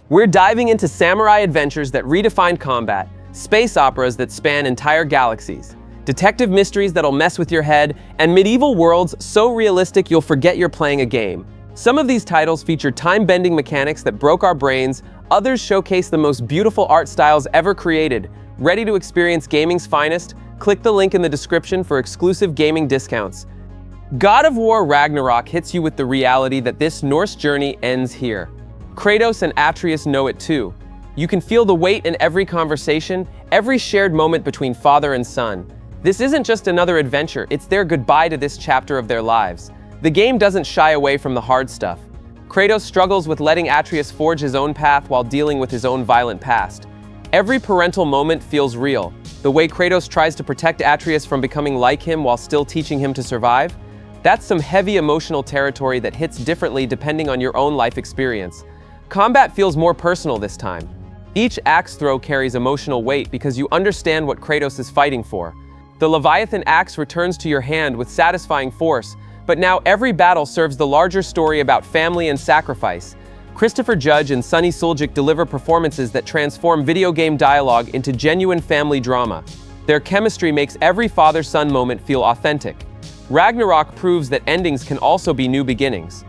We're diving into samurai adventures that redefine combat, space operas that span entire galaxies, detective mysteries that'll mess with your head, and medieval worlds so realistic you'll forget you're playing a game. Some of these titles feature time-bending mechanics that broke our brains, others showcase the most beautiful art styles ever created. Ready to experience gaming's finest? Click the link in the description for exclusive gaming discounts. God of War Ragnarok hits you with the reality that this Norse journey ends here. Kratos and Atreus know it too. You can feel the weight in every conversation, every shared moment between father and son. This isn't just another adventure, it's their goodbye to this chapter of their lives. The game doesn't shy away from the hard stuff. Kratos struggles with letting Atreus forge his own path while dealing with his own violent past. Every parental moment feels real. The way Kratos tries to protect Atreus from becoming like him while still teaching him to survive, that's some heavy emotional territory that hits differently depending on your own life experience. Combat feels more personal this time. Each axe throw carries emotional weight because you understand what Kratos is fighting for. The Leviathan axe returns to your hand with satisfying force, but now every battle serves the larger story about family and sacrifice. Christopher Judge and Sunny Suljic deliver performances that transform video game dialogue into genuine family drama. Their chemistry makes every father-son moment feel authentic. Ragnarok proves that endings can also be new beginnings.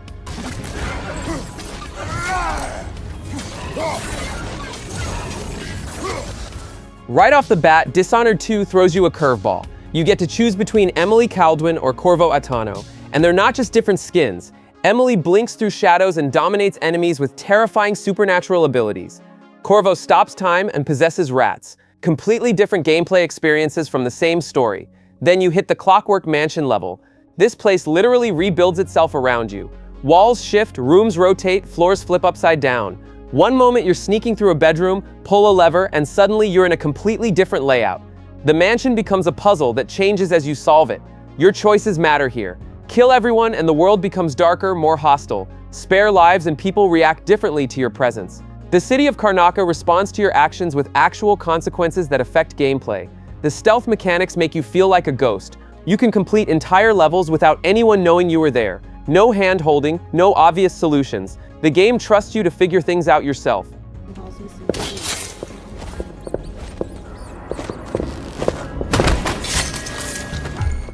Right off the bat, Dishonored 2 throws you a curveball. You get to choose between Emily Kaldwin or Corvo Attano, and they're not just different skins. Emily blinks through shadows and dominates enemies with terrifying supernatural abilities. Corvo stops time and possesses rats. Completely different gameplay experiences from the same story. Then you hit the Clockwork Mansion level. This place literally rebuilds itself around you. Walls shift, rooms rotate, floors flip upside down. One moment you're sneaking through a bedroom, pull a lever, and suddenly you're in a completely different layout. The mansion becomes a puzzle that changes as you solve it. Your choices matter here. Kill everyone and the world becomes darker, more hostile. Spare lives and people react differently to your presence. The city of Karnaca responds to your actions with actual consequences that affect gameplay. The stealth mechanics make you feel like a ghost. You can complete entire levels without anyone knowing you were there. No hand-holding, no obvious solutions. The game trusts you to figure things out yourself.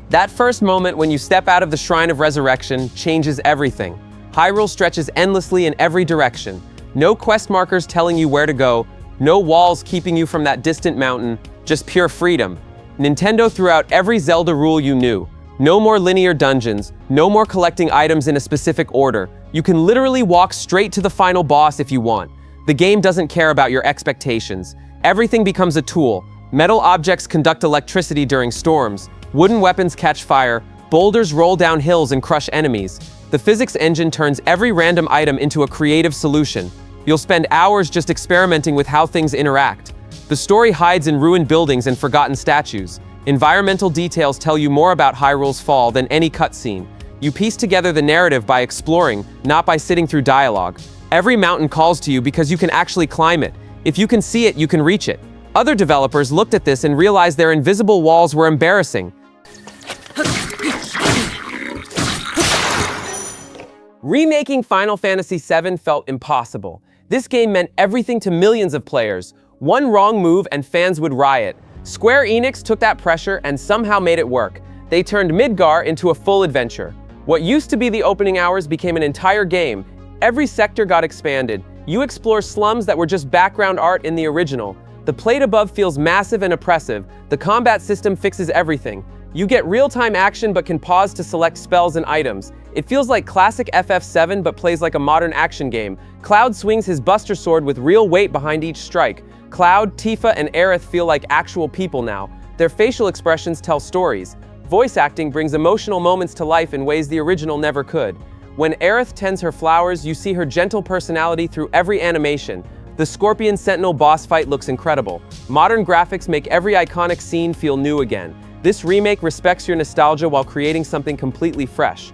That first moment when you step out of the Shrine of Resurrection changes everything. Hyrule stretches endlessly in every direction. No quest markers telling you where to go, no walls keeping you from that distant mountain, just pure freedom. Nintendo threw out every Zelda rule you knew. No more linear dungeons, no more collecting items in a specific order. You can literally walk straight to the final boss if you want. The game doesn't care about your expectations. Everything becomes a tool. Metal objects conduct electricity during storms. Wooden weapons catch fire, boulders roll down hills and crush enemies. The physics engine turns every random item into a creative solution. You'll spend hours just experimenting with how things interact. The story hides in ruined buildings and forgotten statues. Environmental details tell you more about Hyrule's fall than any cutscene. You piece together the narrative by exploring, not by sitting through dialogue. Every mountain calls to you because you can actually climb it. If you can see it, you can reach it. Other developers looked at this and realized their invisible walls were embarrassing. Remaking Final Fantasy VII felt impossible. This game meant everything to millions of players. One wrong move and fans would riot. Square Enix took that pressure and somehow made it work. They turned Midgar into a full adventure. What used to be the opening hours became an entire game. Every sector got expanded. You explore slums that were just background art in the original. The plate above feels massive and oppressive. The combat system fixes everything. You get real-time action but can pause to select spells and items. It feels like classic FF7 but plays like a modern action game. Cloud swings his Buster Sword with real weight behind each strike. Cloud, Tifa, and Aerith feel like actual people now. Their facial expressions tell stories. Voice acting brings emotional moments to life in ways the original never could. When Aerith tends her flowers, you see her gentle personality through every animation. The Scorpion Sentinel boss fight looks incredible. Modern graphics make every iconic scene feel new again. This remake respects your nostalgia while creating something completely fresh.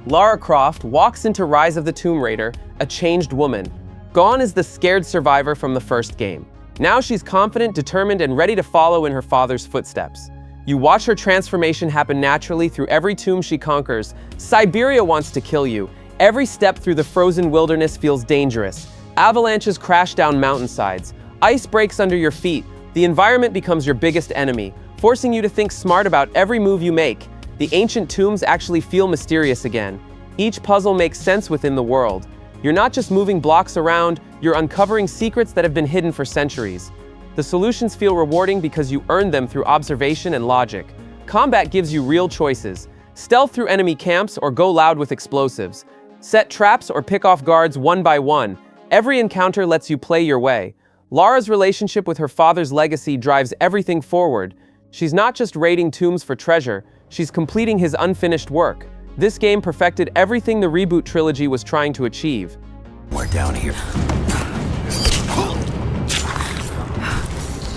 Lara Croft walks into Rise of the Tomb Raider, a changed woman. Gone is the scared survivor from the first game. Now she's confident, determined, and ready to follow in her father's footsteps. You watch her transformation happen naturally through every tomb she conquers. Siberia wants to kill you. Every step through the frozen wilderness feels dangerous. Avalanches crash down mountainsides. Ice breaks under your feet. The environment becomes your biggest enemy, forcing you to think smart about every move you make. The ancient tombs actually feel mysterious again. Each puzzle makes sense within the world. You're not just moving blocks around, you're uncovering secrets that have been hidden for centuries. The solutions feel rewarding because you earned them through observation and logic. Combat gives you real choices. Stealth through enemy camps or go loud with explosives. Set traps or pick off guards one by one. Every encounter lets you play your way. Lara's relationship with her father's legacy drives everything forward. She's not just raiding tombs for treasure, she's completing his unfinished work. This game perfected everything the reboot trilogy was trying to achieve. We're down here.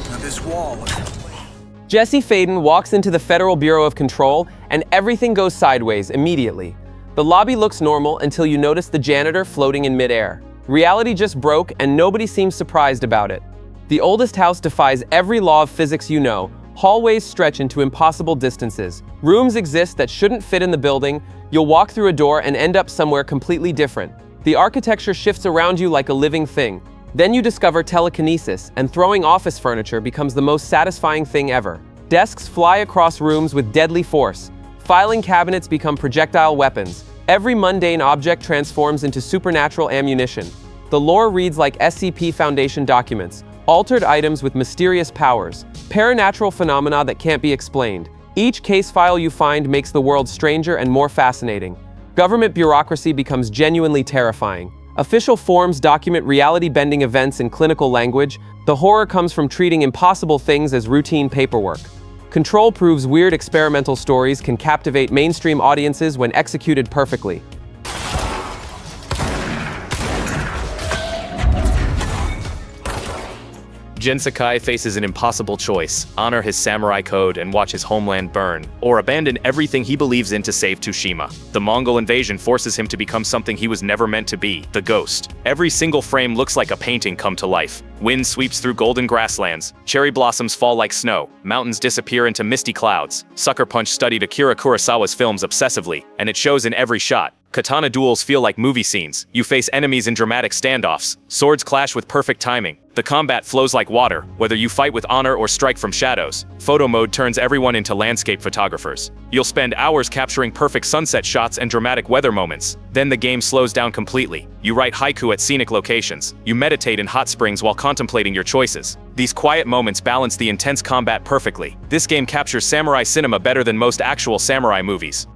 Now this wall. Jesse Faden walks into the Federal Bureau of Control, and everything goes sideways immediately. The lobby looks normal until you notice the janitor floating in midair. Reality just broke, and nobody seems surprised about it. The oldest house defies every law of physics you know. Hallways stretch into impossible distances. Rooms exist that shouldn't fit in the building. You'll walk through a door and end up somewhere completely different. The architecture shifts around you like a living thing. Then you discover telekinesis, and throwing office furniture becomes the most satisfying thing ever. Desks fly across rooms with deadly force. Filing cabinets become projectile weapons. Every mundane object transforms into supernatural ammunition. The lore reads like SCP Foundation documents, altered items with mysterious powers, paranatural phenomena that can't be explained. Each case file you find makes the world stranger and more fascinating. Government bureaucracy becomes genuinely terrifying. Official forms document reality-bending events in clinical language. The horror comes from treating impossible things as routine paperwork. Control proves weird experimental stories can captivate mainstream audiences when executed perfectly. Jin Sakai faces an impossible choice: honor his samurai code and watch his homeland burn, or abandon everything he believes in to save Tsushima. The Mongol invasion forces him to become something he was never meant to be: the ghost. Every single frame looks like a painting come to life. Wind sweeps through golden grasslands, cherry blossoms fall like snow, mountains disappear into misty clouds. Sucker Punch studied Akira Kurosawa's films obsessively, and it shows in every shot. Katana duels feel like movie scenes. You face enemies in dramatic standoffs. Swords clash with perfect timing. The combat flows like water, whether you fight with honor or strike from shadows. Photo mode turns everyone into landscape photographers. You'll spend hours capturing perfect sunset shots and dramatic weather moments. Then the game slows down completely. You write haiku at scenic locations. You meditate in hot springs while contemplating your choices. These quiet moments balance the intense combat perfectly. This game captures samurai cinema better than most actual samurai movies.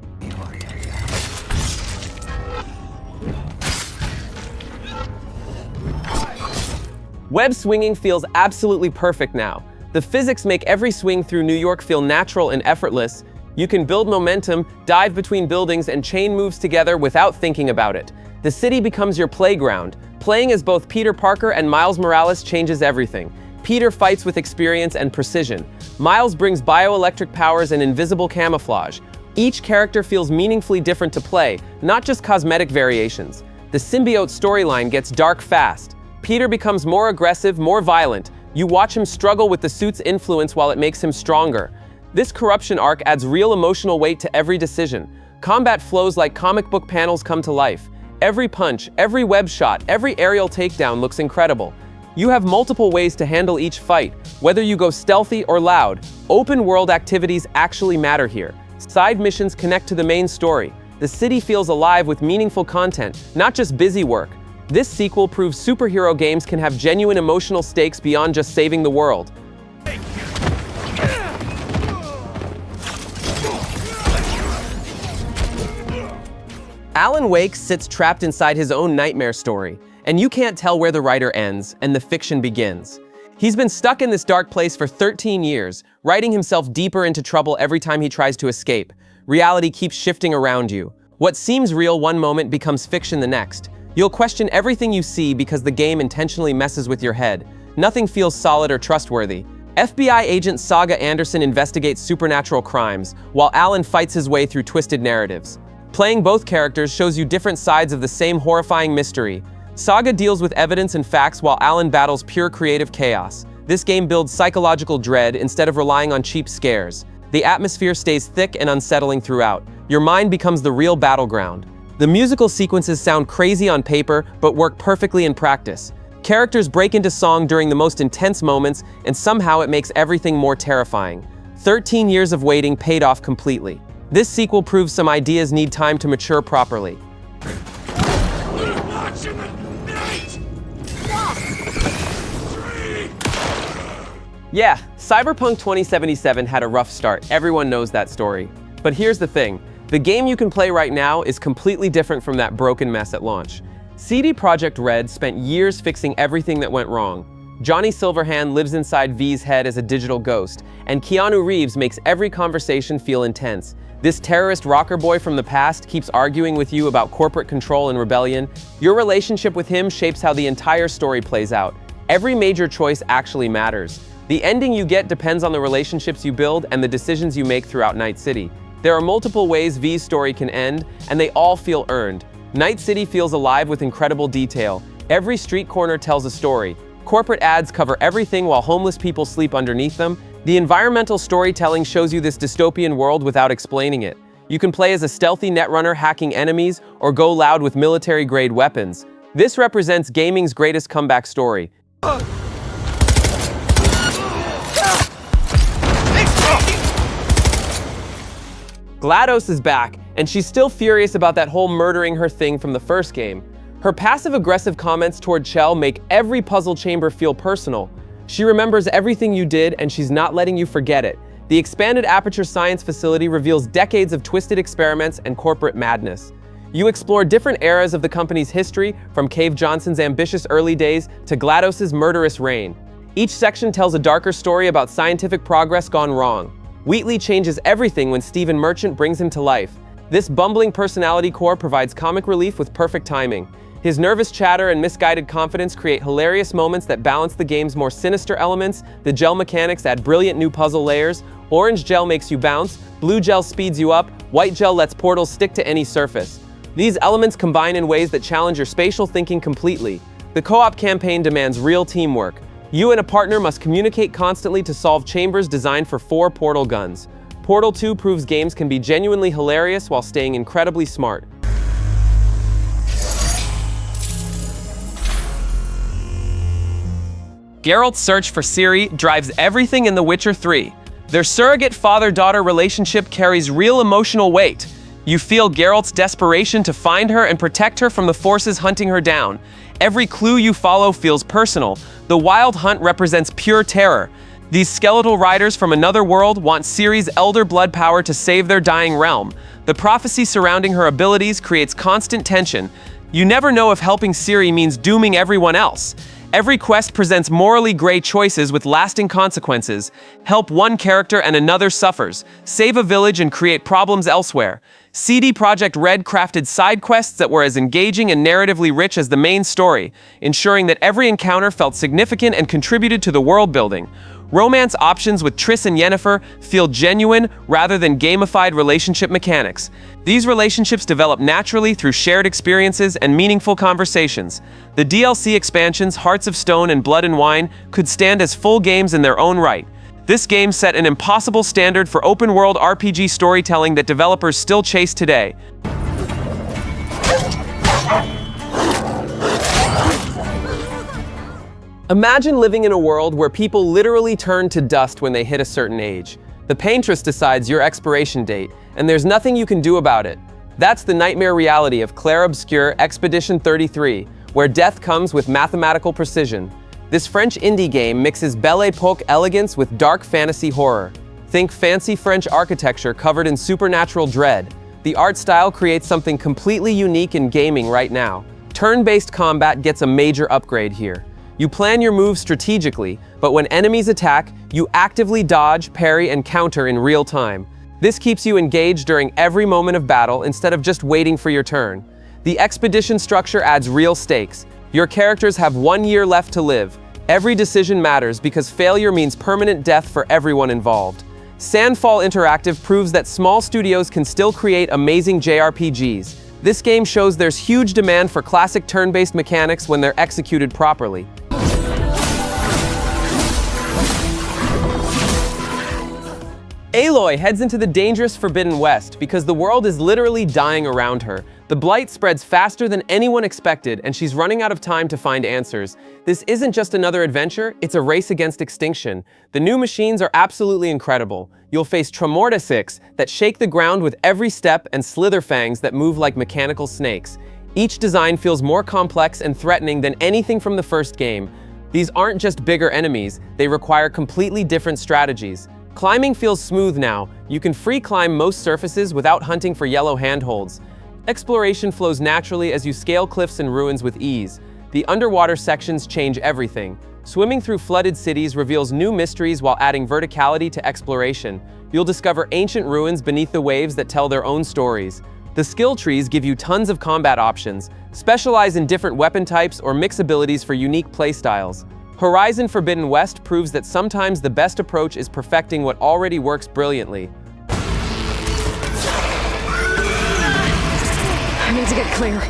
Web swinging feels absolutely perfect now. The physics make every swing through New York feel natural and effortless. You can build momentum, dive between buildings, and chain moves together without thinking about it. The city becomes your playground. Playing as both Peter Parker and Miles Morales changes everything. Peter fights with experience and precision. Miles brings bioelectric powers and invisible camouflage. Each character feels meaningfully different to play, not just cosmetic variations. The symbiote storyline gets dark fast. Peter becomes more aggressive, more violent. You watch him struggle with the suit's influence while it makes him stronger. This corruption arc adds real emotional weight to every decision. Combat flows like comic book panels come to life. Every punch, every web shot, every aerial takedown looks incredible. You have multiple ways to handle each fight, whether you go stealthy or loud. Open world activities actually matter here. Side missions connect to the main story. The city feels alive with meaningful content, not just busy work. This sequel proves superhero games can have genuine emotional stakes beyond just saving the world. Alan Wake sits trapped inside his own nightmare story, and you can't tell where the writer ends and the fiction begins. He's been stuck in this dark place for 13 years, writing himself deeper into trouble every time he tries to escape. Reality keeps shifting around you. What seems real one moment becomes fiction the next. You'll question everything you see because the game intentionally messes with your head. Nothing feels solid or trustworthy. FBI agent Saga Anderson investigates supernatural crimes, while Alan fights his way through twisted narratives. Playing both characters shows you different sides of the same horrifying mystery. Saga deals with evidence and facts while Alan battles pure creative chaos. This game builds psychological dread instead of relying on cheap scares. The atmosphere stays thick and unsettling throughout. Your mind becomes the real battleground. The musical sequences sound crazy on paper, but work perfectly in practice. Characters break into song during the most intense moments, and somehow it makes everything more terrifying. 13 years of waiting paid off completely. This sequel proves some ideas need time to mature properly. Yeah, Cyberpunk 2077 had a rough start. Everyone knows that story. But here's the thing. The game you can play right now is completely different from that broken mess at launch. CD Projekt Red spent years fixing everything that went wrong. Johnny Silverhand lives inside V's head as a digital ghost, and Keanu Reeves makes every conversation feel intense. This terrorist rocker boy from the past keeps arguing with you about corporate control and rebellion. Your relationship with him shapes how the entire story plays out. Every major choice actually matters. The ending you get depends on the relationships you build and the decisions you make throughout Night City. There are multiple ways V's story can end, and they all feel earned. Night City feels alive with incredible detail. Every street corner tells a story. Corporate ads cover everything while homeless people sleep underneath them. The environmental storytelling shows you this dystopian world without explaining it. You can play as a stealthy netrunner hacking enemies or go loud with military-grade weapons. This represents gaming's greatest comeback story. GLaDOS is back, and she's still furious about that whole murdering her thing from the first game. Her passive-aggressive comments toward Chell make every puzzle chamber feel personal. She remembers everything you did, and she's not letting you forget it. The expanded Aperture Science facility reveals decades of twisted experiments and corporate madness. You explore different eras of the company's history, from Cave Johnson's ambitious early days to GLaDOS's murderous reign. Each section tells a darker story about scientific progress gone wrong. Wheatley changes everything when Stephen Merchant brings him to life. This bumbling personality core provides comic relief with perfect timing. His nervous chatter and misguided confidence create hilarious moments that balance the game's more sinister elements. The gel mechanics add brilliant new puzzle layers. Orange gel makes you bounce, blue gel speeds you up, white gel lets portals stick to any surface. These elements combine in ways that challenge your spatial thinking completely. The co-op campaign demands real teamwork. You and a partner must communicate constantly to solve chambers designed for 4 portal guns. Portal 2 proves games can be genuinely hilarious while staying incredibly smart. Geralt's search for Ciri drives everything in The Witcher 3. Their surrogate father-daughter relationship carries real emotional weight. You feel Geralt's desperation to find her and protect her from the forces hunting her down. Every clue you follow feels personal. The Wild Hunt represents pure terror. These skeletal riders from another world want Ciri's elder blood power to save their dying realm. The prophecy surrounding her abilities creates constant tension. You never know if helping Ciri means dooming everyone else. Every quest presents morally gray choices with lasting consequences. Help one character and another suffers. Save a village and create problems elsewhere. CD Projekt Red crafted side quests that were as engaging and narratively rich as the main story, ensuring that every encounter felt significant and contributed to the world building. Romance options with Triss and Yennefer feel genuine rather than gamified relationship mechanics. These relationships develop naturally through shared experiences and meaningful conversations. The DLC expansions Hearts of Stone and Blood and Wine could stand as full games in their own right. This game set an impossible standard for open-world RPG storytelling that developers still chase today. Imagine living in a world where people literally turn to dust when they hit a certain age. The paintress decides your expiration date, and there's nothing you can do about it. That's the nightmare reality of Clair Obscur Expedition 33, where death comes with mathematical precision. This French indie game mixes Belle Epoque elegance with dark fantasy horror. Think fancy French architecture covered in supernatural dread. The art style creates something completely unique in gaming right now. Turn-based combat gets a major upgrade here. You plan your moves strategically, but when enemies attack, you actively dodge, parry, and counter in real time. This keeps you engaged during every moment of battle instead of just waiting for your turn. The expedition structure adds real stakes. Your characters have 1 year left to live. Every decision matters because failure means permanent death for everyone involved. Sandfall Interactive proves that small studios can still create amazing JRPGs. This game shows there's huge demand for classic turn-based mechanics when they're executed properly. Aloy heads into the dangerous Forbidden West because the world is literally dying around her. The blight spreads faster than anyone expected, and she's running out of time to find answers. This isn't just another adventure, it's a race against extinction. The new machines are absolutely incredible. You'll face Tremortisics that shake the ground with every step and Slitherfangs that move like mechanical snakes. Each design feels more complex and threatening than anything from the first game. These aren't just bigger enemies, they require completely different strategies. Climbing feels smooth now. You can free climb most surfaces without hunting for yellow handholds. Exploration flows naturally as you scale cliffs and ruins with ease. The underwater sections change everything. Swimming through flooded cities reveals new mysteries while adding verticality to exploration. You'll discover ancient ruins beneath the waves that tell their own stories. The skill trees give you tons of combat options. Specialize in different weapon types or mix abilities for unique playstyles. Horizon Forbidden West proves that sometimes the best approach is perfecting what already works brilliantly. I need to get clear.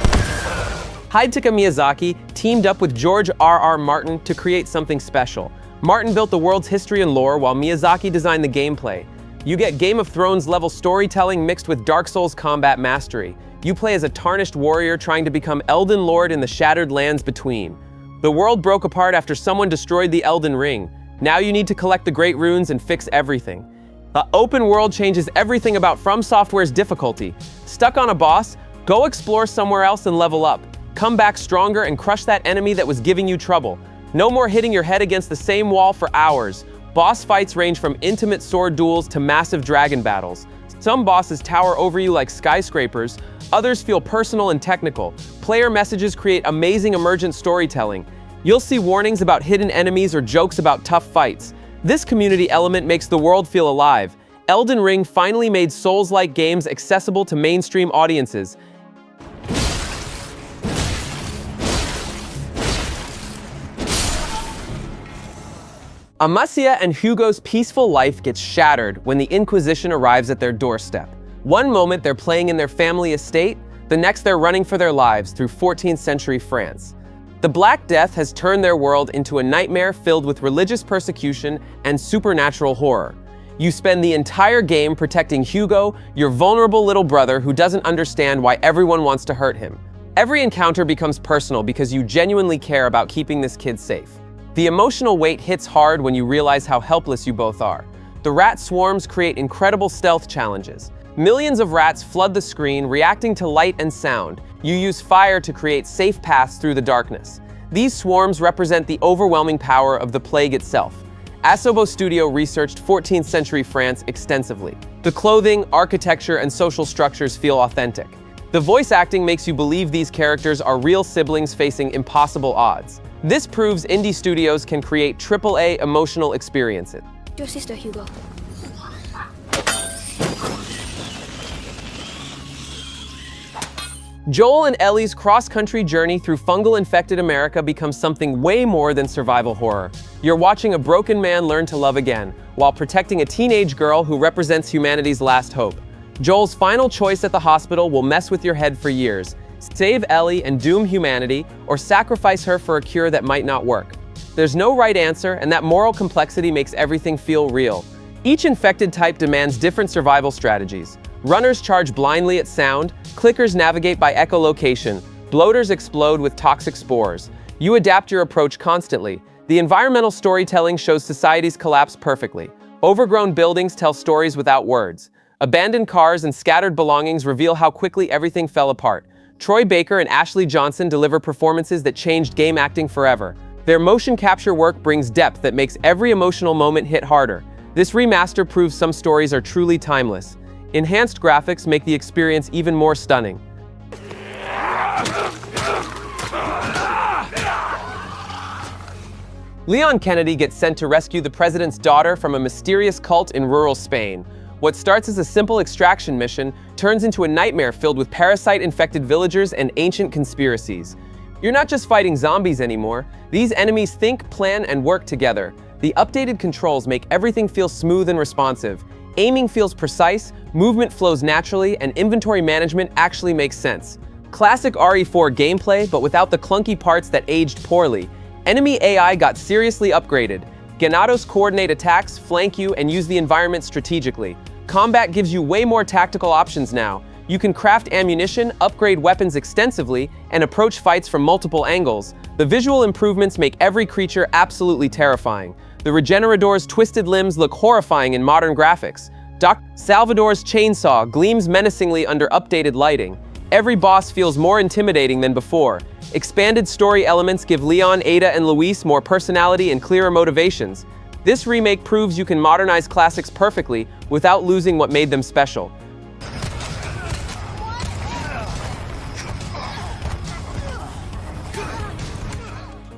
Hidetaka Miyazaki teamed up with George R.R. Martin to create something special. Martin built the world's history and lore while Miyazaki designed the gameplay. You get Game of Thrones level storytelling mixed with Dark Souls combat mastery. You play as a tarnished warrior trying to become Elden Lord in the shattered lands between. The world broke apart after someone destroyed the Elden Ring. Now you need to collect the Great Runes and fix everything. The open world changes everything about From Software's difficulty. Stuck on a boss? Go explore somewhere else and level up. Come back stronger and crush that enemy that was giving you trouble. No more hitting your head against the same wall for hours. Boss fights range from intimate sword duels to massive dragon battles. Some bosses tower over you like skyscrapers, others feel personal and technical. Player messages create amazing emergent storytelling. You'll see warnings about hidden enemies or jokes about tough fights. This community element makes the world feel alive. Elden Ring finally made Souls-like games accessible to mainstream audiences. Amasia and Hugo's peaceful life gets shattered when the Inquisition arrives at their doorstep. One moment they're playing in their family estate, the next they're running for their lives through 14th century France. The Black Death has turned their world into a nightmare filled with religious persecution and supernatural horror. You spend the entire game protecting Hugo, your vulnerable little brother who doesn't understand why everyone wants to hurt him. Every encounter becomes personal because you genuinely care about keeping this kid safe. The emotional weight hits hard when you realize how helpless you both are. The rat swarms create incredible stealth challenges. Millions of rats flood the screen, reacting to light and sound. You use fire to create safe paths through the darkness. These swarms represent the overwhelming power of the plague itself. Asobo Studio researched 14th century France extensively. The clothing, architecture, and social structures feel authentic. The voice acting makes you believe these characters are real siblings facing impossible odds. This proves indie studios can create AAA emotional experiences. Your sister, Hugo. Joel and Ellie's cross-country journey through fungal-infected America becomes something way more than survival horror. You're watching a broken man learn to love again, while protecting a teenage girl who represents humanity's last hope. Joel's final choice at the hospital will mess with your head for years. Save Ellie and doom humanity, or sacrifice her for a cure that might not work. There's no right answer, and that moral complexity makes everything feel real. Each infected type demands different survival strategies. Runners charge blindly at sound, clickers navigate by echolocation, bloaters explode with toxic spores. You adapt your approach constantly. The environmental storytelling shows society's collapse perfectly. Overgrown buildings tell stories without words. Abandoned cars and scattered belongings reveal how quickly everything fell apart. Troy Baker and Ashley Johnson deliver performances that changed game acting forever. Their motion capture work brings depth that makes every emotional moment hit harder. This remaster proves some stories are truly timeless. Enhanced graphics make the experience even more stunning. Leon Kennedy gets sent to rescue the president's daughter from a mysterious cult in rural Spain. What starts as a simple extraction mission turns into a nightmare filled with parasite-infected villagers and ancient conspiracies. You're not just fighting zombies anymore. These enemies think, plan, and work together. The updated controls make everything feel smooth and responsive. Aiming feels precise, movement flows naturally, and inventory management actually makes sense. Classic RE4 gameplay, but without the clunky parts that aged poorly. Enemy AI got seriously upgraded. Ganados coordinate attacks, flank you, and use the environment strategically. Combat gives you way more tactical options now. You can craft ammunition, upgrade weapons extensively, and approach fights from multiple angles. The visual improvements make every creature absolutely terrifying. The Regenerador's twisted limbs look horrifying in modern graphics. Salvador's chainsaw gleams menacingly under updated lighting. Every boss feels more intimidating than before. Expanded story elements give Leon, Ada, and Luis more personality and clearer motivations. This remake proves you can modernize classics perfectly without losing what made them special.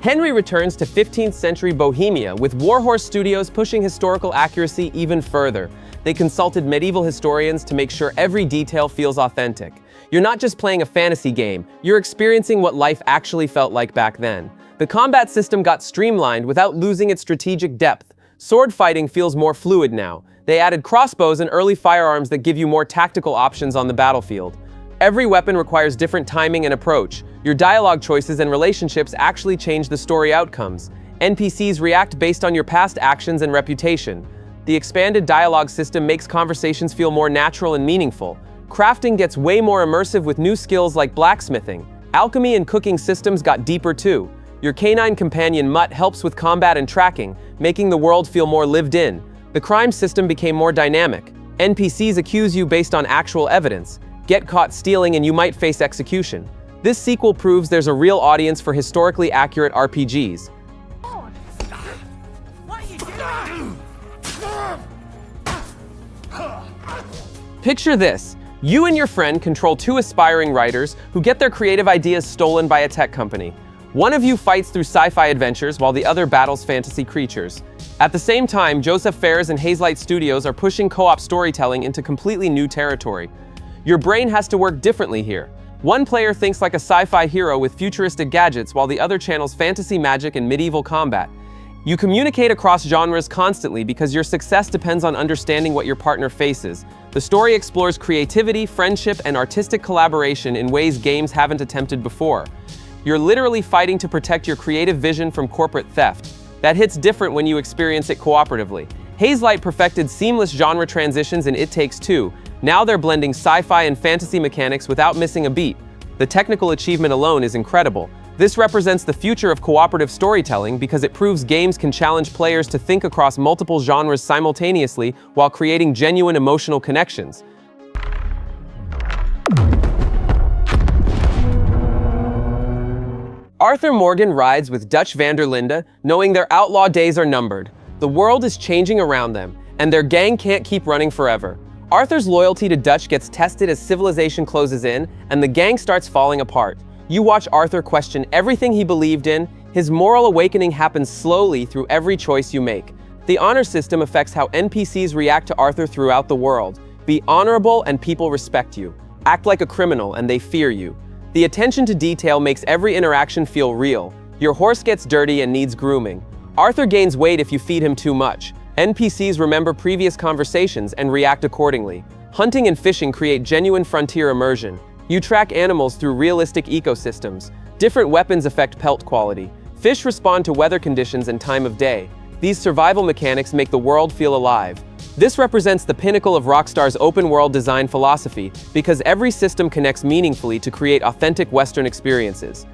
Henry returns to 15th century Bohemia, with Warhorse Studios pushing historical accuracy even further. They consulted medieval historians to make sure every detail feels authentic. You're not just playing a fantasy game, you're experiencing what life actually felt like back then. The combat system got streamlined without losing its strategic depth. Sword fighting feels more fluid now. They added crossbows and early firearms that give you more tactical options on the battlefield. Every weapon requires different timing and approach. Your dialogue choices and relationships actually change the story outcomes. NPCs react based on your past actions and reputation. The expanded dialogue system makes conversations feel more natural and meaningful. Crafting gets way more immersive with new skills like blacksmithing. Alchemy and cooking systems got deeper too. Your canine companion Mutt helps with combat and tracking, making the world feel more lived in. The crime system became more dynamic. NPCs accuse you based on actual evidence. Get caught stealing and you might face execution. This sequel proves there's a real audience for historically accurate RPGs. Picture this. You and your friend control two aspiring writers who get their creative ideas stolen by a tech company. One of you fights through sci-fi adventures while the other battles fantasy creatures. At the same time, Joseph Fares and Hazelight Studios are pushing co-op storytelling into completely new territory. Your brain has to work differently here. One player thinks like a sci-fi hero with futuristic gadgets while the other channels fantasy magic and medieval combat. You communicate across genres constantly because your success depends on understanding what your partner faces. The story explores creativity, friendship, and artistic collaboration in ways games haven't attempted before. You're literally fighting to protect your creative vision from corporate theft. That hits different when you experience it cooperatively. Hazelight perfected seamless genre transitions in It Takes Two. Now they're blending sci-fi and fantasy mechanics without missing a beat. The technical achievement alone is incredible. This represents the future of cooperative storytelling because it proves games can challenge players to think across multiple genres simultaneously while creating genuine emotional connections. Arthur Morgan rides with Dutch van der Linde, knowing their outlaw days are numbered. The world is changing around them, and their gang can't keep running forever. Arthur's loyalty to Dutch gets tested as civilization closes in, and the gang starts falling apart. You watch Arthur question everything he believed in. His moral awakening happens slowly through every choice you make. The honor system affects how NPCs react to Arthur throughout the world. Be honorable and people respect you. Act like a criminal and they fear you. The attention to detail makes every interaction feel real. Your horse gets dirty and needs grooming. Arthur gains weight if you feed him too much. NPCs remember previous conversations and react accordingly. Hunting and fishing create genuine frontier immersion. You track animals through realistic ecosystems. Different weapons affect pelt quality. Fish respond to weather conditions and time of day. These survival mechanics make the world feel alive. This represents the pinnacle of Rockstar's open-world design philosophy because every system connects meaningfully to create authentic Western experiences.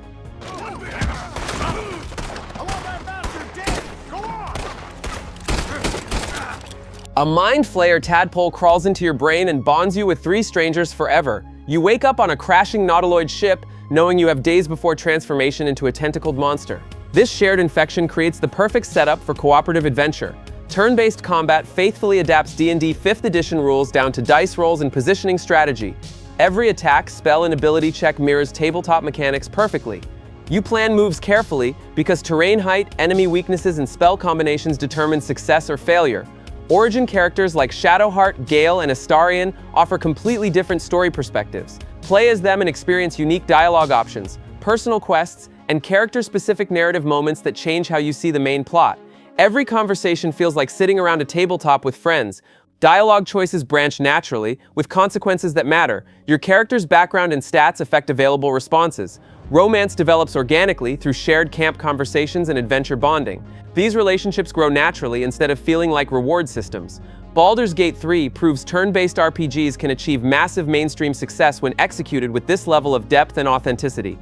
A mind flayer tadpole crawls into your brain and bonds you with three strangers forever. You wake up on a crashing nautiloid ship, knowing you have days before transformation into a tentacled monster. This shared infection creates the perfect setup for cooperative adventure. Turn-based combat faithfully adapts D&D 5th edition rules down to dice rolls and positioning strategy. Every attack, spell, and ability check mirrors tabletop mechanics perfectly. You plan moves carefully because terrain height, enemy weaknesses, and spell combinations determine success or failure. Origin characters like Shadowheart, Gale, and Astarion offer completely different story perspectives. Play as them and experience unique dialogue options, personal quests, and character-specific narrative moments that change how you see the main plot. Every conversation feels like sitting around a tabletop with friends. Dialogue choices branch naturally, with consequences that matter. Your character's background and stats affect available responses. Romance develops organically through shared camp conversations and adventure bonding. These relationships grow naturally instead of feeling like reward systems. Baldur's Gate 3 proves turn-based RPGs can achieve massive mainstream success when executed with this level of depth and authenticity.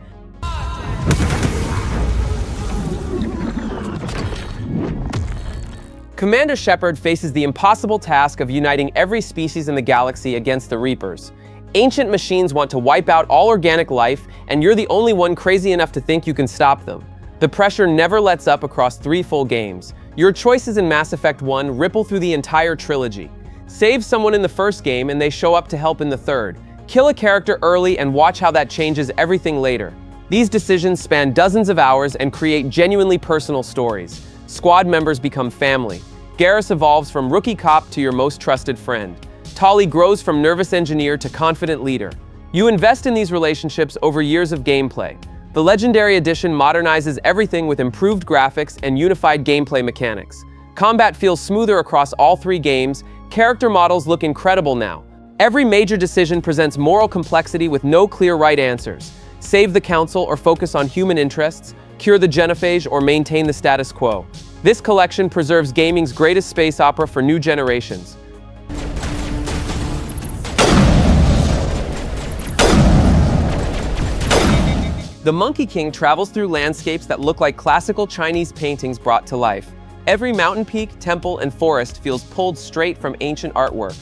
Commander Shepard faces the impossible task of uniting every species in the galaxy against the Reapers. Ancient machines want to wipe out all organic life, and you're the only one crazy enough to think you can stop them. The pressure never lets up across 3 full games. Your choices in Mass Effect 1 ripple through the entire trilogy. Save someone in the first game and they show up to help in the third. Kill a character early and watch how that changes everything later. These decisions span dozens of hours and create genuinely personal stories. Squad members become family. Garrus evolves from rookie cop to your most trusted friend. Tali grows from nervous engineer to confident leader. You invest in these relationships over years of gameplay. The Legendary Edition modernizes everything with improved graphics and unified gameplay mechanics. Combat feels smoother across all 3 games. Character models look incredible now. Every major decision presents moral complexity with no clear right answers. Save the Council or focus on human interests, cure the genophage or maintain the status quo. This collection preserves gaming's greatest space opera for new generations. The Monkey King travels through landscapes that look like classical Chinese paintings brought to life. Every mountain peak, temple, and forest feels pulled straight from ancient artwork.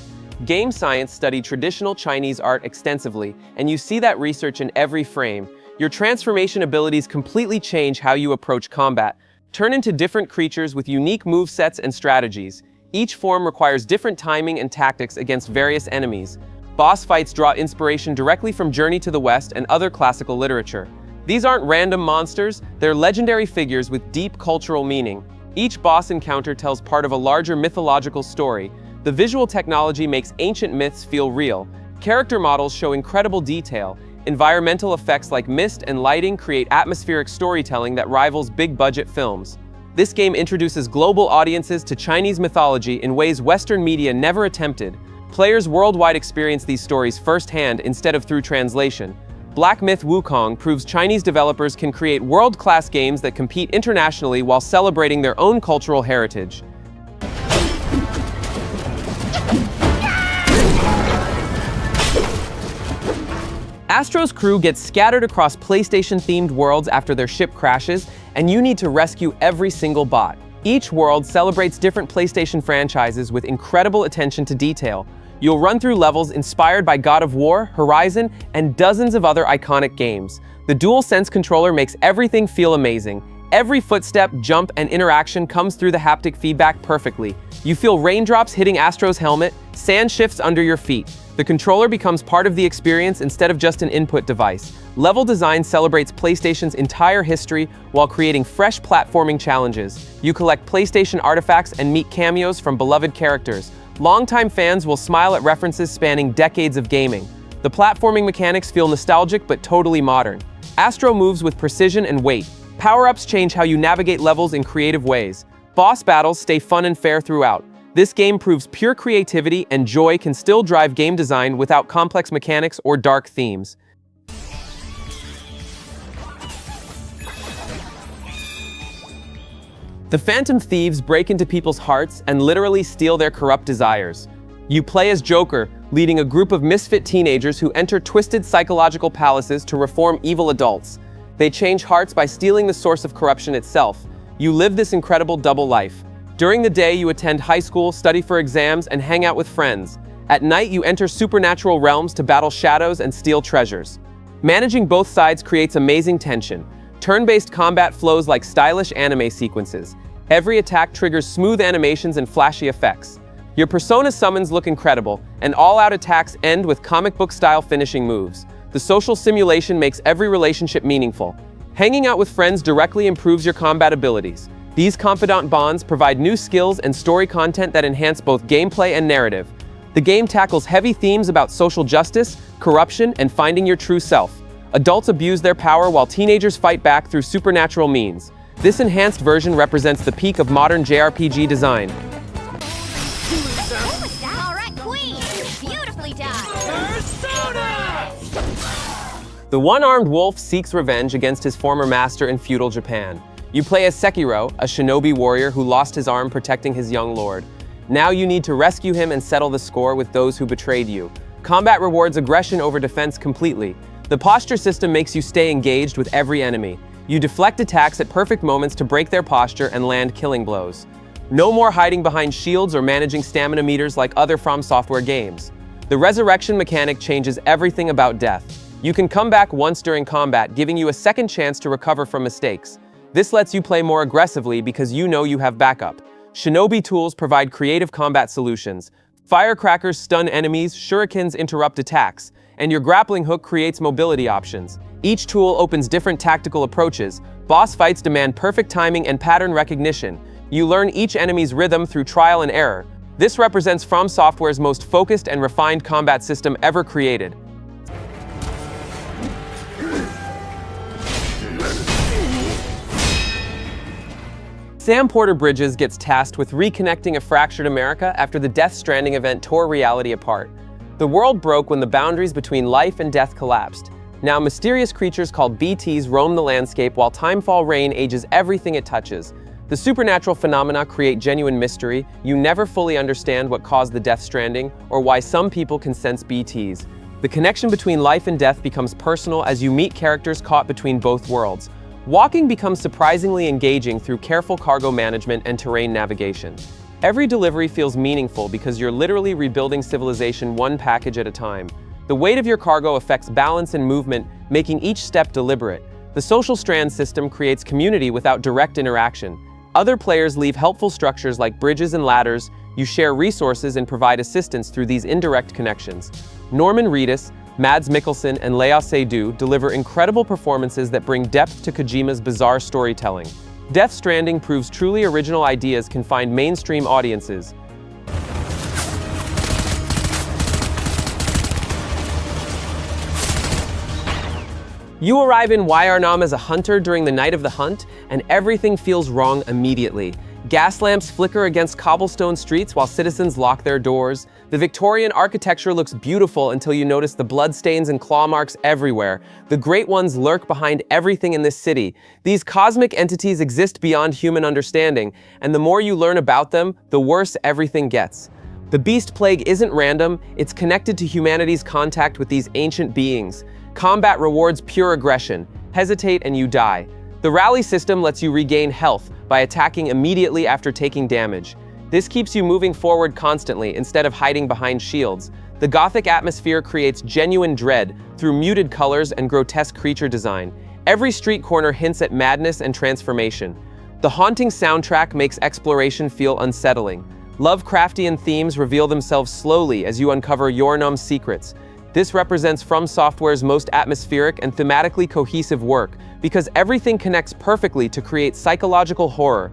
Game Science studied traditional Chinese art extensively, and you see that research in every frame. Your transformation abilities completely change how you approach combat. Turn into different creatures with unique movesets and strategies. Each form requires different timing and tactics against various enemies. Boss fights draw inspiration directly from Journey to the West and other classical literature. These aren't random monsters, they're legendary figures with deep cultural meaning. Each boss encounter tells part of a larger mythological story. The visual technology makes ancient myths feel real. Character models show incredible detail. Environmental effects like mist and lighting create atmospheric storytelling that rivals big-budget films. This game introduces global audiences to Chinese mythology in ways Western media never attempted. Players worldwide experience these stories firsthand instead of through translation. Black Myth Wukong proves Chinese developers can create world-class games that compete internationally while celebrating their own cultural heritage. Astro's crew gets scattered across PlayStation-themed worlds after their ship crashes, and you need to rescue every single bot. Each world celebrates different PlayStation franchises with incredible attention to detail. You'll run through levels inspired by God of War, Horizon, and dozens of other iconic games. The DualSense controller makes everything feel amazing. Every footstep, jump, and interaction comes through the haptic feedback perfectly. You feel raindrops hitting Astro's helmet, sand shifts under your feet. The controller becomes part of the experience instead of just an input device. Level design celebrates PlayStation's entire history while creating fresh platforming challenges. You collect PlayStation artifacts and meet cameos from beloved characters. Longtime fans will smile at references spanning decades of gaming. The platforming mechanics feel nostalgic but totally modern. Astro moves with precision and weight. Power-ups change how you navigate levels in creative ways. Boss battles stay fun and fair throughout. This game proves pure creativity and joy can still drive game design without complex mechanics or dark themes. The Phantom Thieves break into people's hearts and literally steal their corrupt desires. You play as Joker, leading a group of misfit teenagers who enter twisted psychological palaces to reform evil adults. They change hearts by stealing the source of corruption itself. You live this incredible double life. During the day, you attend high school, study for exams, and hang out with friends. At night, you enter supernatural realms to battle shadows and steal treasures. Managing both sides creates amazing tension. Turn-based combat flows like stylish anime sequences. Every attack triggers smooth animations and flashy effects. Your Persona summons look incredible, and all-out attacks end with comic book-style finishing moves. The social simulation makes every relationship meaningful. Hanging out with friends directly improves your combat abilities. These confidant bonds provide new skills and story content that enhance both gameplay and narrative. The game tackles heavy themes about social justice, corruption, and finding your true self. Adults abuse their power while teenagers fight back through supernatural means. This enhanced version represents the peak of modern JRPG design. What was that? All right, Queen! Beautifully done! The one-armed wolf seeks revenge against his former master in feudal Japan. You play as Sekiro, a shinobi warrior who lost his arm protecting his young lord. Now you need to rescue him and settle the score with those who betrayed you. Combat rewards aggression over defense completely. The posture system makes you stay engaged with every enemy. You deflect attacks at perfect moments to break their posture and land killing blows. No more hiding behind shields or managing stamina meters like other From Software games. The resurrection mechanic changes everything about death. You can come back once during combat, giving you a second chance to recover from mistakes. This lets you play more aggressively because you know you have backup. Shinobi tools provide creative combat solutions. Firecrackers stun enemies, shurikens interrupt attacks, and your grappling hook creates mobility options. Each tool opens different tactical approaches. Boss fights demand perfect timing and pattern recognition. You learn each enemy's rhythm through trial and error. This represents From Software's most focused and refined combat system ever created. Sam Porter Bridges gets tasked with reconnecting a fractured America after the Death Stranding event tore reality apart. The world broke when the boundaries between life and death collapsed. Now mysterious creatures called BTs roam the landscape while timefall rain ages everything it touches. The supernatural phenomena create genuine mystery. You never fully understand what caused the Death Stranding or why some people can sense BTs. The connection between life and death becomes personal as you meet characters caught between both worlds. Walking becomes surprisingly engaging through careful cargo management and terrain navigation. Every delivery feels meaningful because you're literally rebuilding civilization one package at a time. The weight of your cargo affects balance and movement, making each step deliberate. The social strand system creates community without direct interaction. Other players leave helpful structures like bridges and ladders. You share resources and provide assistance through these indirect connections. Norman Reedus, Mads Mikkelsen, and Lea Seydoux deliver incredible performances that bring depth to Kojima's bizarre storytelling. Death Stranding proves truly original ideas can find mainstream audiences. You arrive in Wyarnam as a hunter during the night of the hunt, and everything feels wrong immediately. Gas lamps flicker against cobblestone streets while citizens lock their doors. The Victorian architecture looks beautiful until you notice the bloodstains and claw marks everywhere. The Great Ones lurk behind everything in this city. These cosmic entities exist beyond human understanding, and the more you learn about them, the worse everything gets. The Beast Plague isn't random, it's connected to humanity's contact with these ancient beings. Combat rewards pure aggression. Hesitate and you die. The rally system lets you regain health by attacking immediately after taking damage. This keeps you moving forward constantly instead of hiding behind shields. The Gothic atmosphere creates genuine dread through muted colors and grotesque creature design. Every street corner hints at madness and transformation. The haunting soundtrack makes exploration feel unsettling. Lovecraftian themes reveal themselves slowly as you uncover Yharnam's secrets. This represents From Software's most atmospheric and thematically cohesive work, because everything connects perfectly to create psychological horror.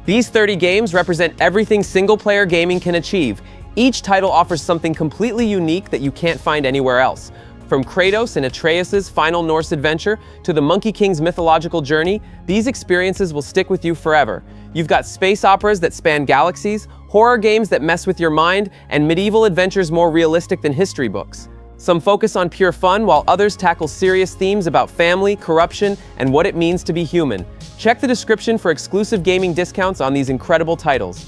These 30 games represent everything single-player gaming can achieve. Each title offers something completely unique that you can't find anywhere else. From Kratos and Atreus' final Norse adventure to the Monkey King's mythological journey, these experiences will stick with you forever. You've got space operas that span galaxies, horror games that mess with your mind, and medieval adventures more realistic than history books. Some focus on pure fun, while others tackle serious themes about family, corruption, and what it means to be human. Check the description for exclusive gaming discounts on these incredible titles.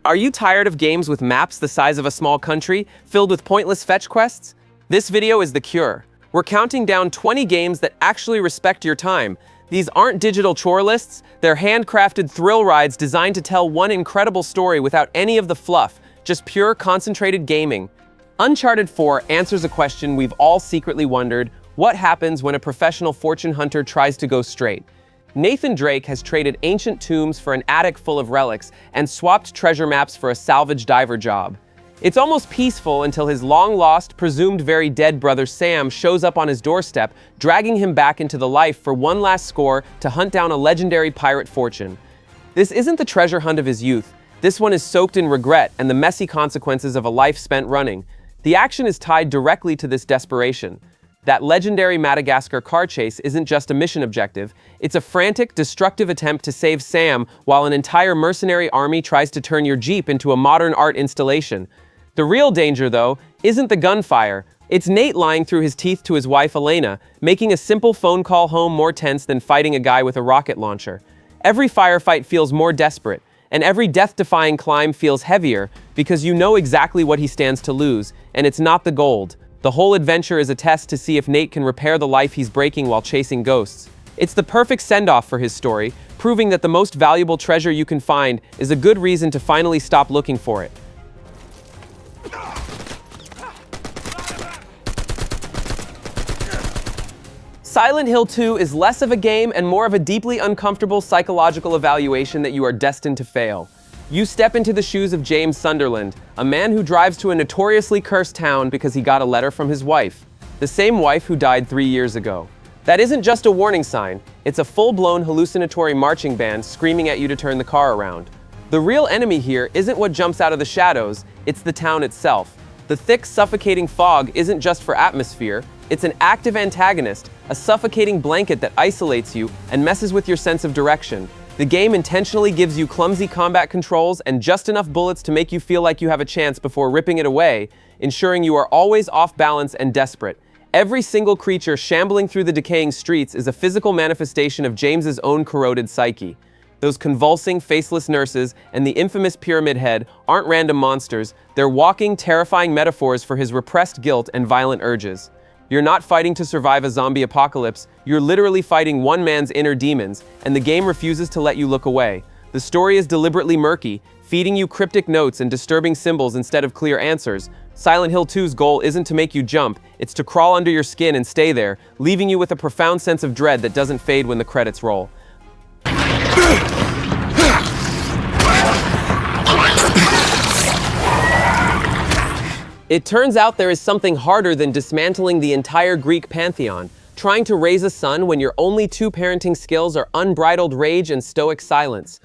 Are you tired of games with maps the size of a small country, filled with pointless fetch quests? This video is the cure. We're counting down 20 games that actually respect your time. These aren't digital chore lists, they're handcrafted thrill rides designed to tell one incredible story without any of the fluff, just pure, concentrated gaming. Uncharted 4 answers a question we've all secretly wondered: what happens when a professional fortune hunter tries to go straight? Nathan Drake has traded ancient tombs for an attic full of relics and swapped treasure maps for a salvage diver job. It's almost peaceful until his long-lost, presumed very dead brother Sam shows up on his doorstep, dragging him back into the life for one last score to hunt down a legendary pirate fortune. This isn't the treasure hunt of his youth. This one is soaked in regret and the messy consequences of a life spent running. The action is tied directly to this desperation. That legendary Madagascar car chase isn't just a mission objective, it's a frantic, destructive attempt to save Sam while an entire mercenary army tries to turn your Jeep into a modern art installation. The real danger, though, isn't the gunfire. It's Nate lying through his teeth to his wife Elena, making a simple phone call home more tense than fighting a guy with a rocket launcher. Every firefight feels more desperate, and every death-defying climb feels heavier because you know exactly what he stands to lose, and it's not the gold. The whole adventure is a test to see if Nate can repair the life he's breaking while chasing ghosts. It's the perfect send-off for his story, proving that the most valuable treasure you can find is a good reason to finally stop looking for it. Silent Hill 2 is less of a game and more of a deeply uncomfortable psychological evaluation that you are destined to fail. You step into the shoes of James Sunderland, a man who drives to a notoriously cursed town because he got a letter from his wife, the same wife who died 3 years ago. That isn't just a warning sign, it's a full-blown hallucinatory marching band screaming at you to turn the car around. The real enemy here isn't what jumps out of the shadows, it's the town itself. The thick, suffocating fog isn't just for atmosphere, it's an active antagonist, a suffocating blanket that isolates you and messes with your sense of direction. The game intentionally gives you clumsy combat controls and just enough bullets to make you feel like you have a chance before ripping it away, ensuring you are always off balance and desperate. Every single creature shambling through the decaying streets is a physical manifestation of James's own corroded psyche. Those convulsing, faceless nurses and the infamous Pyramid Head aren't random monsters, they're walking, terrifying metaphors for his repressed guilt and violent urges. You're not fighting to survive a zombie apocalypse, you're literally fighting one man's inner demons, and the game refuses to let you look away. The story is deliberately murky, feeding you cryptic notes and disturbing symbols instead of clear answers. Silent Hill 2's goal isn't to make you jump, it's to crawl under your skin and stay there, leaving you with a profound sense of dread that doesn't fade when the credits roll. It turns out there is something harder than dismantling the entire Greek pantheon, trying to raise a son when your only two parenting skills are unbridled rage and stoic silence.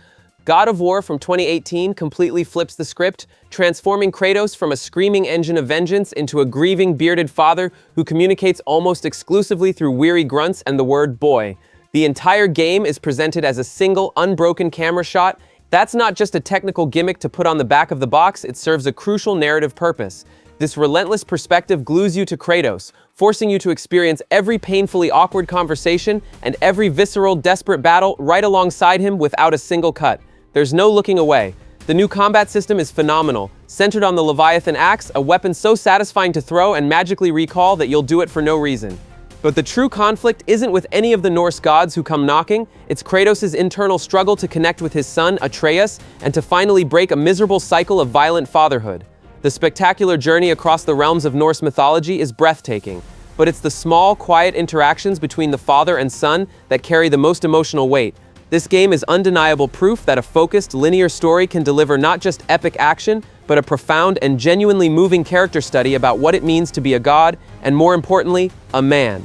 God of War from 2018 completely flips the script, transforming Kratos from a screaming engine of vengeance into a grieving bearded father who communicates almost exclusively through weary grunts and the word boy. The entire game is presented as a single, unbroken camera shot. That's not just a technical gimmick to put on the back of the box, it serves a crucial narrative purpose. This relentless perspective glues you to Kratos, forcing you to experience every painfully awkward conversation and every visceral, desperate battle right alongside him without a single cut. There's no looking away. The new combat system is phenomenal, centered on the Leviathan Axe, a weapon so satisfying to throw and magically recall that you'll do it for no reason. But the true conflict isn't with any of the Norse gods who come knocking, it's Kratos' internal struggle to connect with his son, Atreus, and to finally break a miserable cycle of violent fatherhood. The spectacular journey across the realms of Norse mythology is breathtaking, but it's the small, quiet interactions between the father and son that carry the most emotional weight. This game is undeniable proof that a focused, linear story can deliver not just epic action, but a profound and genuinely moving character study about what it means to be a god, and more importantly, a man.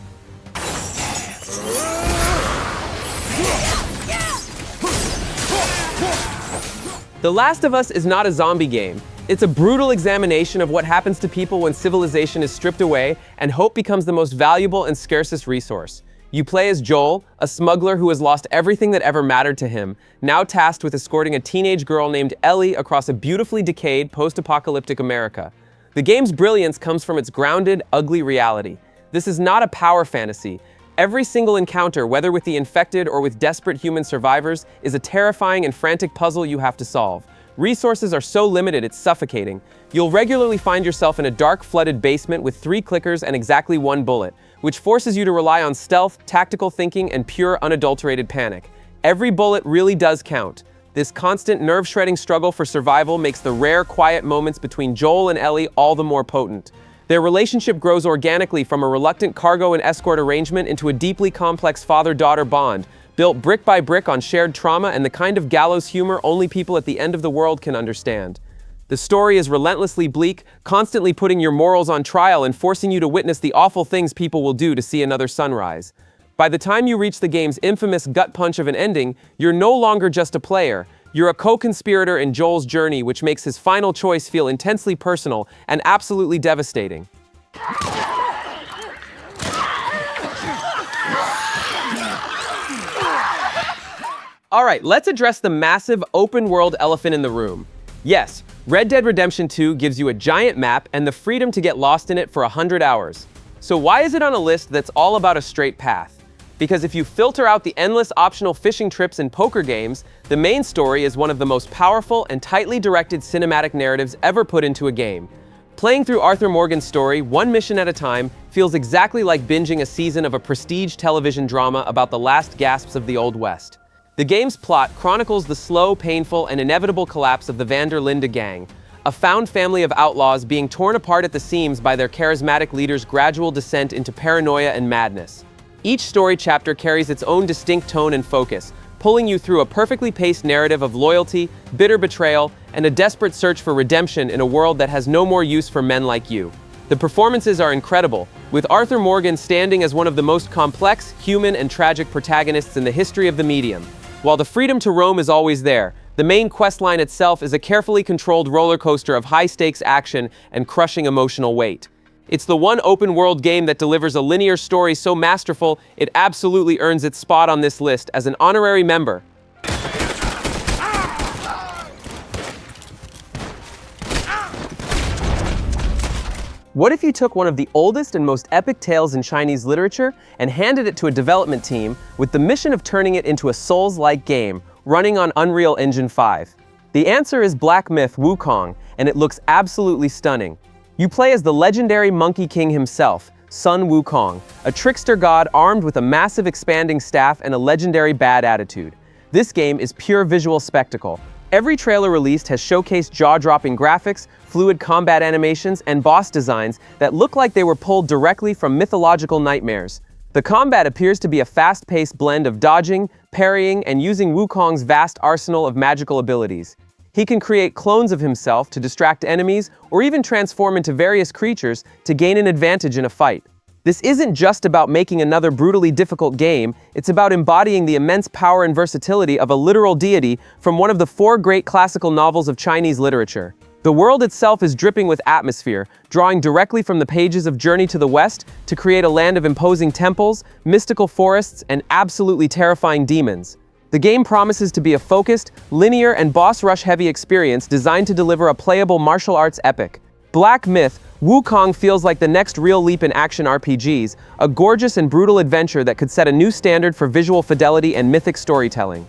The Last of Us is not a zombie game. It's a brutal examination of what happens to people when civilization is stripped away and hope becomes the most valuable and scarcest resource. You play as Joel, a smuggler who has lost everything that ever mattered to him, now tasked with escorting a teenage girl named Ellie across a beautifully decayed, post-apocalyptic America. The game's brilliance comes from its grounded, ugly reality. This is not a power fantasy. Every single encounter, whether with the infected or with desperate human survivors, is a terrifying and frantic puzzle you have to solve. Resources are so limited it's suffocating. You'll regularly find yourself in a dark, flooded basement with 3 clickers and exactly 1 bullet, which forces you to rely on stealth, tactical thinking, and pure, unadulterated panic. Every bullet really does count. This constant, nerve-shredding struggle for survival makes the rare, quiet moments between Joel and Ellie all the more potent. Their relationship grows organically from a reluctant cargo and escort arrangement into a deeply complex father-daughter bond, built brick by brick on shared trauma and the kind of gallows humor only people at the end of the world can understand. The story is relentlessly bleak, constantly putting your morals on trial and forcing you to witness the awful things people will do to see another sunrise. By the time you reach the game's infamous gut punch of an ending, you're no longer just a player. You're a co-conspirator in Joel's journey, which makes his final choice feel intensely personal and absolutely devastating. Alright, let's address the massive open-world elephant in the room. Yes, Red Dead Redemption 2 gives you a giant map and the freedom to get lost in it for 100 hours. So why is it on a list that's all about a straight path? Because if you filter out the endless optional fishing trips and poker games, the main story is one of the most powerful and tightly directed cinematic narratives ever put into a game. Playing through Arthur Morgan's story, one mission at a time, feels exactly like binging a season of a prestige television drama about the last gasps of the Old West. The game's plot chronicles the slow, painful, and inevitable collapse of the Van der Linde gang, a found family of outlaws being torn apart at the seams by their charismatic leader's gradual descent into paranoia and madness. Each story chapter carries its own distinct tone and focus, pulling you through a perfectly paced narrative of loyalty, bitter betrayal, and a desperate search for redemption in a world that has no more use for men like you. The performances are incredible, with Arthur Morgan standing as one of the most complex, human, and tragic protagonists in the history of the medium. While the freedom to roam is always there, the main questline itself is a carefully controlled roller coaster of high-stakes action and crushing emotional weight. It's the one open-world game that delivers a linear story so masterful, it absolutely earns its spot on this list as an honorary member. What if you took one of the oldest and most epic tales in Chinese literature and handed it to a development team with the mission of turning it into a Souls-like game running on Unreal Engine 5? The answer is Black Myth: Wukong, and it looks absolutely stunning. You play as the legendary Monkey King himself, Sun Wukong, a trickster god armed with a massive expanding staff and a legendary bad attitude. This game is pure visual spectacle. Every trailer released has showcased jaw-dropping graphics, fluid combat animations, and boss designs that look like they were pulled directly from mythological nightmares. The combat appears to be a fast-paced blend of dodging, parrying, and using Wukong's vast arsenal of magical abilities. He can create clones of himself to distract enemies, or even transform into various creatures to gain an advantage in a fight. This isn't just about making another brutally difficult game, it's about embodying the immense power and versatility of a literal deity from one of the 4 great classical novels of Chinese literature. The world itself is dripping with atmosphere, drawing directly from the pages of Journey to the West to create a land of imposing temples, mystical forests, and absolutely terrifying demons. The game promises to be a focused, linear, and boss rush-heavy experience designed to deliver a playable martial arts epic. Black Myth: Wukong feels like the next real leap in action RPGs, a gorgeous and brutal adventure that could set a new standard for visual fidelity and mythic storytelling.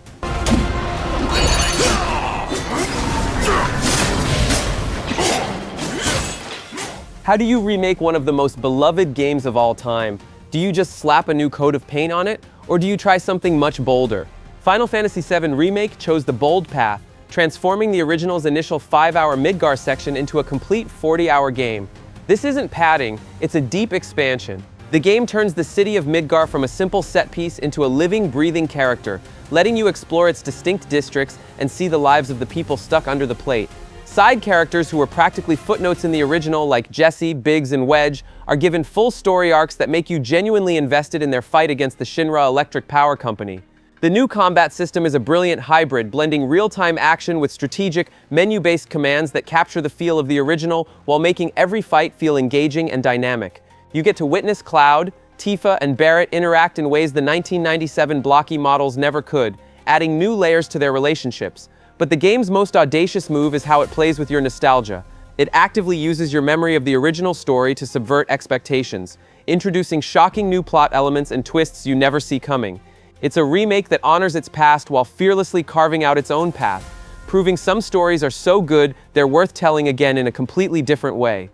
How do you remake one of the most beloved games of all time? Do you just slap a new coat of paint on it, or do you try something much bolder? Final Fantasy VII Remake chose the bold path, transforming the original's initial 5-hour Midgar section into a complete 40-hour game. This isn't padding, it's a deep expansion. The game turns the city of Midgar from a simple set piece into a living, breathing character, letting you explore its distinct districts and see the lives of the people stuck under the plate. Side characters who were practically footnotes in the original, like Jesse, Biggs, and Wedge, are given full story arcs that make you genuinely invested in their fight against the Shinra Electric Power Company. The new combat system is a brilliant hybrid, blending real-time action with strategic, menu-based commands that capture the feel of the original while making every fight feel engaging and dynamic. You get to witness Cloud, Tifa, and Barrett interact in ways the 1997 blocky models never could, adding new layers to their relationships. But the game's most audacious move is how it plays with your nostalgia. It actively uses your memory of the original story to subvert expectations, introducing shocking new plot elements and twists you never see coming. It's a remake that honors its past while fearlessly carving out its own path, proving some stories are so good they're worth telling again in a completely different way.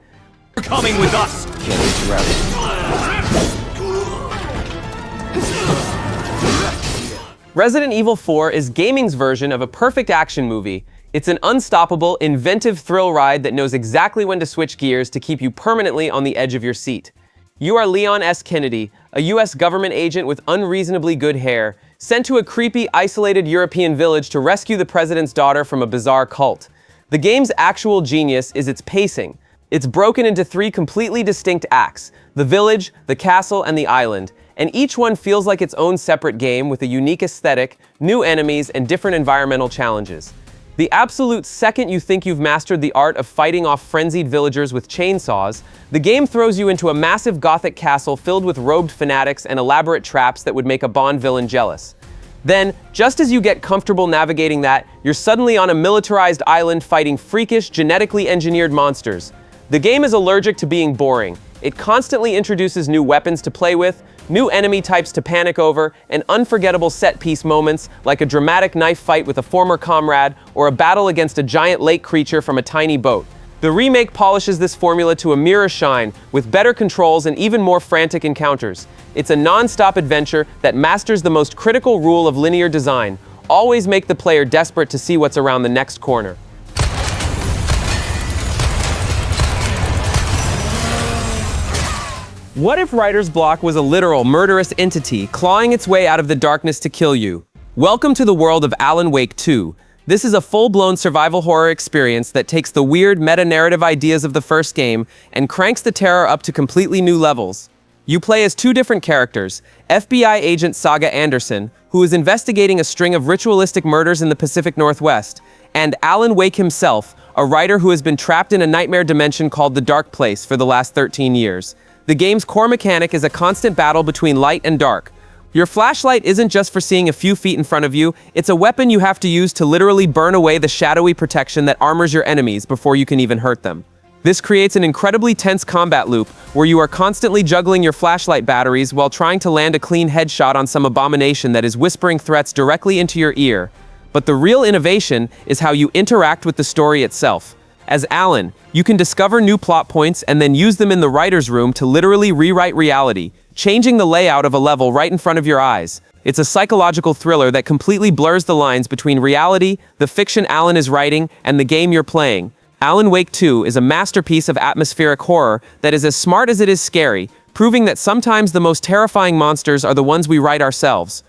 You're coming with us! Resident Evil 4 is gaming's version of a perfect action movie. It's an unstoppable, inventive thrill ride that knows exactly when to switch gears to keep you permanently on the edge of your seat. You are Leon S. Kennedy, a US government agent with unreasonably good hair, sent to a creepy, isolated European village to rescue the president's daughter from a bizarre cult. The game's actual genius is its pacing. It's broken into 3 completely distinct acts: the village, the castle, and the island, and each one feels like its own separate game with a unique aesthetic, new enemies, and different environmental challenges. The absolute second you think you've mastered the art of fighting off frenzied villagers with chainsaws, the game throws you into a massive gothic castle filled with robed fanatics and elaborate traps that would make a Bond villain jealous. Then, just as you get comfortable navigating that, you're suddenly on a militarized island fighting freakish, genetically engineered monsters. The game is allergic to being boring. It constantly introduces new weapons to play with, new enemy types to panic over, and unforgettable set-piece moments like a dramatic knife fight with a former comrade or a battle against a giant lake creature from a tiny boat. The remake polishes this formula to a mirror shine with better controls and even more frantic encounters. It's a non-stop adventure that masters the most critical rule of linear design: always make the player desperate to see what's around the next corner. What if writer's block was a literal murderous entity clawing its way out of the darkness to kill you? Welcome to the world of Alan Wake 2. This is a full-blown survival horror experience that takes the weird meta-narrative ideas of the first game and cranks the terror up to completely new levels. You play as two different characters: FBI agent Saga Anderson, who is investigating a string of ritualistic murders in the Pacific Northwest, and Alan Wake himself, a writer who has been trapped in a nightmare dimension called the Dark Place for the last 13 years. The game's core mechanic is a constant battle between light and dark. Your flashlight isn't just for seeing a few feet in front of you, it's a weapon you have to use to literally burn away the shadowy protection that armors your enemies before you can even hurt them. This creates an incredibly tense combat loop where you are constantly juggling your flashlight batteries while trying to land a clean headshot on some abomination that is whispering threats directly into your ear. But the real innovation is how you interact with the story itself. As Alan, you can discover new plot points and then use them in the writer's room to literally rewrite reality, changing the layout of a level right in front of your eyes. It's a psychological thriller that completely blurs the lines between reality, the fiction Alan is writing, and the game you're playing. Alan Wake 2 is a masterpiece of atmospheric horror that is as smart as it is scary, proving that sometimes the most terrifying monsters are the ones we write ourselves.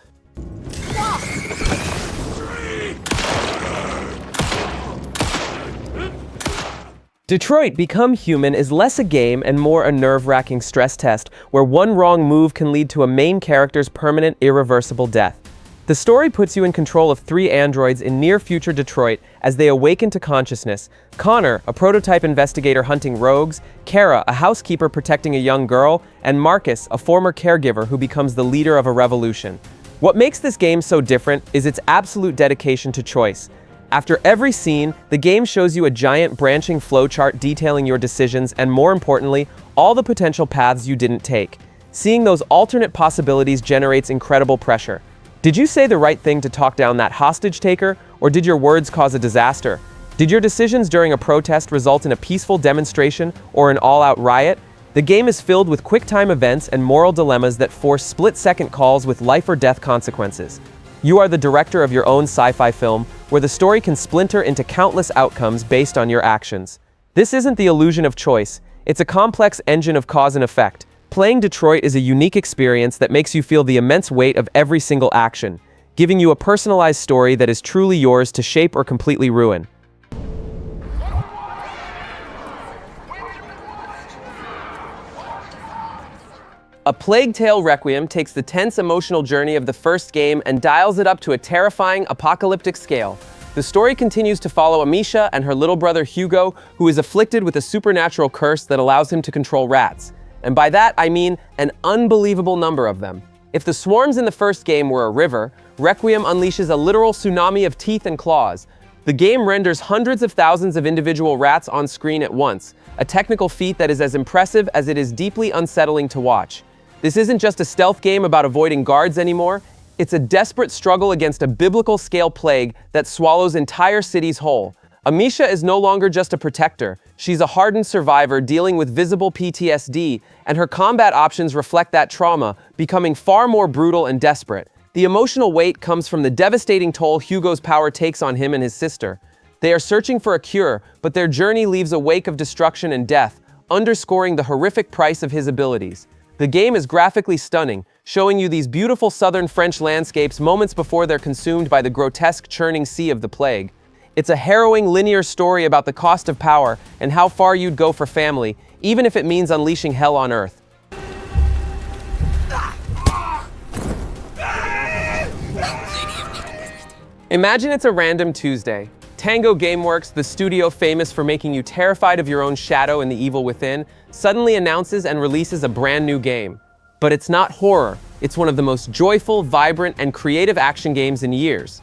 Detroit: Become Human is less a game and more a nerve-wracking stress test where one wrong move can lead to a main character's permanent, irreversible death. The story puts you in control of 3 androids in near-future Detroit as they awaken to consciousness: Connor, a prototype investigator hunting rogues; Kara, a housekeeper protecting a young girl; and Marcus, a former caregiver who becomes the leader of a revolution. What makes this game so different is its absolute dedication to choice. After every scene, the game shows you a giant branching flowchart detailing your decisions and, more importantly, all the potential paths you didn't take. Seeing those alternate possibilities generates incredible pressure. Did you say the right thing to talk down that hostage taker, or did your words cause a disaster? Did your decisions during a protest result in a peaceful demonstration or an all-out riot? The game is filled with quick-time events and moral dilemmas that force split-second calls with life-or-death consequences. You are the director of your own sci-fi film, where the story can splinter into countless outcomes based on your actions. This isn't the illusion of choice, it's a complex engine of cause and effect. Playing Detroit is a unique experience that makes you feel the immense weight of every single action, giving you a personalized story that is truly yours to shape or completely ruin. A Plague Tale: Requiem takes the tense emotional journey of the first game and dials it up to a terrifying, apocalyptic scale. The story continues to follow Amisha and her little brother Hugo, who is afflicted with a supernatural curse that allows him to control rats. And by that, I mean an unbelievable number of them. If the swarms in the first game were a river, Requiem unleashes a literal tsunami of teeth and claws. The game renders hundreds of thousands of individual rats on screen at once, a technical feat that is as impressive as it is deeply unsettling to watch. This isn't just a stealth game about avoiding guards anymore, it's a desperate struggle against a biblical-scale plague that swallows entire cities whole. Amisha is no longer just a protector, she's a hardened survivor dealing with visible PTSD, and her combat options reflect that trauma, becoming far more brutal and desperate. The emotional weight comes from the devastating toll Hugo's power takes on him and his sister. They are searching for a cure, but their journey leaves a wake of destruction and death, underscoring the horrific price of his abilities. The game is graphically stunning, showing you these beautiful southern French landscapes moments before they're consumed by the grotesque churning sea of the plague. It's a harrowing linear story about the cost of power and how far you'd go for family, even if it means unleashing hell on Earth. Imagine it's a random Tuesday. Tango Gameworks, the studio famous for making you terrified of your own shadow and the evil within, suddenly announces and releases a brand new game. But it's not horror. It's one of the most joyful, vibrant, and creative action games in years.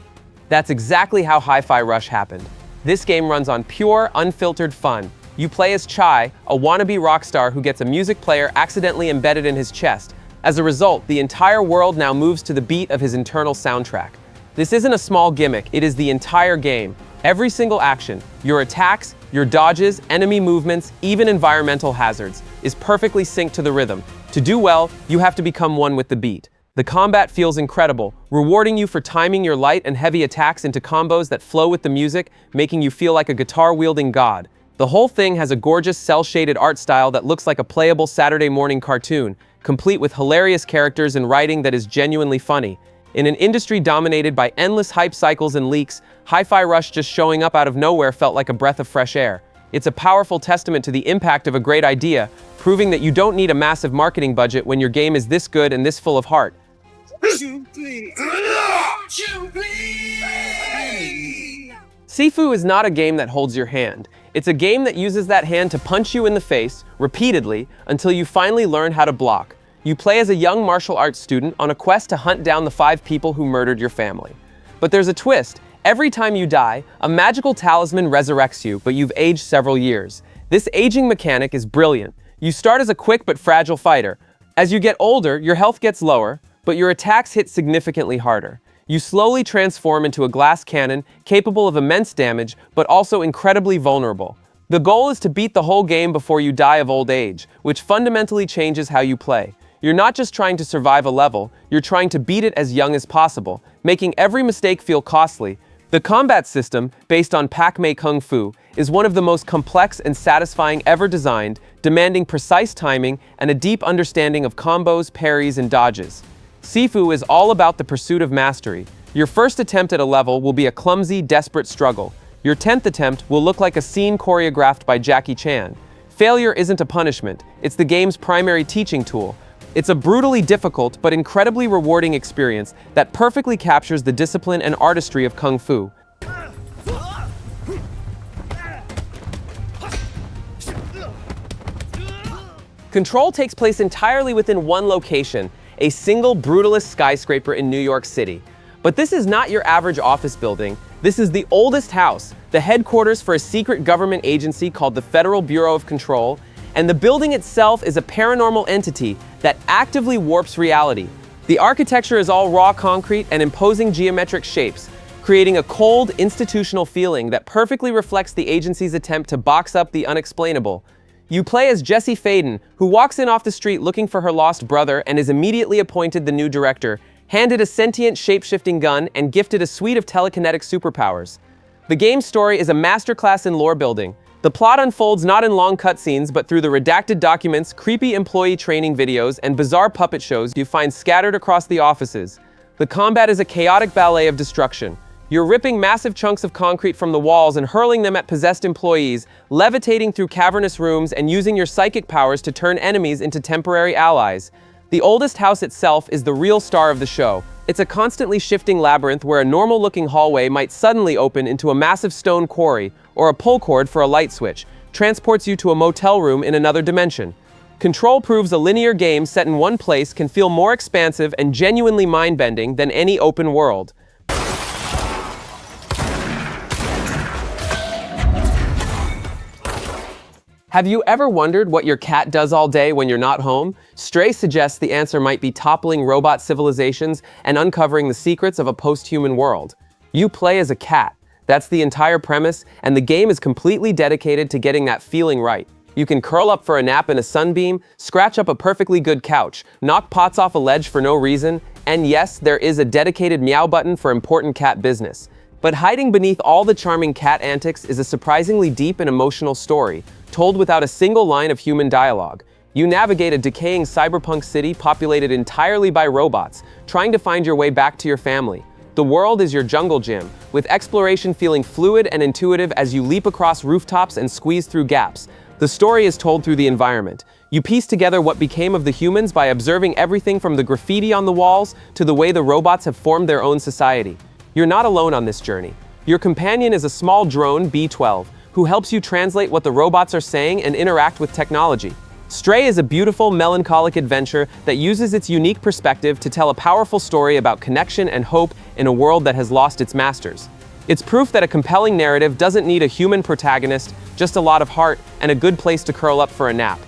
That's exactly how Hi-Fi Rush happened. This game runs on pure, unfiltered fun. You play as Chai, a wannabe rock star who gets a music player accidentally embedded in his chest. As a result, the entire world now moves to the beat of his internal soundtrack. This isn't a small gimmick, it is the entire game. Every single action, your attacks, your dodges, enemy movements, even environmental hazards, is perfectly synced to the rhythm. To do well, you have to become one with the beat. The combat feels incredible, rewarding you for timing your light and heavy attacks into combos that flow with the music, making you feel like a guitar-wielding god. The whole thing has a gorgeous cel-shaded art style that looks like a playable Saturday morning cartoon, complete with hilarious characters and writing that is genuinely funny. In an industry dominated by endless hype cycles and leaks, Hi-Fi Rush just showing up out of nowhere felt like a breath of fresh air. It's a powerful testament to the impact of a great idea, proving that you don't need a massive marketing budget when your game is this good and this full of heart. Sifu is not a game that holds your hand. It's a game that uses that hand to punch you in the face, repeatedly, until you finally learn how to block. You play as a young martial arts student on a quest to hunt down the 5 people who murdered your family. But there's a twist. Every time you die, a magical talisman resurrects you, but you've aged several years. This aging mechanic is brilliant. You start as a quick but fragile fighter. As you get older, your health gets lower, but your attacks hit significantly harder. You slowly transform into a glass cannon, capable of immense damage, but also incredibly vulnerable. The goal is to beat the whole game before you die of old age, which fundamentally changes how you play. You're not just trying to survive a level, you're trying to beat it as young as possible, making every mistake feel costly. The combat system, based on Pak-mei Kung Fu, is one of the most complex and satisfying ever designed, demanding precise timing and a deep understanding of combos, parries, and dodges. Sifu is all about the pursuit of mastery. Your first attempt at a level will be a clumsy, desperate struggle. Your 10th attempt will look like a scene choreographed by Jackie Chan. Failure isn't a punishment, it's the game's primary teaching tool. It's a brutally difficult but incredibly rewarding experience that perfectly captures the discipline and artistry of Kung Fu. Control takes place entirely within one location, a single brutalist skyscraper in New York City. But this is not your average office building. This is the oldest house, the headquarters for a secret government agency called the Federal Bureau of Control, and the building itself is a paranormal entity that actively warps reality. The architecture is all raw concrete and imposing geometric shapes, creating a cold, institutional feeling that perfectly reflects the agency's attempt to box up the unexplainable. You play as Jessie Faden, who walks in off the street looking for her lost brother and is immediately appointed the new director, handed a sentient shape-shifting gun, and gifted a suite of telekinetic superpowers. The game's story is a masterclass in lore building. The plot unfolds not in long cutscenes, but through the redacted documents, creepy employee training videos, and bizarre puppet shows you find scattered across the offices. The combat is a chaotic ballet of destruction. You're ripping massive chunks of concrete from the walls and hurling them at possessed employees, levitating through cavernous rooms, and using your psychic powers to turn enemies into temporary allies. The oldest house itself is the real star of the show. It's a constantly shifting labyrinth where a normal-looking hallway might suddenly open into a massive stone quarry, or a pull cord for a light switch transports you to a motel room in another dimension. Control proves a linear game set in one place can feel more expansive and genuinely mind-bending than any open world. Have you ever wondered what your cat does all day when you're not home? Stray suggests the answer might be toppling robot civilizations and uncovering the secrets of a post-human world. You play as a cat. That's the entire premise, and the game is completely dedicated to getting that feeling right. You can curl up for a nap in a sunbeam, scratch up a perfectly good couch, knock pots off a ledge for no reason, and yes, there is a dedicated meow button for important cat business. But hiding beneath all the charming cat antics is a surprisingly deep and emotional story, told without a single line of human dialogue. You navigate a decaying cyberpunk city populated entirely by robots, trying to find your way back to your family. The world is your jungle gym, with exploration feeling fluid and intuitive as you leap across rooftops and squeeze through gaps. The story is told through the environment. You piece together what became of the humans by observing everything from the graffiti on the walls to the way the robots have formed their own society. You're not alone on this journey. Your companion is a small drone, B-12, who helps you translate what the robots are saying and interact with technology. Stray is a beautiful, melancholic adventure that uses its unique perspective to tell a powerful story about connection and hope in a world that has lost its masters. It's proof that a compelling narrative doesn't need a human protagonist, just a lot of heart and a good place to curl up for a nap.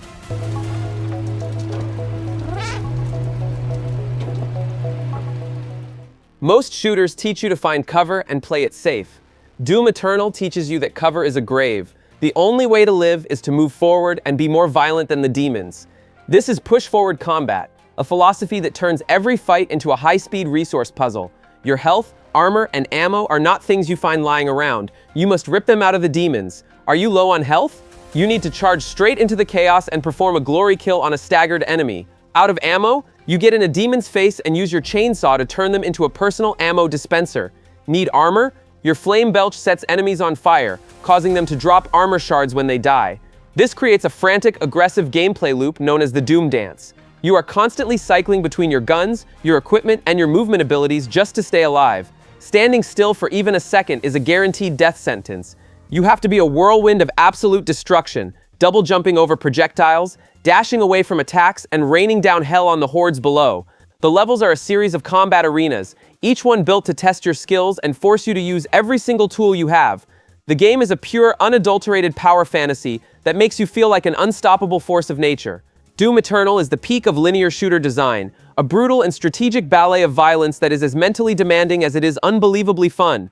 Most shooters teach you to find cover and play it safe. Doom Eternal teaches you that cover is a grave. The only way to live is to move forward and be more violent than the demons. This is push-forward combat, a philosophy that turns every fight into a high-speed resource puzzle. Your health, armor, and ammo are not things you find lying around. You must rip them out of the demons. Are you low on health? You need to charge straight into the chaos and perform a glory kill on a staggered enemy. Out of ammo? You get in a demon's face and use your chainsaw to turn them into a personal ammo dispenser. Need armor? Your flame belch sets enemies on fire, causing them to drop armor shards when they die. This creates a frantic, aggressive gameplay loop known as the Doom Dance. You are constantly cycling between your guns, your equipment, and your movement abilities just to stay alive. Standing still for even a second is a guaranteed death sentence. You have to be a whirlwind of absolute destruction, double jumping over projectiles, dashing away from attacks, and raining down hell on the hordes below. The levels are a series of combat arenas, each one built to test your skills and force you to use every single tool you have. The game is a pure, unadulterated power fantasy that makes you feel like an unstoppable force of nature. Doom Eternal is the peak of linear shooter design, a brutal and strategic ballet of violence that is as mentally demanding as it is unbelievably fun.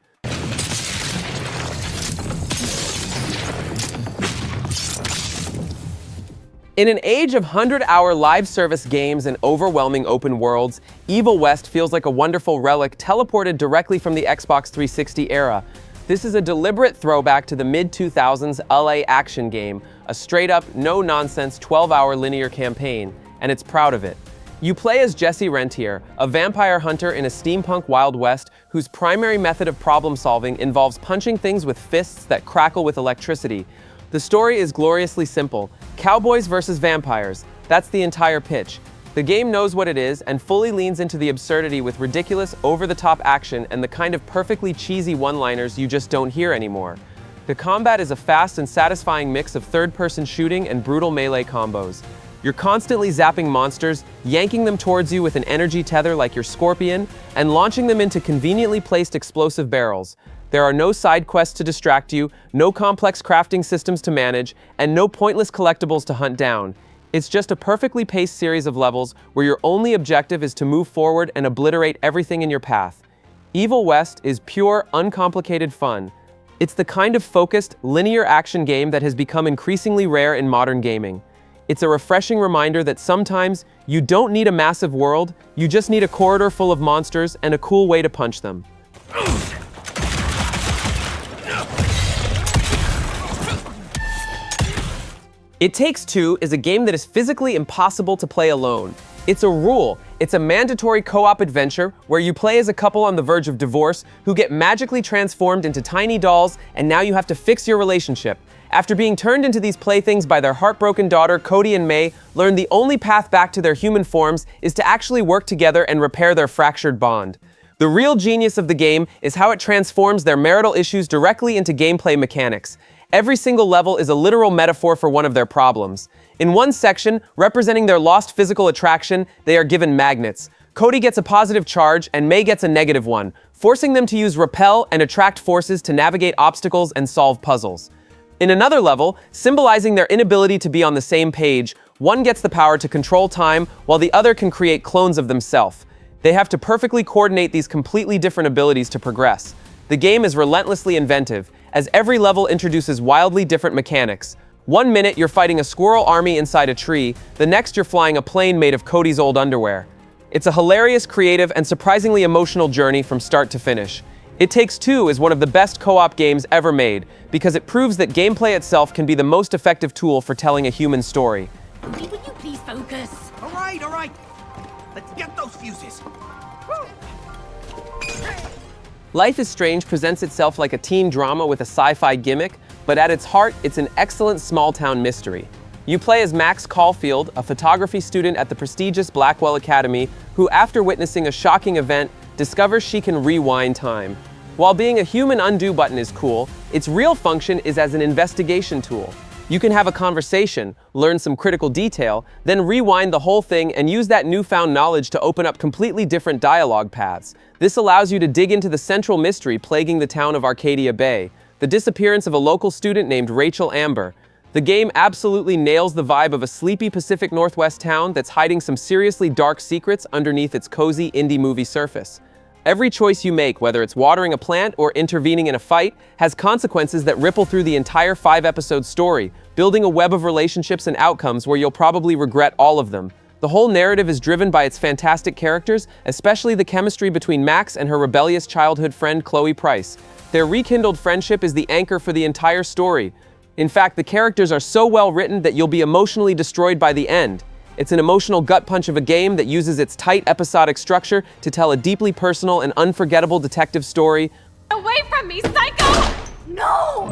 In an age of 100-hour live service games and overwhelming open worlds, Evil West feels like a wonderful relic teleported directly from the Xbox 360 era. This is a deliberate throwback to the mid-2000s LA action game, a straight-up, no-nonsense 12-hour linear campaign, and it's proud of it. You play as Jesse Rentier, a vampire hunter in a steampunk Wild West whose primary method of problem-solving involves punching things with fists that crackle with electricity. The story is gloriously simple. Cowboys versus vampires. That's the entire pitch. The game knows what it is and fully leans into the absurdity with ridiculous, over-the-top action and the kind of perfectly cheesy one-liners you just don't hear anymore. The combat is a fast and satisfying mix of third-person shooting and brutal melee combos. You're constantly zapping monsters, yanking them towards you with an energy tether like your scorpion, and launching them into conveniently placed explosive barrels. There are no side quests to distract you, no complex crafting systems to manage, and no pointless collectibles to hunt down. It's just a perfectly paced series of levels where your only objective is to move forward and obliterate everything in your path. Evil West is pure, uncomplicated fun. It's the kind of focused, linear action game that has become increasingly rare in modern gaming. It's a refreshing reminder that sometimes you don't need a massive world, you just need a corridor full of monsters and a cool way to punch them. It Takes Two is a game that is physically impossible to play alone. It's a rule. It's a mandatory co-op adventure where you play as a couple on the verge of divorce who get magically transformed into tiny dolls, and now you have to fix your relationship. After being turned into these playthings by their heartbroken daughter, Cody and May learn the only path back to their human forms is to actually work together and repair their fractured bond. The real genius of the game is how it transforms their marital issues directly into gameplay mechanics. Every single level is a literal metaphor for one of their problems. In one section, representing their lost physical attraction, they are given magnets. Cody gets a positive charge and May gets a negative one, forcing them to use repel and attract forces to navigate obstacles and solve puzzles. In another level, symbolizing their inability to be on the same page, one gets the power to control time while the other can create clones of themselves. They have to perfectly coordinate these completely different abilities to progress. The game is relentlessly inventive, as every level introduces wildly different mechanics. One minute you're fighting a squirrel army inside a tree, the next you're flying a plane made of Cody's old underwear. It's a hilarious, creative, and surprisingly emotional journey from start to finish. It Takes Two is one of the best co-op games ever made, because it proves that gameplay itself can be the most effective tool for telling a human story. Would you please focus? All right. Let's get those fuses. Life is Strange presents itself like a teen drama with a sci-fi gimmick, but at its heart, it's an excellent small-town mystery. You play as Max Caulfield, a photography student at the prestigious Blackwell Academy, who, after witnessing a shocking event, discovers she can rewind time. While being a human undo button is cool, its real function is as an investigation tool. You can have a conversation, learn some critical detail, then rewind the whole thing and use that newfound knowledge to open up completely different dialogue paths. This allows you to dig into the central mystery plaguing the town of Arcadia Bay, the disappearance of a local student named Rachel Amber. The game absolutely nails the vibe of a sleepy Pacific Northwest town that's hiding some seriously dark secrets underneath its cozy indie movie surface. Every choice you make, whether it's watering a plant or intervening in a fight, has consequences that ripple through the entire 5-episode story, building a web of relationships and outcomes where you'll probably regret all of them. The whole narrative is driven by its fantastic characters, especially the chemistry between Max and her rebellious childhood friend Chloe Price. Their rekindled friendship is the anchor for the entire story. In fact, the characters are so well written that you'll be emotionally destroyed by the end. It's an emotional gut punch of a game that uses its tight episodic structure to tell a deeply personal and unforgettable detective story. Away from me, psycho! No!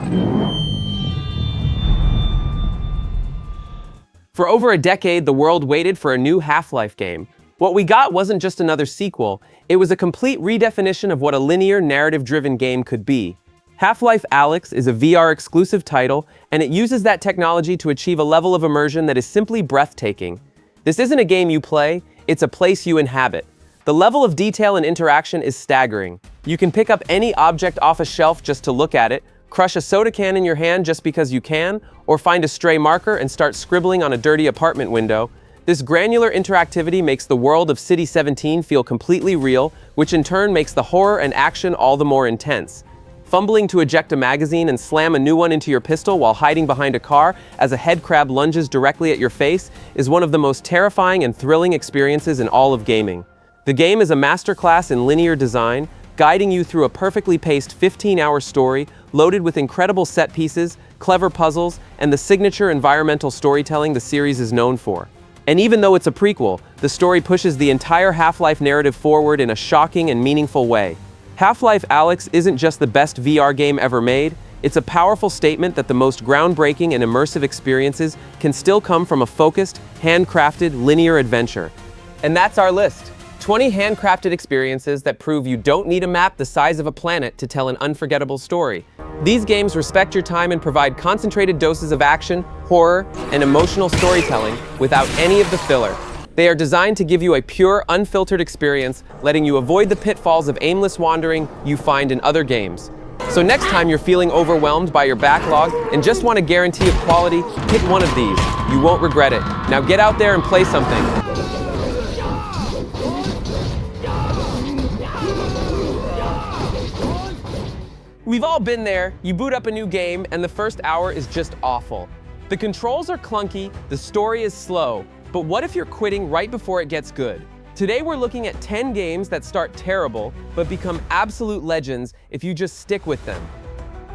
For over a decade, the world waited for a new Half-Life game. What we got wasn't just another sequel, it was a complete redefinition of what a linear, narrative-driven game could be. Half-Life Alyx is a VR-exclusive title, and it uses that technology to achieve a level of immersion that is simply breathtaking. This isn't a game you play, it's a place you inhabit. The level of detail and interaction is staggering. You can pick up any object off a shelf just to look at it, crush a soda can in your hand just because you can, or find a stray marker and start scribbling on a dirty apartment window. This granular interactivity makes the world of City 17 feel completely real, which in turn makes the horror and action all the more intense. Fumbling to eject a magazine and slam a new one into your pistol while hiding behind a car as a headcrab lunges directly at your face is one of the most terrifying and thrilling experiences in all of gaming. The game is a masterclass in linear design, guiding you through a perfectly paced 15-hour story loaded with incredible set pieces, clever puzzles, and the signature environmental storytelling the series is known for. And even though it's a prequel, the story pushes the entire Half-Life narrative forward in a shocking and meaningful way. Half-Life Alyx isn't just the best VR game ever made, it's a powerful statement that the most groundbreaking and immersive experiences can still come from a focused, handcrafted, linear adventure. And that's our list. 20 handcrafted experiences that prove you don't need a map the size of a planet to tell an unforgettable story. These games respect your time and provide concentrated doses of action, horror, and emotional storytelling without any of the filler. They are designed to give you a pure, unfiltered experience, letting you avoid the pitfalls of aimless wandering you find in other games. So next time you're feeling overwhelmed by your backlog and just want a guarantee of quality, pick one of these. You won't regret it. Now get out there and play something. We've all been there. You boot up a new game and the first hour is just awful. The controls are clunky, the story is slow, but what if you're quitting right before it gets good? Today we're looking at 10 games that start terrible, but become absolute legends if you just stick with them.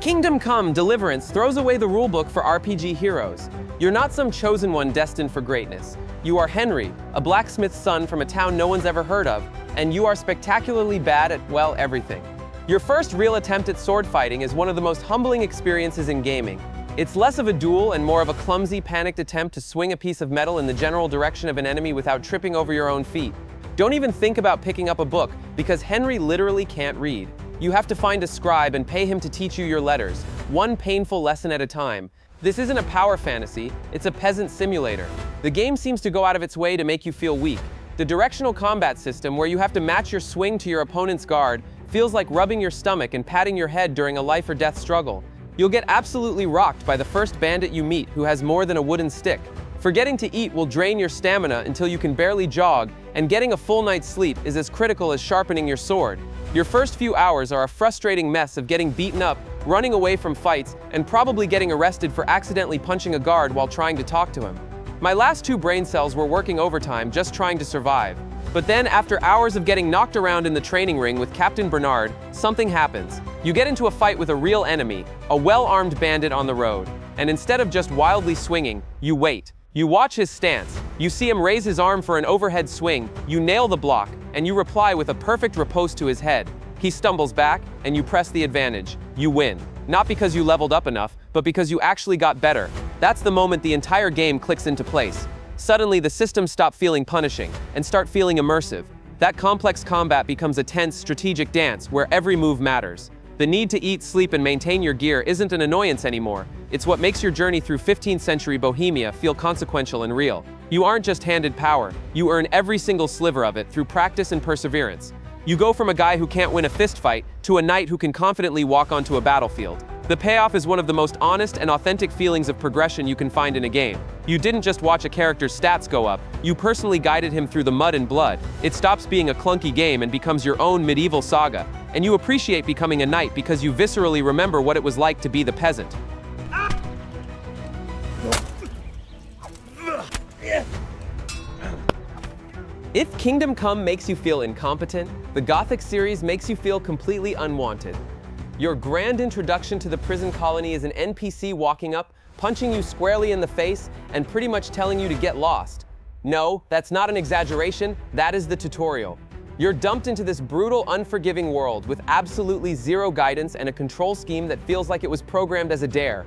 Kingdom Come: Deliverance throws away the rulebook for RPG heroes. You're not some chosen one destined for greatness. You are Henry, a blacksmith's son from a town no one's ever heard of, and you are spectacularly bad at, well, everything. Your first real attempt at sword fighting is one of the most humbling experiences in gaming. It's less of a duel and more of a clumsy, panicked attempt to swing a piece of metal in the general direction of an enemy without tripping over your own feet. Don't even think about picking up a book, because Henry literally can't read. You have to find a scribe and pay him to teach you your letters, one painful lesson at a time. This isn't a power fantasy, it's a peasant simulator. The game seems to go out of its way to make you feel weak. The directional combat system, where you have to match your swing to your opponent's guard, feels like rubbing your stomach and patting your head during a life or death struggle. You'll get absolutely rocked by the first bandit you meet who has more than a wooden stick. Forgetting to eat will drain your stamina until you can barely jog, and getting a full night's sleep is as critical as sharpening your sword. Your first few hours are a frustrating mess of getting beaten up, running away from fights, and probably getting arrested for accidentally punching a guard while trying to talk to him. My last 2 brain cells were working overtime just trying to survive. But then, after hours of getting knocked around in the training ring with Captain Bernard, something happens. You get into a fight with a real enemy, a well-armed bandit on the road, and instead of just wildly swinging, you wait. You watch his stance, you see him raise his arm for an overhead swing, you nail the block, and you reply with a perfect riposte to his head. He stumbles back, and you press the advantage. You win. Not because you leveled up enough, but because you actually got better. That's the moment the entire game clicks into place. Suddenly, the systems stop feeling punishing and start feeling immersive. That complex combat becomes a tense, strategic dance where every move matters. The need to eat, sleep, and maintain your gear isn't an annoyance anymore. It's what makes your journey through 15th century Bohemia feel consequential and real. You aren't just handed power, you earn every single sliver of it through practice and perseverance. You go from a guy who can't win a fist fight to a knight who can confidently walk onto a battlefield. The payoff is one of the most honest and authentic feelings of progression you can find in a game. You didn't just watch a character's stats go up, you personally guided him through the mud and blood. It stops being a clunky game and becomes your own medieval saga. And you appreciate becoming a knight because you viscerally remember what it was like to be the peasant. If Kingdom Come makes you feel incompetent, the Gothic series makes you feel completely unwanted. Your grand introduction to the prison colony is an NPC walking up, punching you squarely in the face, and pretty much telling you to get lost. No, that's not an exaggeration, that is the tutorial. You're dumped into this brutal, unforgiving world with absolutely zero guidance and a control scheme that feels like it was programmed as a dare.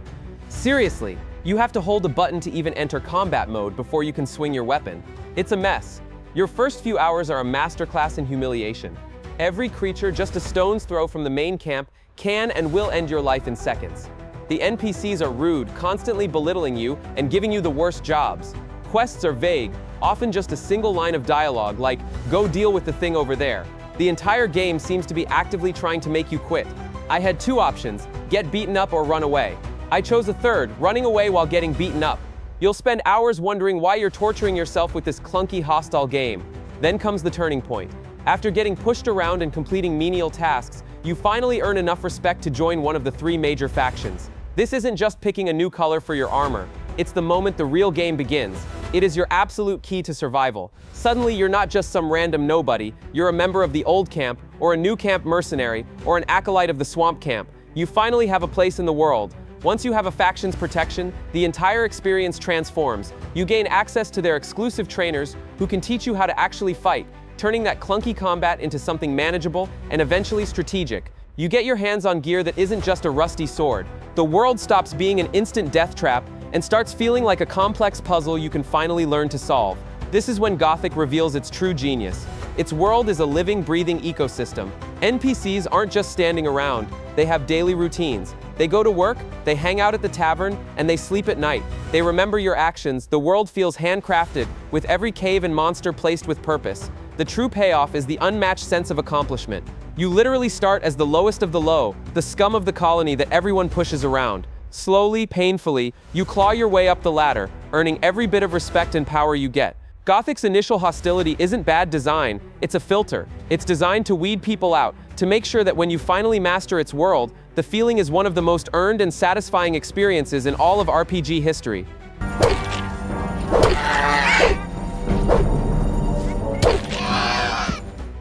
Seriously, you have to hold a button to even enter combat mode before you can swing your weapon. It's a mess. Your first few hours are a masterclass in humiliation. Every creature just a stone's throw from the main camp can and will end your life in seconds. The NPCs are rude, constantly belittling you and giving you the worst jobs. Quests are vague, often just a single line of dialogue like, "Go deal with the thing over there." The entire game seems to be actively trying to make you quit. I had two options, get beaten up or run away. I chose a third, running away while getting beaten up. You'll spend hours wondering why you're torturing yourself with this clunky, hostile game. Then comes the turning point. After getting pushed around and completing menial tasks, you finally earn enough respect to join one of the three major factions. This isn't just picking a new color for your armor. It's the moment the real game begins. It is your absolute key to survival. Suddenly, you're not just some random nobody. You're a member of the old camp, or a new camp mercenary, or an acolyte of the swamp camp. You finally have a place in the world. Once you have a faction's protection, the entire experience transforms. You gain access to their exclusive trainers who can teach you how to actually fight, turning that clunky combat into something manageable and eventually strategic. You get your hands on gear that isn't just a rusty sword. The world stops being an instant death trap and starts feeling like a complex puzzle you can finally learn to solve. This is when Gothic reveals its true genius. Its world is a living, breathing ecosystem. NPCs aren't just standing around, they have daily routines. They go to work, they hang out at the tavern, and they sleep at night. They remember your actions. The world feels handcrafted, with every cave and monster placed with purpose. The true payoff is the unmatched sense of accomplishment. You literally start as the lowest of the low, the scum of the colony that everyone pushes around. Slowly, painfully, you claw your way up the ladder, earning every bit of respect and power you get. Gothic's initial hostility isn't bad design, it's a filter. It's designed to weed people out, to make sure that when you finally master its world, the feeling is one of the most earned and satisfying experiences in all of RPG history.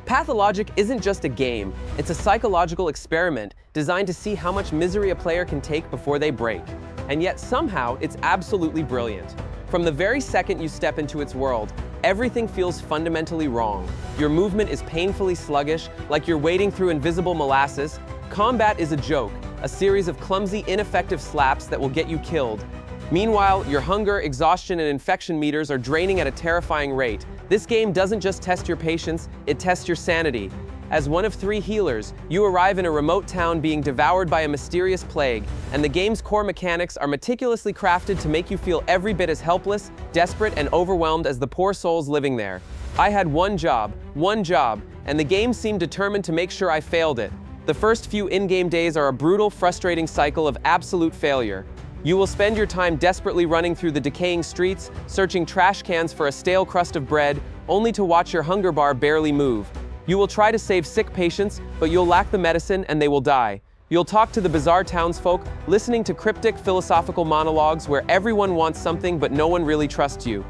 Pathologic isn't just a game, it's a psychological experiment designed to see how much misery a player can take before they break. And yet somehow, it's absolutely brilliant. From the very second you step into its world, everything feels fundamentally wrong. Your movement is painfully sluggish, like you're wading through invisible molasses. Combat is a joke, a series of clumsy, ineffective slaps that will get you killed. Meanwhile, your hunger, exhaustion, and infection meters are draining at a terrifying rate. This game doesn't just test your patience, it tests your sanity. As one of 3 healers, you arrive in a remote town being devoured by a mysterious plague, and the game's core mechanics are meticulously crafted to make you feel every bit as helpless, desperate, and overwhelmed as the poor souls living there. I had one job, and the game seemed determined to make sure I failed it. The first few in-game days are a brutal, frustrating cycle of absolute failure. You will spend your time desperately running through the decaying streets, searching trash cans for a stale crust of bread, only to watch your hunger bar barely move. You will try to save sick patients, but you'll lack the medicine and they will die. You'll talk to the bizarre townsfolk, listening to cryptic philosophical monologues where everyone wants something but no one really trusts you.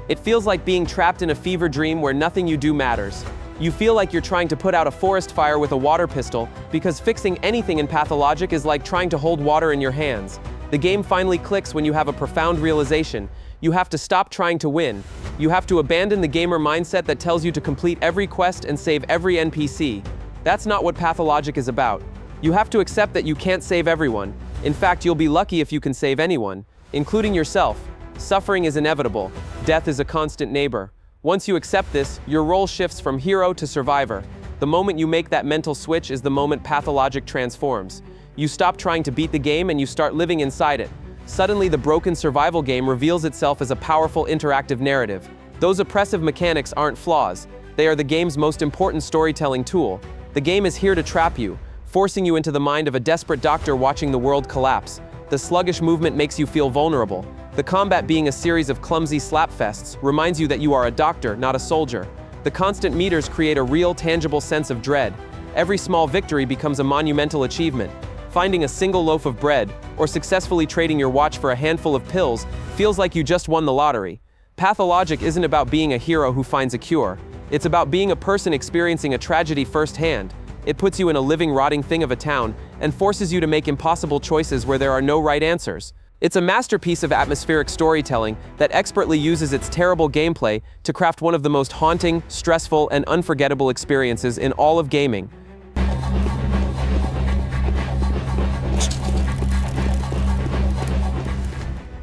It feels like being trapped in a fever dream where nothing you do matters. You feel like you're trying to put out a forest fire with a water pistol, because fixing anything in Pathologic is like trying to hold water in your hands. The game finally clicks when you have a profound realization. You have to stop trying to win. You have to abandon the gamer mindset that tells you to complete every quest and save every NPC. That's not what Pathologic is about. You have to accept that you can't save everyone. In fact, you'll be lucky if you can save anyone, including yourself. Suffering is inevitable. Death is a constant neighbor. Once you accept this, your role shifts from hero to survivor. The moment you make that mental switch is the moment Pathologic transforms. You stop trying to beat the game and you start living inside it. Suddenly, the broken survival game reveals itself as a powerful interactive narrative. Those oppressive mechanics aren't flaws. They are the game's most important storytelling tool. The game is here to trap you, forcing you into the mind of a desperate doctor watching the world collapse. The sluggish movement makes you feel vulnerable. The combat, being a series of clumsy slapfests, reminds you that you are a doctor, not a soldier. The constant meters create a real, tangible sense of dread. Every small victory becomes a monumental achievement. Finding a single loaf of bread, or successfully trading your watch for a handful of pills, feels like you just won the lottery. Pathologic isn't about being a hero who finds a cure. It's about being a person experiencing a tragedy firsthand. It puts you in a living, rotting thing of a town and forces you to make impossible choices where there are no right answers. It's a masterpiece of atmospheric storytelling that expertly uses its terrible gameplay to craft one of the most haunting, stressful, and unforgettable experiences in all of gaming.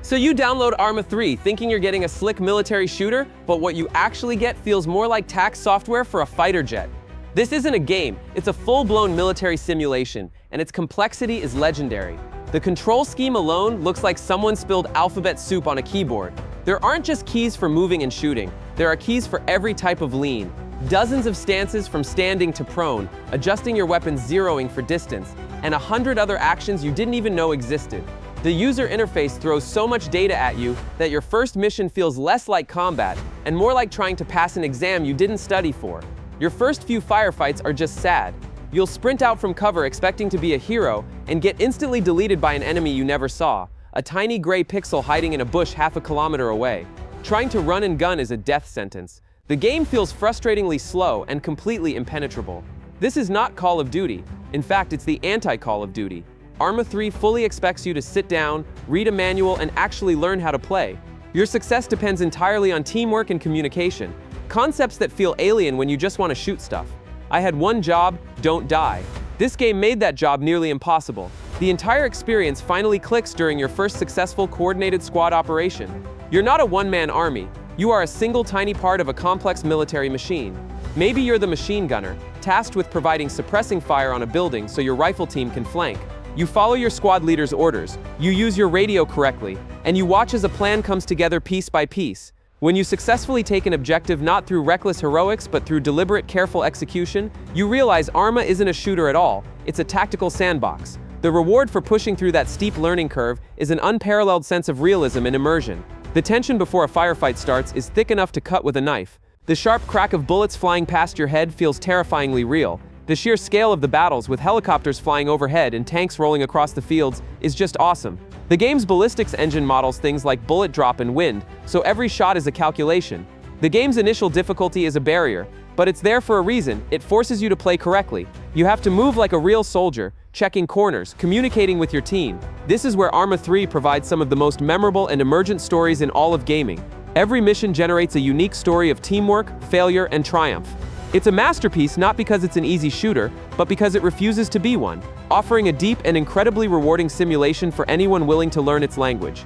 So you download Arma 3 thinking you're getting a slick military shooter, but what you actually get feels more like tax software for a fighter jet. This isn't a game, it's a full-blown military simulation, and its complexity is legendary. The control scheme alone looks like someone spilled alphabet soup on a keyboard. There aren't just keys for moving and shooting, there are keys for every type of lean. Dozens of stances from standing to prone, adjusting your weapons, zeroing for distance, and 100 other actions you didn't even know existed. The user interface throws so much data at you that your first mission feels less like combat and more like trying to pass an exam you didn't study for. Your first few firefights are just sad. You'll sprint out from cover expecting to be a hero and get instantly deleted by an enemy you never saw, a tiny gray pixel hiding in a bush half a kilometer away. Trying to run and gun is a death sentence. The game feels frustratingly slow and completely impenetrable. This is not Call of Duty. In fact, it's the anti-Call of Duty. Arma 3 fully expects you to sit down, read a manual, and actually learn how to play. Your success depends entirely on teamwork and communication, concepts that feel alien when you just want to shoot stuff. I had one job, don't die. This game made that job nearly impossible. The entire experience finally clicks during your first successful coordinated squad operation. You're not a one-man army. You are a single tiny part of a complex military machine. Maybe you're the machine gunner, tasked with providing suppressing fire on a building so your rifle team can flank. You follow your squad leader's orders, you use your radio correctly, and you watch as a plan comes together piece by piece. When you successfully take an objective not through reckless heroics but through deliberate, careful execution, you realize Arma isn't a shooter at all, it's a tactical sandbox. The reward for pushing through that steep learning curve is an unparalleled sense of realism and immersion. The tension before a firefight starts is thick enough to cut with a knife. The sharp crack of bullets flying past your head feels terrifyingly real. The sheer scale of the battles, with helicopters flying overhead and tanks rolling across the fields, is just awesome. The game's ballistics engine models things like bullet drop and wind, so every shot is a calculation. The game's initial difficulty is a barrier, but it's there for a reason. It forces you to play correctly. You have to move like a real soldier, checking corners, communicating with your team. This is where Arma 3 provides some of the most memorable and emergent stories in all of gaming. Every mission generates a unique story of teamwork, failure, and triumph. It's a masterpiece not because it's an easy shooter, but because it refuses to be one, offering a deep and incredibly rewarding simulation for anyone willing to learn its language.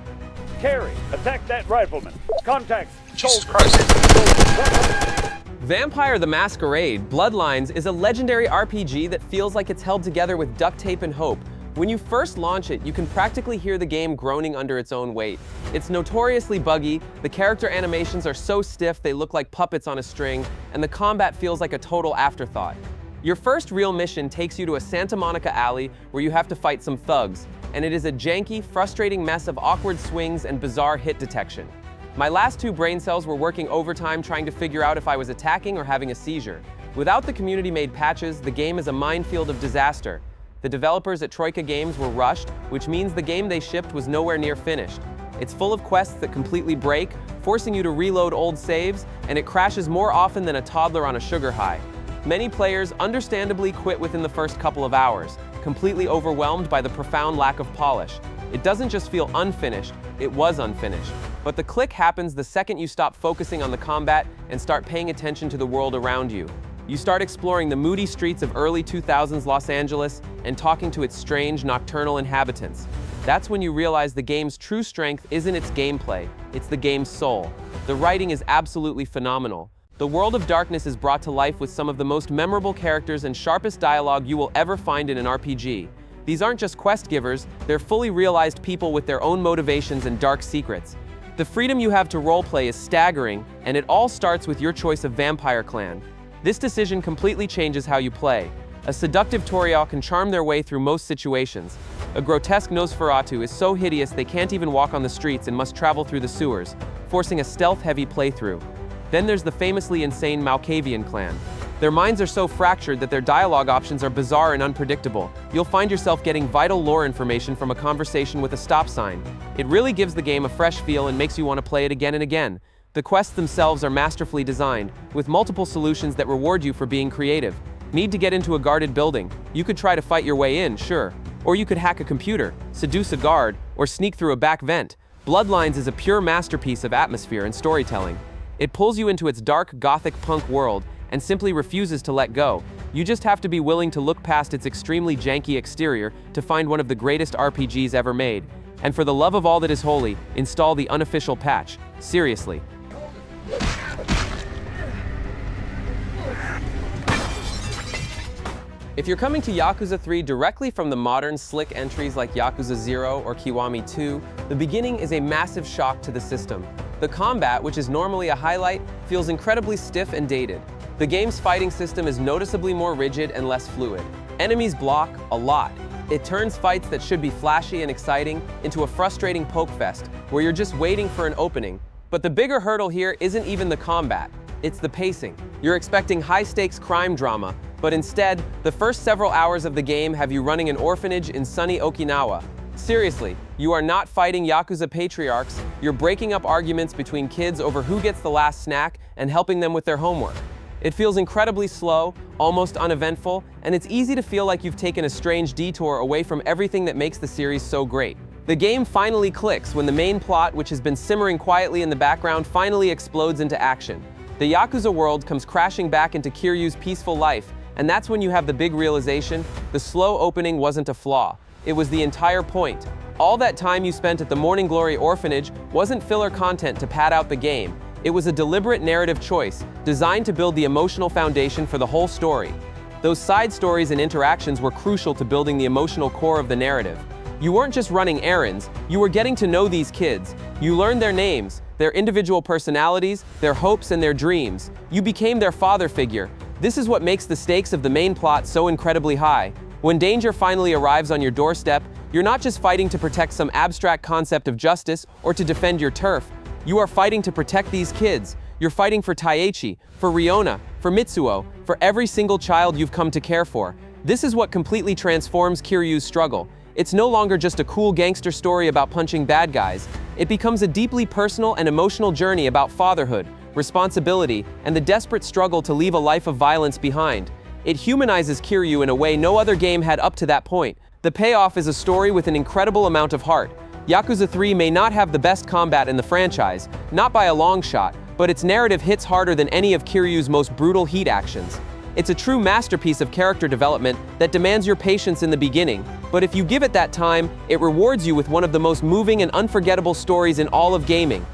Carry, attack that rifleman. Contact. Jesus Christ. Vampire the Masquerade Bloodlines is a legendary RPG that feels like it's held together with duct tape and hope. When you first launch it, you can practically hear the game groaning under its own weight. It's notoriously buggy, the character animations are so stiff they look like puppets on a string, and the combat feels like a total afterthought. Your first real mission takes you to a Santa Monica alley where you have to fight some thugs, and it is a janky, frustrating mess of awkward swings and bizarre hit detection. My last two brain cells were working overtime trying to figure out if I was attacking or having a seizure. Without the community-made patches, the game is a minefield of disaster. The developers at Troika Games were rushed, which means the game they shipped was nowhere near finished. It's full of quests that completely break, forcing you to reload old saves, and it crashes more often than a toddler on a sugar high. Many players understandably quit within the first couple of hours, completely overwhelmed by the profound lack of polish. It doesn't just feel unfinished, it was unfinished. But the click happens the second you stop focusing on the combat and start paying attention to the world around you. You start exploring the moody streets of early 2000s Los Angeles and talking to its strange, nocturnal inhabitants. That's when you realize the game's true strength isn't its gameplay, it's the game's soul. The writing is absolutely phenomenal. The world of darkness is brought to life with some of the most memorable characters and sharpest dialogue you will ever find in an RPG. These aren't just quest givers, they're fully realized people with their own motivations and dark secrets. The freedom you have to roleplay is staggering, and it all starts with your choice of vampire clan. This decision completely changes how you play. A seductive Toriel can charm their way through most situations. A grotesque Nosferatu is so hideous they can't even walk on the streets and must travel through the sewers, forcing a stealth-heavy playthrough. Then there's the famously insane Malkavian clan. Their minds are so fractured that their dialogue options are bizarre and unpredictable. You'll find yourself getting vital lore information from a conversation with a stop sign. It really gives the game a fresh feel and makes you want to play it again and again. The quests themselves are masterfully designed, with multiple solutions that reward you for being creative. Need to get into a guarded building? You could try to fight your way in, sure. Or you could hack a computer, seduce a guard, or sneak through a back vent. Bloodlines is a pure masterpiece of atmosphere and storytelling. It pulls you into its dark, gothic punk world and simply refuses to let go. You just have to be willing to look past its extremely janky exterior to find one of the greatest RPGs ever made. And for the love of all that is holy, install the unofficial patch. Seriously. If you're coming to Yakuza 3 directly from the modern, slick entries like Yakuza 0 or Kiwami 2, the beginning is a massive shock to the system. The combat, which is normally a highlight, feels incredibly stiff and dated. The game's fighting system is noticeably more rigid and less fluid. Enemies block a lot. It turns fights that should be flashy and exciting into a frustrating poke fest, where you're just waiting for an opening. But the bigger hurdle here isn't even the combat, it's the pacing. You're expecting high-stakes crime drama, but instead, the first several hours of the game have you running an orphanage in sunny Okinawa. Seriously, you are not fighting Yakuza patriarchs, you're breaking up arguments between kids over who gets the last snack and helping them with their homework. It feels incredibly slow, almost uneventful, and it's easy to feel like you've taken a strange detour away from everything that makes the series so great. The game finally clicks when the main plot, which has been simmering quietly in the background, finally explodes into action. The Yakuza world comes crashing back into Kiryu's peaceful life, and that's when you have the big realization: the slow opening wasn't a flaw. It was the entire point. All that time you spent at the Morning Glory orphanage wasn't filler content to pad out the game. It was a deliberate narrative choice, designed to build the emotional foundation for the whole story. Those side stories and interactions were crucial to building the emotional core of the narrative. You weren't just running errands, you were getting to know these kids. You learned their names, their individual personalities, their hopes and their dreams. You became their father figure. This is what makes the stakes of the main plot so incredibly high. When danger finally arrives on your doorstep, you're not just fighting to protect some abstract concept of justice or to defend your turf. You are fighting to protect these kids. You're fighting for Taichi, for Riona, for Mitsuo, for every single child you've come to care for. This is what completely transforms Kiryu's struggle. It's no longer just a cool gangster story about punching bad guys. It becomes a deeply personal and emotional journey about fatherhood, responsibility, and the desperate struggle to leave a life of violence behind. It humanizes Kiryu in a way no other game had up to that point. The payoff is a story with an incredible amount of heart. Yakuza 3 may not have the best combat in the franchise, not by a long shot, but its narrative hits harder than any of Kiryu's most brutal heat actions. It's a true masterpiece of character development that demands your patience in the beginning, but if you give it that time, it rewards you with one of the most moving and unforgettable stories in all of gaming.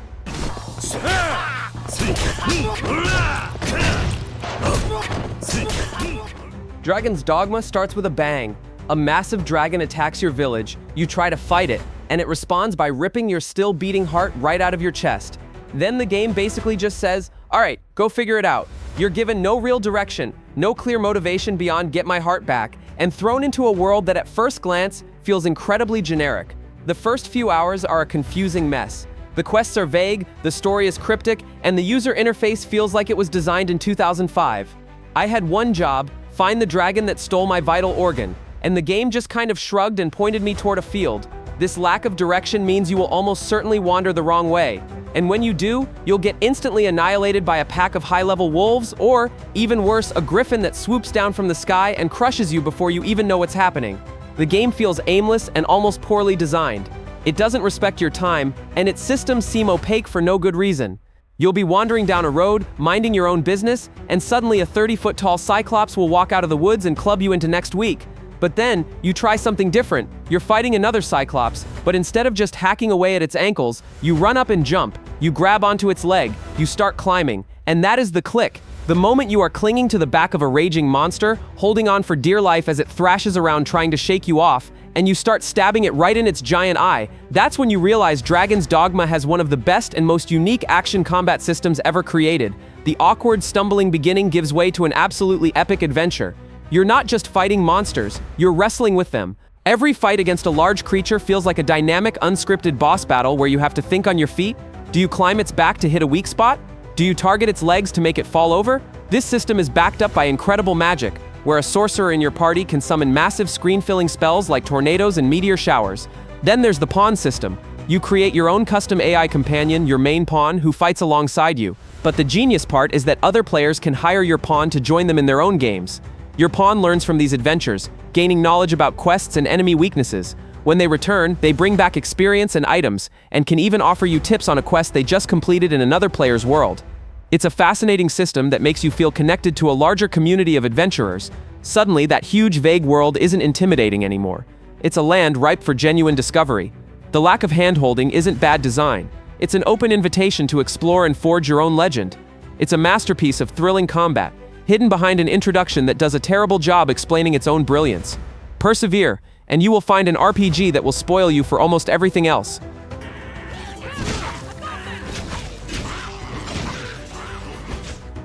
Dragon's Dogma starts with a bang. A massive dragon attacks your village, you try to fight it, and it responds by ripping your still beating heart right out of your chest. Then the game basically just says, alright, go figure it out. You're given no real direction, no clear motivation beyond get my heart back, and thrown into a world that at first glance feels incredibly generic. The first few hours are a confusing mess. The quests are vague, the story is cryptic, and the user interface feels like it was designed in 2005. I had one job, find the dragon that stole my vital organ, and the game just kind of shrugged and pointed me toward a field. This lack of direction means you will almost certainly wander the wrong way. And when you do, you'll get instantly annihilated by a pack of high-level wolves, or, even worse, a griffin that swoops down from the sky and crushes you before you even know what's happening. The game feels aimless and almost poorly designed. It doesn't respect your time, and its systems seem opaque for no good reason. You'll be wandering down a road, minding your own business, and suddenly a 30-foot-tall Cyclops will walk out of the woods and club you into next week. But then, you try something different. You're fighting another Cyclops, but instead of just hacking away at its ankles, you run up and jump, You grab onto its leg, you start climbing, and that is the click. The moment you are clinging to the back of a raging monster, holding on for dear life as it thrashes around trying to shake you off, and you start stabbing it right in its giant eye, that's when you realize Dragon's Dogma has one of the best and most unique action combat systems ever created. The awkward, stumbling beginning gives way to an absolutely epic adventure. You're not just fighting monsters, you're wrestling with them. Every fight against a large creature feels like a dynamic, unscripted boss battle where you have to think on your feet. Do you climb its back to hit a weak spot? Do you target its legs to make it fall over? This system is backed up by incredible magic, where a sorcerer in your party can summon massive screen-filling spells like tornadoes and meteor showers. Then there's the pawn system. You create your own custom AI companion, your main pawn, who fights alongside you. But the genius part is that other players can hire your pawn to join them in their own games. Your pawn learns from these adventures, gaining knowledge about quests and enemy weaknesses. When they return, they bring back experience and items, and can even offer you tips on a quest they just completed in another player's world. It's a fascinating system that makes you feel connected to a larger community of adventurers. Suddenly, that huge, vague world isn't intimidating anymore. It's a land ripe for genuine discovery. The lack of hand-holding isn't bad design. It's an open invitation to explore and forge your own legend. It's a masterpiece of thrilling combat, hidden behind an introduction that does a terrible job explaining its own brilliance. Persevere, and you will find an RPG that will spoil you for almost everything else.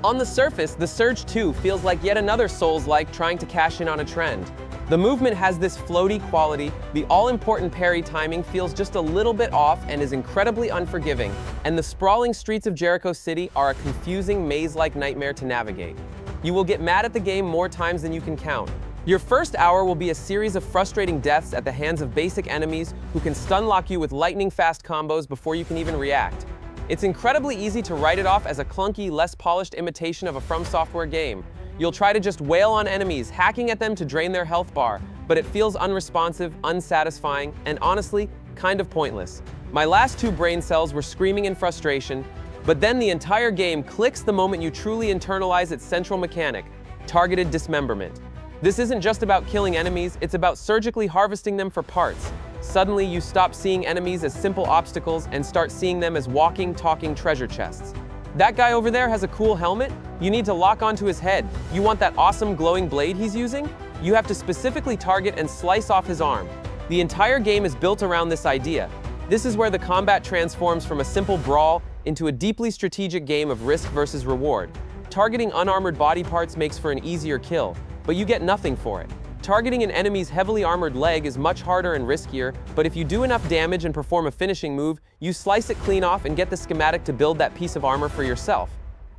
On the surface, The Surge 2 feels like yet another Souls-like trying to cash in on a trend. The movement has this floaty quality, the all-important parry timing feels just a little bit off and is incredibly unforgiving, and the sprawling streets of Jericho City are a confusing maze-like nightmare to navigate. You will get mad at the game more times than you can count. Your first hour will be a series of frustrating deaths at the hands of basic enemies who can stun-lock you with lightning-fast combos before you can even react. It's incredibly easy to write it off as a clunky, less polished imitation of a From Software game. You'll try to just wail on enemies, hacking at them to drain their health bar, but it feels unresponsive, unsatisfying, and honestly, kind of pointless. My last 2 brain cells were screaming in frustration, but then the entire game clicks the moment you truly internalize its central mechanic, targeted dismemberment. This isn't just about killing enemies, it's about surgically harvesting them for parts. Suddenly, you stop seeing enemies as simple obstacles and start seeing them as walking, talking treasure chests. That guy over there has a cool helmet? You need to lock onto his head. You want that awesome glowing blade he's using? You have to specifically target and slice off his arm. The entire game is built around this idea. This is where the combat transforms from a simple brawl into a deeply strategic game of risk versus reward. Targeting unarmored body parts makes for an easier kill, but you get nothing for it. Targeting an enemy's heavily armored leg is much harder and riskier, but if you do enough damage and perform a finishing move, you slice it clean off and get the schematic to build that piece of armor for yourself.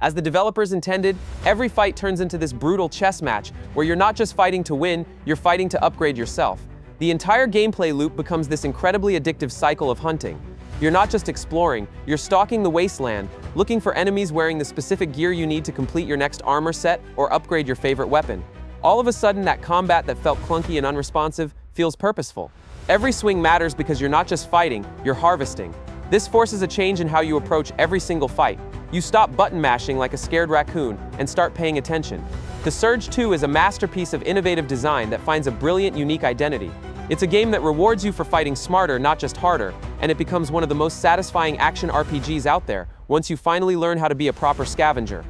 As the developers intended, every fight turns into this brutal chess match, where you're not just fighting to win, you're fighting to upgrade yourself. The entire gameplay loop becomes this incredibly addictive cycle of hunting. You're not just exploring, you're stalking the wasteland, looking for enemies wearing the specific gear you need to complete your next armor set or upgrade your favorite weapon. All of a sudden, that combat that felt clunky and unresponsive feels purposeful. Every swing matters because you're not just fighting, you're harvesting. This forces a change in how you approach every single fight. You stop button mashing like a scared raccoon and start paying attention. The Surge 2 is a masterpiece of innovative design that finds a brilliant, unique identity. It's a game that rewards you for fighting smarter, not just harder, and it becomes one of the most satisfying action RPGs out there once you finally learn how to be a proper scavenger.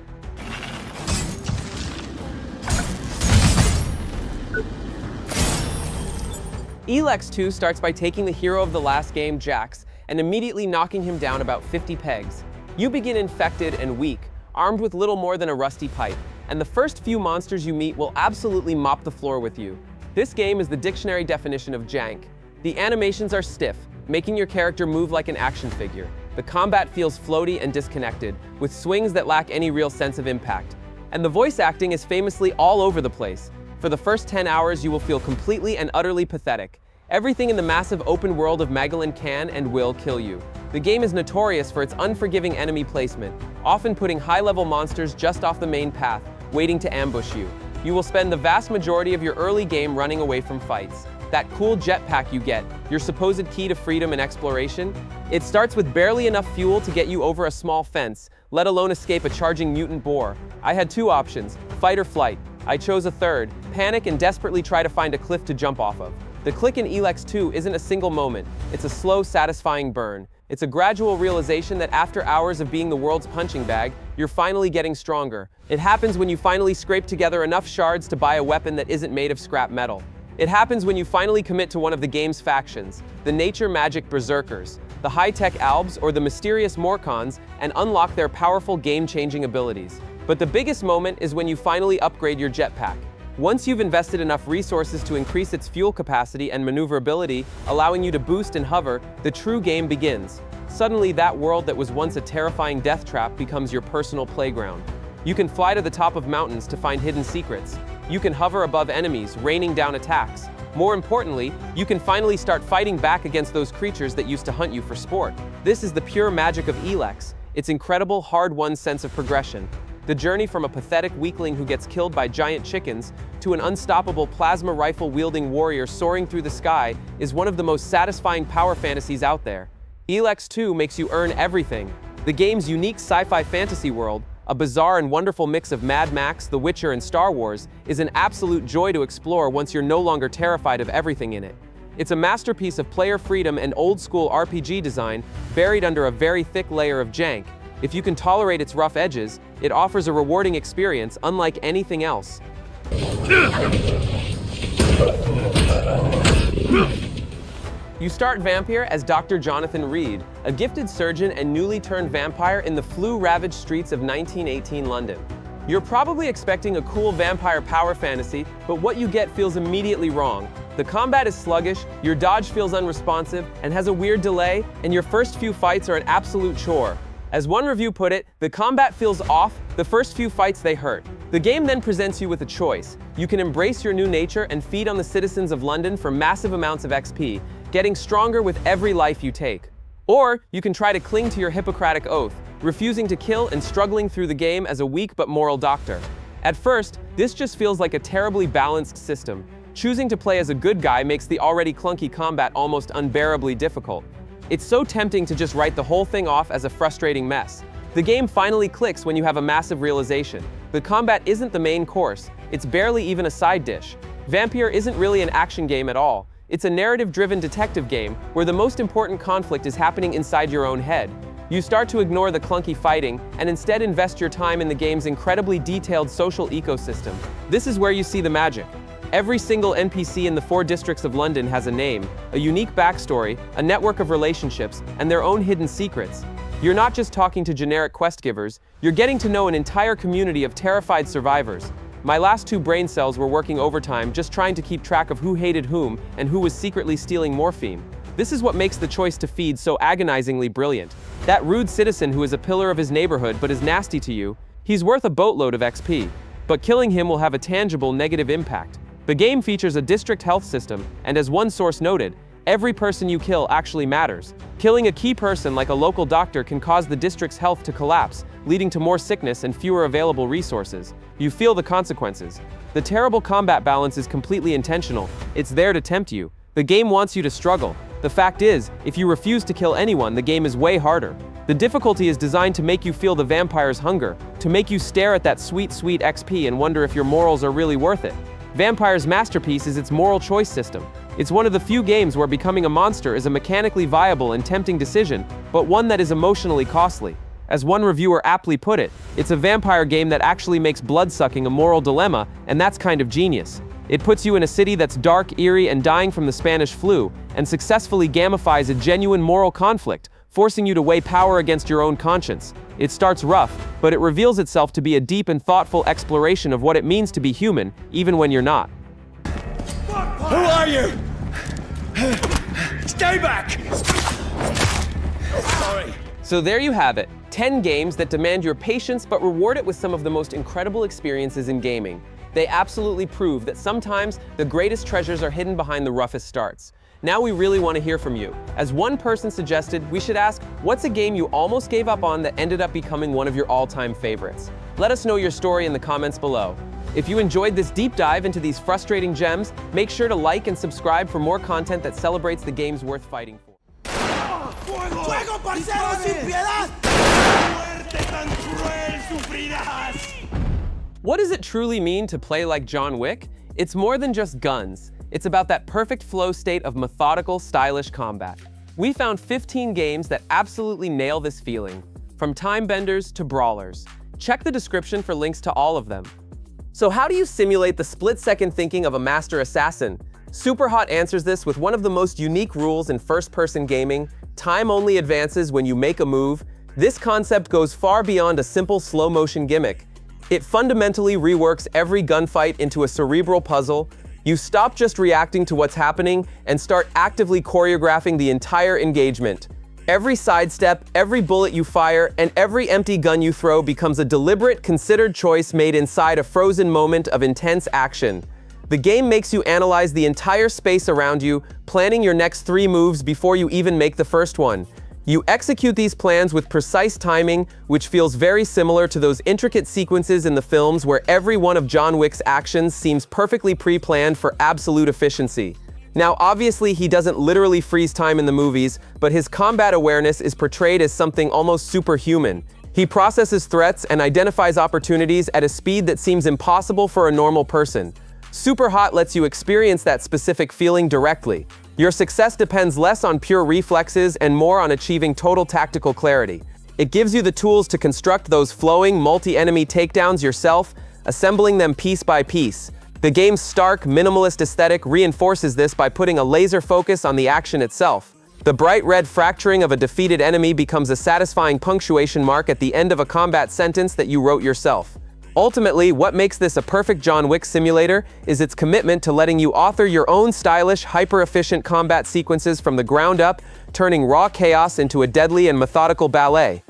Elex 2 starts by taking the hero of the last game, Jax, and immediately knocking him down about 50 pegs. You begin infected and weak, armed with little more than a rusty pipe, and the first few monsters you meet will absolutely mop the floor with you. This game is the dictionary definition of jank. The animations are stiff, making your character move like an action figure. The combat feels floaty and disconnected, with swings that lack any real sense of impact. And the voice acting is famously all over the place. For the first 10 hours, you will feel completely and utterly pathetic. Everything in the massive open world of Magalan can and will kill you. The game is notorious for its unforgiving enemy placement, often putting high-level monsters just off the main path, waiting to ambush you. You will spend the vast majority of your early game running away from fights. That cool jetpack you get, your supposed key to freedom and exploration, it starts with barely enough fuel to get you over a small fence, let alone escape a charging mutant boar. I had 2 options, fight or flight. I chose a third, panic and desperately try to find a cliff to jump off of. The click in Elex 2 isn't a single moment, it's a slow, satisfying burn. It's a gradual realization that after hours of being the world's punching bag, you're finally getting stronger. It happens when you finally scrape together enough shards to buy a weapon that isn't made of scrap metal. It happens when you finally commit to one of the game's factions, the nature magic berserkers, the high-tech albs, or the mysterious morcons, and unlock their powerful game-changing abilities. But the biggest moment is when you finally upgrade your jetpack. Once you've invested enough resources to increase its fuel capacity and maneuverability, allowing you to boost and hover, the true game begins. Suddenly, that world that was once a terrifying death trap becomes your personal playground. You can fly to the top of mountains to find hidden secrets. You can hover above enemies, raining down attacks. More importantly, you can finally start fighting back against those creatures that used to hunt you for sport. This is the pure magic of Elex, its incredible, hard-won sense of progression. The journey from a pathetic weakling who gets killed by giant chickens to an unstoppable plasma rifle-wielding warrior soaring through the sky is one of the most satisfying power fantasies out there. Elex 2 makes you earn everything. The game's unique sci-fi fantasy world, a bizarre and wonderful mix of Mad Max, The Witcher, and Star Wars, is an absolute joy to explore once you're no longer terrified of everything in it. It's a masterpiece of player freedom and old-school RPG design buried under a very thick layer of jank. If you can tolerate its rough edges, it offers a rewarding experience unlike anything else. You start Vampire as Dr. Jonathan Reed, a gifted surgeon and newly turned vampire in the flu-ravaged streets of 1918 London. You're probably expecting a cool vampire power fantasy, but what you get feels immediately wrong. The combat is sluggish, your dodge feels unresponsive and has a weird delay, and your first few fights are an absolute chore. As one review put it, the combat feels off, the first few fights they hurt. The game then presents you with a choice. You can embrace your new nature and feed on the citizens of London for massive amounts of XP, getting stronger with every life you take. Or you can try to cling to your Hippocratic oath, refusing to kill and struggling through the game as a weak but moral doctor. At first, this just feels like a terribly balanced system. Choosing to play as a good guy makes the already clunky combat almost unbearably difficult. It's so tempting to just write the whole thing off as a frustrating mess. The game finally clicks when you have a massive realization. The combat isn't the main course, it's barely even a side dish. Vampire isn't really an action game at all. It's a narrative-driven detective game where the most important conflict is happening inside your own head. You start to ignore the clunky fighting and instead invest your time in the game's incredibly detailed social ecosystem. This is where you see the magic. Every single NPC in the 4 districts of London has a name, a unique backstory, a network of relationships, and their own hidden secrets. You're not just talking to generic quest givers, you're getting to know an entire community of terrified survivors. My last 2 brain cells were working overtime just trying to keep track of who hated whom and who was secretly stealing morphine. This is what makes the choice to feed so agonizingly brilliant. That rude citizen who is a pillar of his neighborhood but is nasty to you, he's worth a boatload of XP. But killing him will have a tangible negative impact. The game features a district health system, and as one source noted, every person you kill actually matters. Killing a key person like a local doctor can cause the district's health to collapse, leading to more sickness and fewer available resources. You feel the consequences. The terrible combat balance is completely intentional. It's there to tempt you. The game wants you to struggle. The fact is, if you refuse to kill anyone, the game is way harder. The difficulty is designed to make you feel the vampire's hunger, to make you stare at that sweet, sweet XP and wonder if your morals are really worth it. Vampire's masterpiece is its moral choice system. It's one of the few games where becoming a monster is a mechanically viable and tempting decision, but one that is emotionally costly. As one reviewer aptly put it, it's a vampire game that actually makes blood-sucking a moral dilemma, and that's kind of genius. It puts you in a city that's dark, eerie, and dying from the Spanish flu, and successfully gamifies a genuine moral conflict, forcing you to weigh power against your own conscience. It starts rough, but it reveals itself to be a deep and thoughtful exploration of what it means to be human, even when you're not. Who are you? Stay back! Sorry. So there you have it, 10 games that demand your patience but reward it with some of the most incredible experiences in gaming. They absolutely prove that sometimes the greatest treasures are hidden behind the roughest starts. Now we really want to hear from you. As one person suggested, we should ask, what's a game you almost gave up on that ended up becoming one of your all-time favorites? Let us know your story in the comments below. If you enjoyed this deep dive into these frustrating gems, make sure to like and subscribe for more content that celebrates the games worth fighting for. ¡Fuego, parcero, sin piedad! ¡Muerte tan cruel sufrirás! What does it truly mean to play like John Wick? It's more than just guns. It's about that perfect flow state of methodical, stylish combat. We found 15 games that absolutely nail this feeling, from time benders to brawlers. Check the description for links to all of them. So how do you simulate the split-second thinking of a master assassin? Superhot answers this with one of the most unique rules in first-person gaming: time only advances when you make a move. This concept goes far beyond a simple slow-motion gimmick. It fundamentally reworks every gunfight into a cerebral puzzle. You stop just reacting to what's happening and start actively choreographing the entire engagement. Every sidestep, every bullet you fire, and every empty gun you throw becomes a deliberate, considered choice made inside a frozen moment of intense action. The game makes you analyze the entire space around you, planning your next 3 moves before you even make the first one. You execute these plans with precise timing, which feels very similar to those intricate sequences in the films where every one of John Wick's actions seems perfectly pre-planned for absolute efficiency. Now, obviously, he doesn't literally freeze time in the movies, but his combat awareness is portrayed as something almost superhuman. He processes threats and identifies opportunities at a speed that seems impossible for a normal person. Superhot lets you experience that specific feeling directly. Your success depends less on pure reflexes and more on achieving total tactical clarity. It gives you the tools to construct those flowing, multi-enemy takedowns yourself, assembling them piece by piece. The game's stark, minimalist aesthetic reinforces this by putting a laser focus on the action itself. The bright red fracturing of a defeated enemy becomes a satisfying punctuation mark at the end of a combat sentence that you wrote yourself. Ultimately, what makes this a perfect John Wick simulator is its commitment to letting you author your own stylish, hyper-efficient combat sequences from the ground up, turning raw chaos into a deadly and methodical ballet.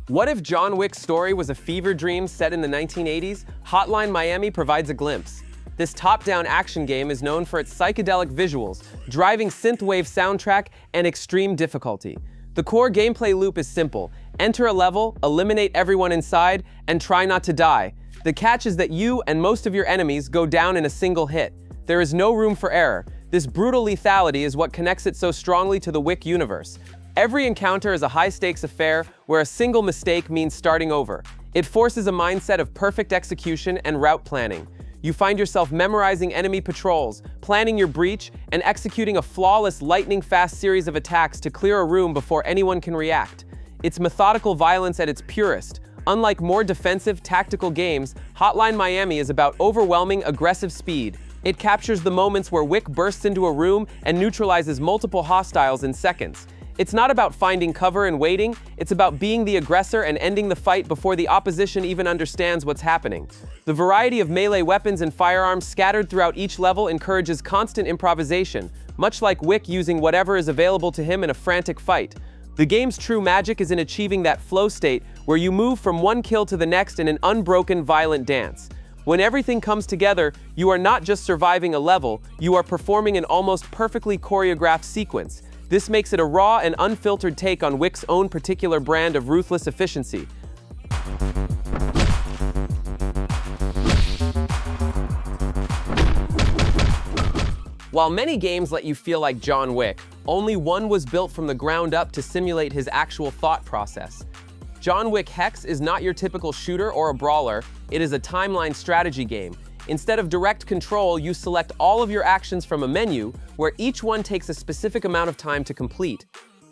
What if John Wick's story was a fever dream set in the 1980s? Hotline Miami provides a glimpse. This top-down action game is known for its psychedelic visuals, driving synthwave soundtrack, and extreme difficulty. The core gameplay loop is simple: enter a level, eliminate everyone inside, and try not to die. The catch is that you and most of your enemies go down in a single hit. There is no room for error. This brutal lethality is what connects it so strongly to the Wick universe. Every encounter is a high-stakes affair where a single mistake means starting over. It forces a mindset of perfect execution and route planning. You find yourself memorizing enemy patrols, planning your breach, and executing a flawless, lightning-fast series of attacks to clear a room before anyone can react. It's methodical violence at its purest. Unlike more defensive, tactical games, Hotline Miami is about overwhelming, aggressive speed. It captures the moments where Wick bursts into a room and neutralizes multiple hostiles in seconds. It's not about finding cover and waiting, it's about being the aggressor and ending the fight before the opposition even understands what's happening. The variety of melee weapons and firearms scattered throughout each level encourages constant improvisation, much like Wick using whatever is available to him in a frantic fight. The game's true magic is in achieving that flow state where you move from one kill to the next in an unbroken, violent dance. When everything comes together, you are not just surviving a level, you are performing an almost perfectly choreographed sequence. This makes it a raw and unfiltered take on Wick's own particular brand of ruthless efficiency. While many games let you feel like John Wick, only one was built from the ground up to simulate his actual thought process. John Wick Hex is not your typical shooter or a brawler, it is a timeline strategy game. Instead of direct control, you select all of your actions from a menu, where each one takes a specific amount of time to complete.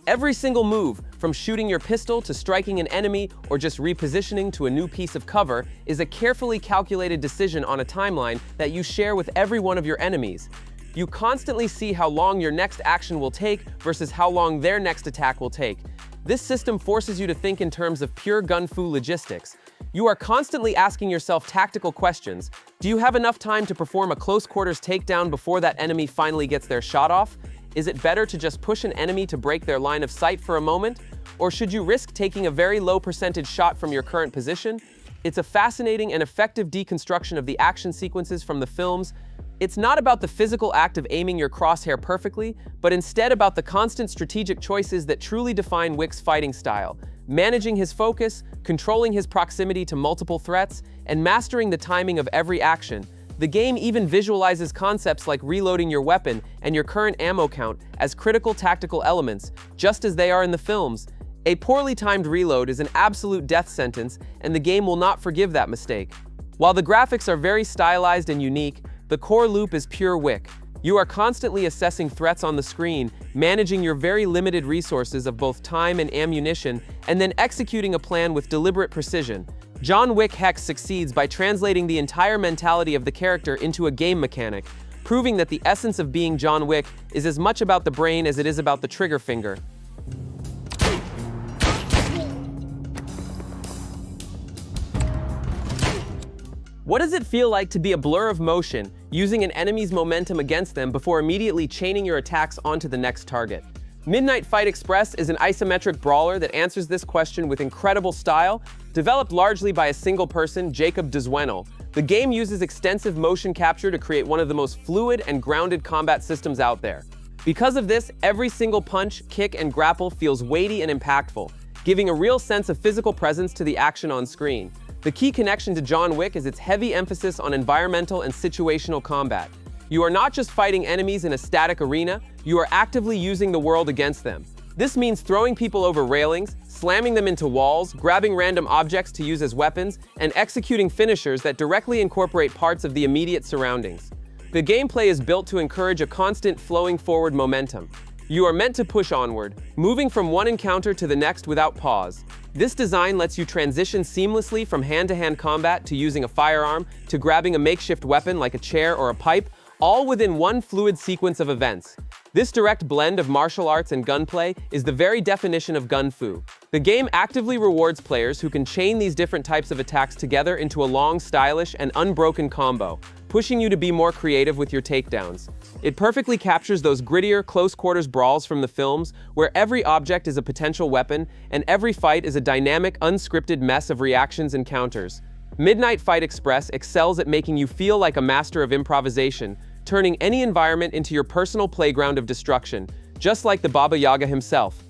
Every single move, from shooting your pistol to striking an enemy or just repositioning to a new piece of cover, is a carefully calculated decision on a timeline that you share with every one of your enemies. You constantly see how long your next action will take versus how long their next attack will take. This system forces you to think in terms of pure gun-fu logistics. You are constantly asking yourself tactical questions. Do you have enough time to perform a close-quarters takedown before that enemy finally gets their shot off? Is it better to just push an enemy to break their line of sight for a moment? Or should you risk taking a very low percentage shot from your current position? It's a fascinating and effective deconstruction of the action sequences from the films. It's not about the physical act of aiming your crosshair perfectly, but instead about the constant strategic choices that truly define Wick's fighting style. Managing his focus, controlling his proximity to multiple threats, and mastering the timing of every action. The game even visualizes concepts like reloading your weapon and your current ammo count as critical tactical elements, just as they are in the films. A poorly timed reload is an absolute death sentence, and the game will not forgive that mistake. While the graphics are very stylized and unique, the core loop is pure Wick. You are constantly assessing threats on the screen, managing your very limited resources of both time and ammunition, and then executing a plan with deliberate precision. John Wick Hex succeeds by translating the entire mentality of the character into a game mechanic, proving that the essence of being John Wick is as much about the brain as it is about the trigger finger. What does it feel like to be a blur of motion, using an enemy's momentum against them before immediately chaining your attacks onto the next target? Midnight Fight Express is an isometric brawler that answers this question with incredible style. Developed largely by a single person, Jacob Dezuenel, the game uses extensive motion capture to create one of the most fluid and grounded combat systems out there. Because of this, every single punch, kick, and grapple feels weighty and impactful, giving a real sense of physical presence to the action on screen. The key connection to John Wick is its heavy emphasis on environmental and situational combat. You are not just fighting enemies in a static arena, you are actively using the world against them. This means throwing people over railings, slamming them into walls, grabbing random objects to use as weapons, and executing finishers that directly incorporate parts of the immediate surroundings. The gameplay is built to encourage a constant flowing forward momentum. You are meant to push onward, moving from one encounter to the next without pause. This design lets you transition seamlessly from hand-to-hand combat to using a firearm to grabbing a makeshift weapon like a chair or a pipe, all within one fluid sequence of events. This direct blend of martial arts and gunplay is the very definition of gun fu. The game actively rewards players who can chain these different types of attacks together into a long, stylish, and unbroken combo, pushing you to be more creative with your takedowns. It perfectly captures those grittier, close-quarters brawls from the films, where every object is a potential weapon, and every fight is a dynamic, unscripted mess of reactions and counters. Midnight Fight Express excels at making you feel like a master of improvisation, turning any environment into your personal playground of destruction, just like the Baba Yaga himself.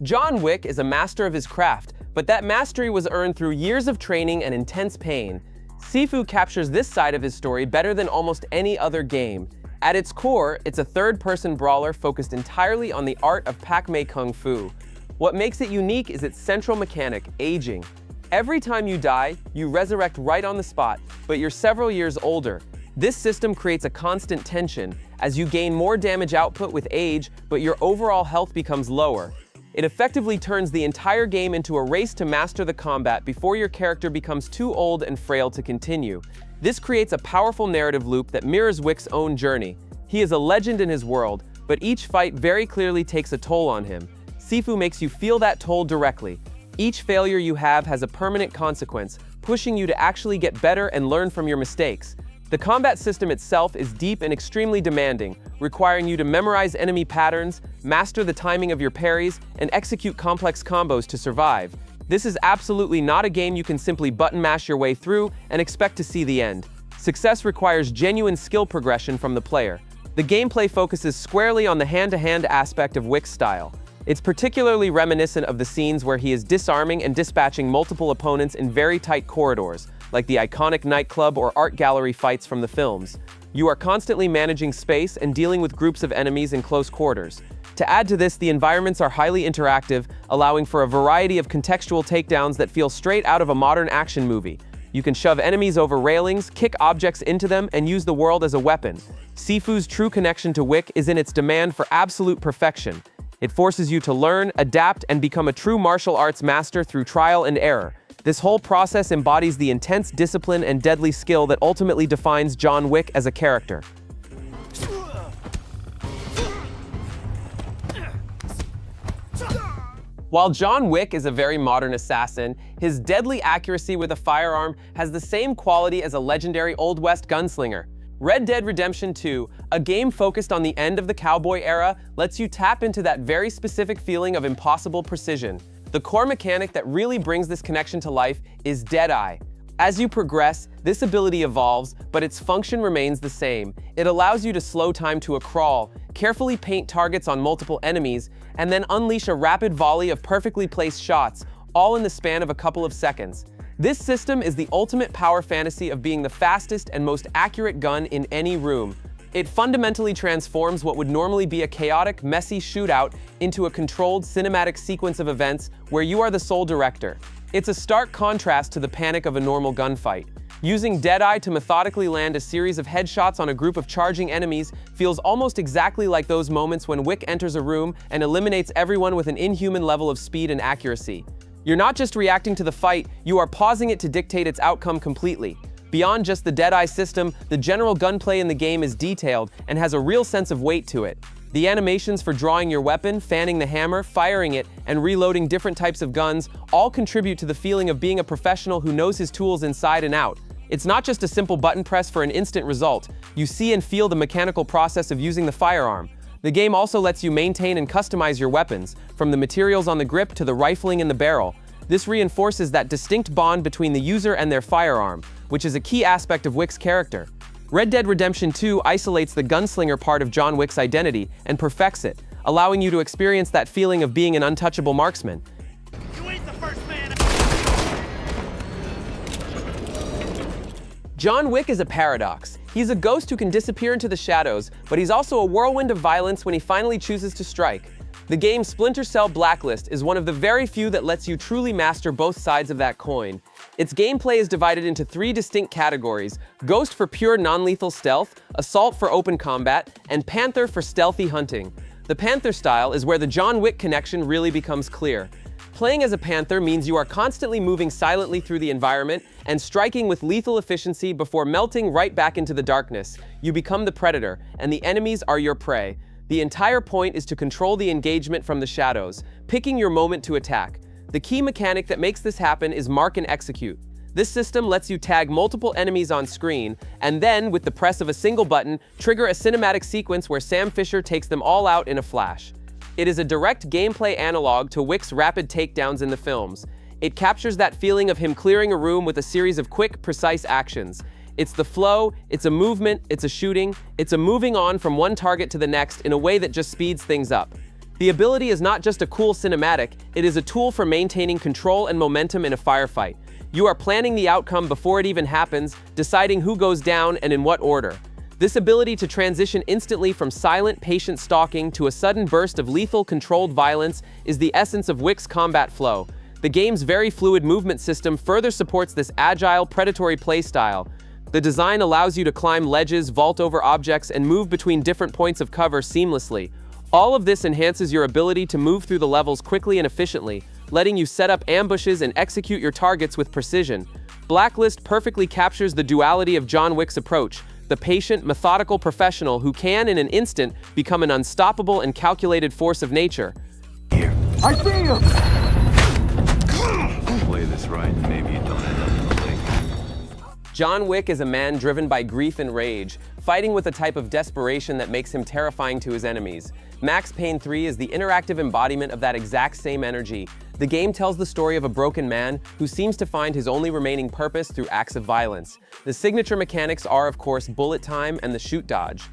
John Wick is a master of his craft, but that mastery was earned through years of training and intense pain. Sifu captures this side of his story better than almost any other game. At its core, it's a third-person brawler focused entirely on the art of Pak-mei Kung Fu. What makes it unique is its central mechanic, aging. Every time you die, you resurrect right on the spot, but you're several years older. This system creates a constant tension, as you gain more damage output with age, but your overall health becomes lower. It effectively turns the entire game into a race to master the combat before your character becomes too old and frail to continue. This creates a powerful narrative loop that mirrors Wick's own journey. He is a legend in his world, but each fight very clearly takes a toll on him. Sifu makes you feel that toll directly. Each failure you have has a permanent consequence, pushing you to actually get better and learn from your mistakes. The combat system itself is deep and extremely demanding, requiring you to memorize enemy patterns, master the timing of your parries, and execute complex combos to survive. This is absolutely not a game you can simply button mash your way through and expect to see the end. Success requires genuine skill progression from the player. The gameplay focuses squarely on the hand-to-hand aspect of Wick's style. It's particularly reminiscent of the scenes where he is disarming and dispatching multiple opponents in very tight corridors, like the iconic nightclub or art gallery fights from the films. You are constantly managing space and dealing with groups of enemies in close quarters. To add to this, the environments are highly interactive, allowing for a variety of contextual takedowns that feel straight out of a modern action movie. You can shove enemies over railings, kick objects into them, and use the world as a weapon. Sifu's true connection to Wick is in its demand for absolute perfection. It forces you to learn, adapt, and become a true martial arts master through trial and error. This whole process embodies the intense discipline and deadly skill that ultimately defines John Wick as a character. While John Wick is a very modern assassin, his deadly accuracy with a firearm has the same quality as a legendary Old West gunslinger. Red Dead Redemption 2, a game focused on the end of the cowboy era, lets you tap into that very specific feeling of impossible precision. The core mechanic that really brings this connection to life is Deadeye. As you progress, this ability evolves, but its function remains the same. It allows you to slow time to a crawl, carefully paint targets on multiple enemies, and then unleash a rapid volley of perfectly placed shots, all in the span of a couple of seconds. This system is the ultimate power fantasy of being the fastest and most accurate gun in any room. It fundamentally transforms what would normally be a chaotic, messy shootout into a controlled cinematic sequence of events where you are the sole director. It's a stark contrast to the panic of a normal gunfight. Using Deadeye to methodically land a series of headshots on a group of charging enemies feels almost exactly like those moments when Wick enters a room and eliminates everyone with an inhuman level of speed and accuracy. You're not just reacting to the fight, you are pausing it to dictate its outcome completely. Beyond just the Deadeye system, the general gunplay in the game is detailed and has a real sense of weight to it. The animations for drawing your weapon, fanning the hammer, firing it, and reloading different types of guns all contribute to the feeling of being a professional who knows his tools inside and out. It's not just a simple button press for an instant result. You see and feel the mechanical process of using the firearm. The game also lets you maintain and customize your weapons, from the materials on the grip to the rifling in the barrel. This reinforces that distinct bond between the user and their firearm, which is a key aspect of Wick's character. Red Dead Redemption 2 isolates the gunslinger part of John Wick's identity and perfects it, allowing you to experience that feeling of being an untouchable marksman. You ain't the first man. John Wick is a paradox. He's a ghost who can disappear into the shadows, but he's also a whirlwind of violence when he finally chooses to strike. The game Splinter Cell Blacklist is one of the very few that lets you truly master both sides of that coin. Its gameplay is divided into 3 distinct categories: Ghost for pure non-lethal stealth, Assault for open combat, and Panther for stealthy hunting. The Panther style is where the John Wick connection really becomes clear. Playing as a Panther means you are constantly moving silently through the environment and striking with lethal efficiency before melting right back into the darkness. You become the predator, and the enemies are your prey. The entire point is to control the engagement from the shadows, picking your moment to attack. The key mechanic that makes this happen is mark and execute. This system lets you tag multiple enemies on screen, and then, with the press of a single button, trigger a cinematic sequence where Sam Fisher takes them all out in a flash. It is a direct gameplay analog to Wick's rapid takedowns in the films. It captures that feeling of him clearing a room with a series of quick, precise actions. It's the flow, it's a movement, it's a shooting, it's a moving on from one target to the next in a way that just speeds things up. The ability is not just a cool cinematic, it is a tool for maintaining control and momentum in a firefight. You are planning the outcome before it even happens, deciding who goes down and in what order. This ability to transition instantly from silent, patient stalking to a sudden burst of lethal, controlled violence is the essence of Wick's combat flow. The game's very fluid movement system further supports this agile, predatory playstyle. The design allows you to climb ledges, vault over objects, and move between different points of cover seamlessly. All of this enhances your ability to move through the levels quickly and efficiently, letting you set up ambushes and execute your targets with precision. Blacklist perfectly captures the duality of John Wick's approach, the patient, methodical professional who can, in an instant, become an unstoppable and calculated force of nature. I see him. Play this right, maybe you don't end up in the lake. John Wick is a man driven by grief and rage, fighting with a type of desperation that makes him terrifying to his enemies. Max Payne 3 is the interactive embodiment of that exact same energy. The game tells the story of a broken man who seems to find his only remaining purpose through acts of violence. The signature mechanics are, of course, bullet time and the shoot dodge.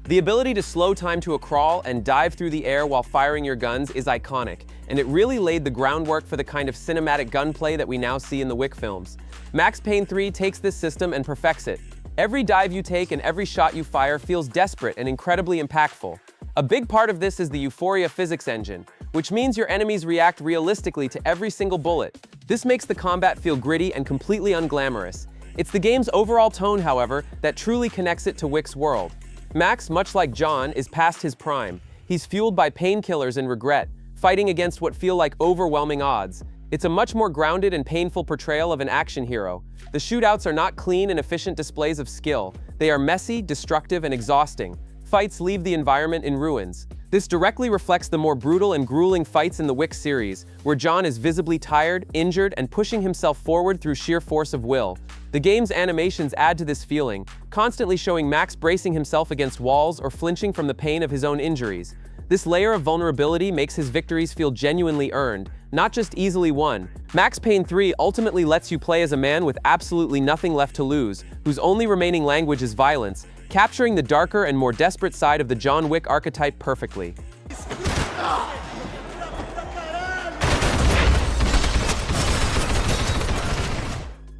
The ability to slow time to a crawl and dive through the air while firing your guns is iconic, and it really laid the groundwork for the kind of cinematic gunplay that we now see in the Wick films. Max Payne 3 takes this system and perfects it. Every dive you take and every shot you fire feels desperate and incredibly impactful. A big part of this is the Euphoria physics engine, which means your enemies react realistically to every single bullet. This makes the combat feel gritty and completely unglamorous. It's the game's overall tone, however, that truly connects it to Wick's world. Max, much like John, is past his prime. He's fueled by painkillers and regret, fighting against what feel like overwhelming odds. It's a much more grounded and painful portrayal of an action hero. The shootouts are not clean and efficient displays of skill. They are messy, destructive, and exhausting. Fights leave the environment in ruins. This directly reflects the more brutal and grueling fights in the Wick series, where John is visibly tired, injured, and pushing himself forward through sheer force of will. The game's animations add to this feeling, constantly showing Max bracing himself against walls or flinching from the pain of his own injuries. This layer of vulnerability makes his victories feel genuinely earned, not just easily won. Max Payne 3 ultimately lets you play as a man with absolutely nothing left to lose, whose only remaining language is violence, capturing the darker and more desperate side of the John Wick archetype perfectly.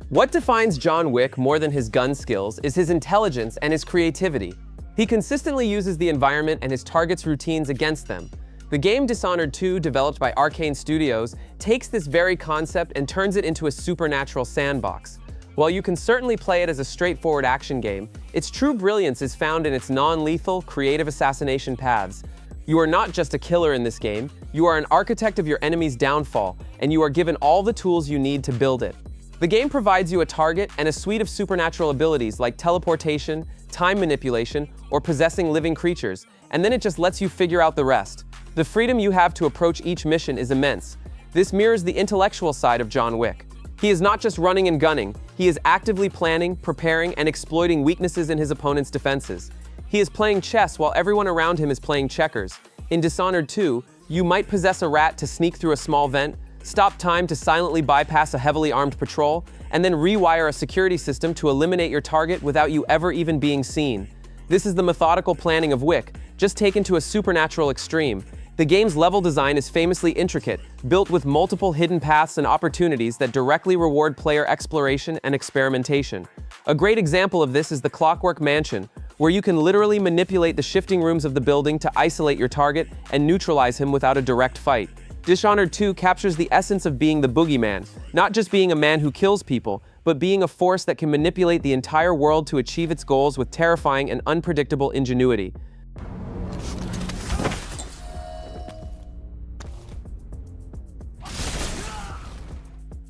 What defines John Wick more than his gun skills is his intelligence and his creativity. He consistently uses the environment and his target's routines against them. The game Dishonored 2, developed by Arcane Studios, takes this very concept and turns it into a supernatural sandbox. While you can certainly play it as a straightforward action game, its true brilliance is found in its non-lethal, creative assassination paths. You are not just a killer in this game, you are an architect of your enemy's downfall, and you are given all the tools you need to build it. The game provides you a target and a suite of supernatural abilities like teleportation, time manipulation, or possessing living creatures, and then it just lets you figure out the rest. The freedom you have to approach each mission is immense. This mirrors the intellectual side of John Wick. He is not just running and gunning, he is actively planning, preparing, and exploiting weaknesses in his opponent's defenses. He is playing chess while everyone around him is playing checkers. In Dishonored 2, you might possess a rat to sneak through a small vent, stop time to silently bypass a heavily armed patrol, and then rewire a security system to eliminate your target without you ever even being seen. This is the methodical planning of Wick, just taken to a supernatural extreme. The game's level design is famously intricate, built with multiple hidden paths and opportunities that directly reward player exploration and experimentation. A great example of this is the Clockwork Mansion, where you can literally manipulate the shifting rooms of the building to isolate your target and neutralize him without a direct fight. Dishonored 2 captures the essence of being the boogeyman, not just being a man who kills people, but being a force that can manipulate the entire world to achieve its goals with terrifying and unpredictable ingenuity.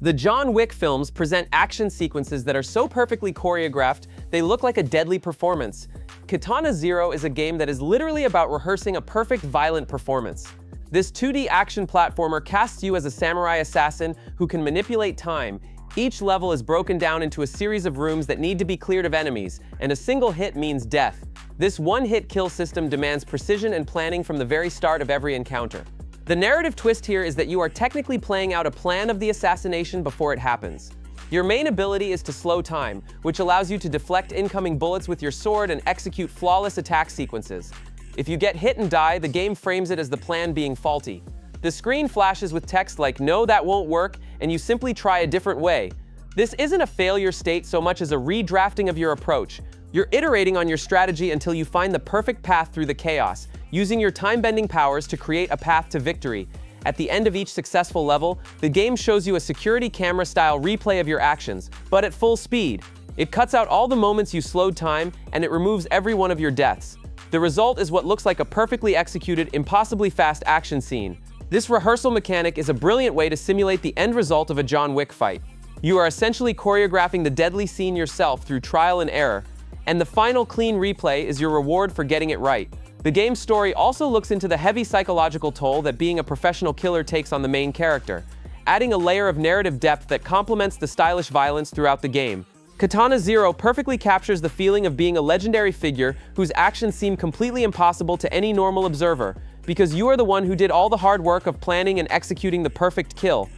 The John Wick films present action sequences that are so perfectly choreographed, they look like a deadly performance. Katana Zero is a game that is literally about rehearsing a perfect violent performance. This 2D action platformer casts you as a samurai assassin who can manipulate time. Each level is broken down into a series of rooms that need to be cleared of enemies, and a single hit means death. This one-hit kill system demands precision and planning from the very start of every encounter. The narrative twist here is that you are technically playing out a plan of the assassination before it happens. Your main ability is to slow time, which allows you to deflect incoming bullets with your sword and execute flawless attack sequences. If you get hit and die, the game frames it as the plan being faulty. The screen flashes with text like, "No, that won't work," and you simply try a different way. This isn't a failure state so much as a redrafting of your approach. You're iterating on your strategy until you find the perfect path through the chaos, using your time-bending powers to create a path to victory. At the end of each successful level, the game shows you a security camera-style replay of your actions, but at full speed. It cuts out all the moments you slowed time, and it removes every one of your deaths. The result is what looks like a perfectly executed, impossibly fast action scene. This rehearsal mechanic is a brilliant way to simulate the end result of a John Wick fight. You are essentially choreographing the deadly scene yourself through trial and error, and the final clean replay is your reward for getting it right. The game's story also looks into the heavy psychological toll that being a professional killer takes on the main character, adding a layer of narrative depth that complements the stylish violence throughout the game. Katana Zero perfectly captures the feeling of being a legendary figure whose actions seem completely impossible to any normal observer, because you are the one who did all the hard work of planning and executing the perfect kill.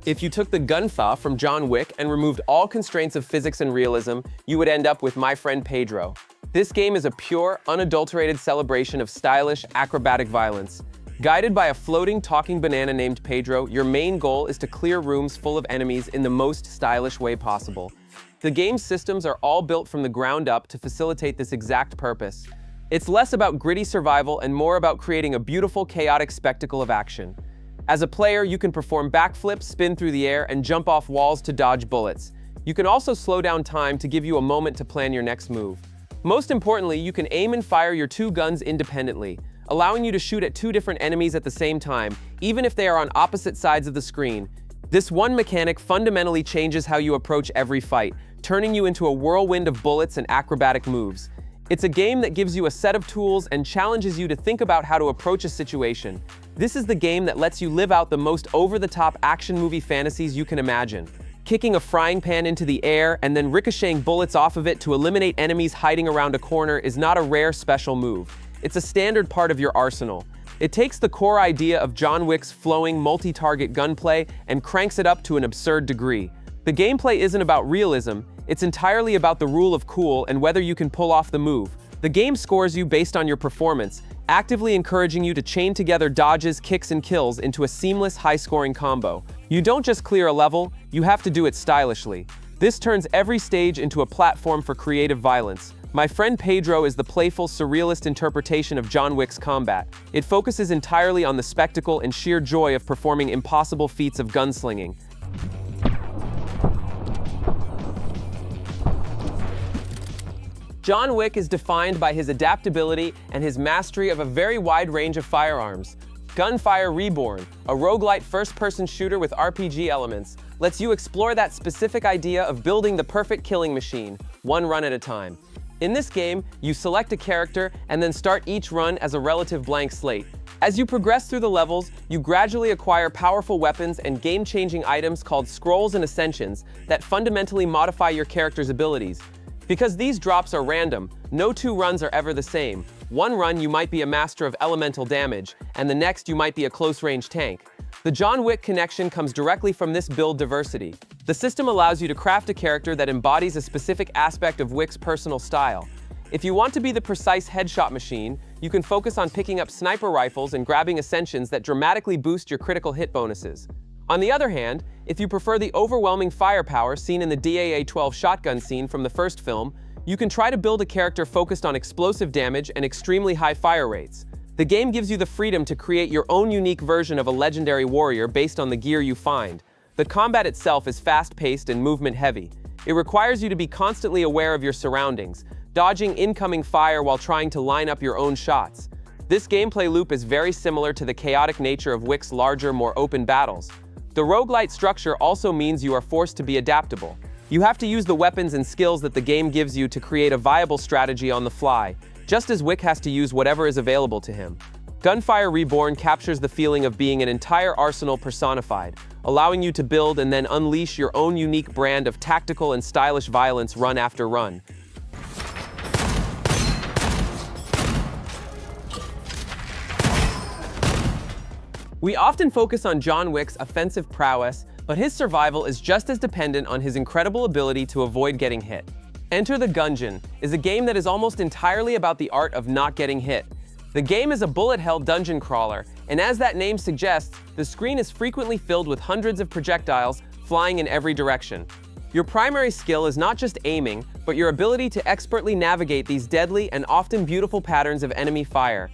If you took the gunfa from John Wick and removed all constraints of physics and realism, you would end up with My Friend Pedro. This game is a pure, unadulterated celebration of stylish, acrobatic violence. Guided by a floating, talking banana named Pedro, your main goal is to clear rooms full of enemies in the most stylish way possible. The game's systems are all built from the ground up to facilitate this exact purpose. It's less about gritty survival and more about creating a beautiful, chaotic spectacle of action. As a player, you can perform backflips, spin through the air, and jump off walls to dodge bullets. You can also slow down time to give you a moment to plan your next move. Most importantly, you can aim and fire your two guns independently, allowing you to shoot at two different enemies at the same time, even if they are on opposite sides of the screen. This one mechanic fundamentally changes how you approach every fight, turning you into a whirlwind of bullets and acrobatic moves. It's a game that gives you a set of tools and challenges you to think about how to approach a situation. This is the game that lets you live out the most over-the-top action movie fantasies you can imagine. Kicking a frying pan into the air and then ricocheting bullets off of it to eliminate enemies hiding around a corner is not a rare special move. It's a standard part of your arsenal. It takes the core idea of John Wick's flowing multi-target gunplay and cranks it up to an absurd degree. The gameplay isn't about realism, it's entirely about the rule of cool and whether you can pull off the move. The game scores you based on your performance, actively encouraging you to chain together dodges, kicks, and kills into a seamless, high-scoring combo. You don't just clear a level, you have to do it stylishly. This turns every stage into a platform for creative violence. My Friend Pedro is the playful, surrealist interpretation of John Wick's combat. It focuses entirely on the spectacle and sheer joy of performing impossible feats of gunslinging. John Wick is defined by his adaptability and his mastery of a very wide range of firearms. Gunfire Reborn, a roguelite first-person shooter with RPG elements, lets you explore that specific idea of building the perfect killing machine, one run at a time. In this game, you select a character and then start each run as a relative blank slate. As you progress through the levels, you gradually acquire powerful weapons and game-changing items called scrolls and ascensions that fundamentally modify your character's abilities. Because these drops are random, no two runs are ever the same. One run you might be a master of elemental damage, and the next you might be a close-range tank. The John Wick connection comes directly from this build diversity. The system allows you to craft a character that embodies a specific aspect of Wick's personal style. If you want to be the precise headshot machine, you can focus on picking up sniper rifles and grabbing ascensions that dramatically boost your critical hit bonuses. On the other hand, if you prefer the overwhelming firepower seen in the DAA-12 shotgun scene from the first film, you can try to build a character focused on explosive damage and extremely high fire rates. The game gives you the freedom to create your own unique version of a legendary warrior based on the gear you find. The combat itself is fast-paced and movement-heavy. It requires you to be constantly aware of your surroundings, dodging incoming fire while trying to line up your own shots. This gameplay loop is very similar to the chaotic nature of Wick's larger, more open battles. The roguelite structure also means you are forced to be adaptable. You have to use the weapons and skills that the game gives you to create a viable strategy on the fly, just as Wick has to use whatever is available to him. Gunfire Reborn captures the feeling of being an entire arsenal personified, allowing you to build and then unleash your own unique brand of tactical and stylish violence run after run. We often focus on John Wick's offensive prowess, but his survival is just as dependent on his incredible ability to avoid getting hit. Enter the Gungeon is a game that is almost entirely about the art of not getting hit. The game is a bullet-hell dungeon crawler, and as that name suggests, the screen is frequently filled with hundreds of projectiles flying in every direction. Your primary skill is not just aiming, but your ability to expertly navigate these deadly and often beautiful patterns of enemy fire.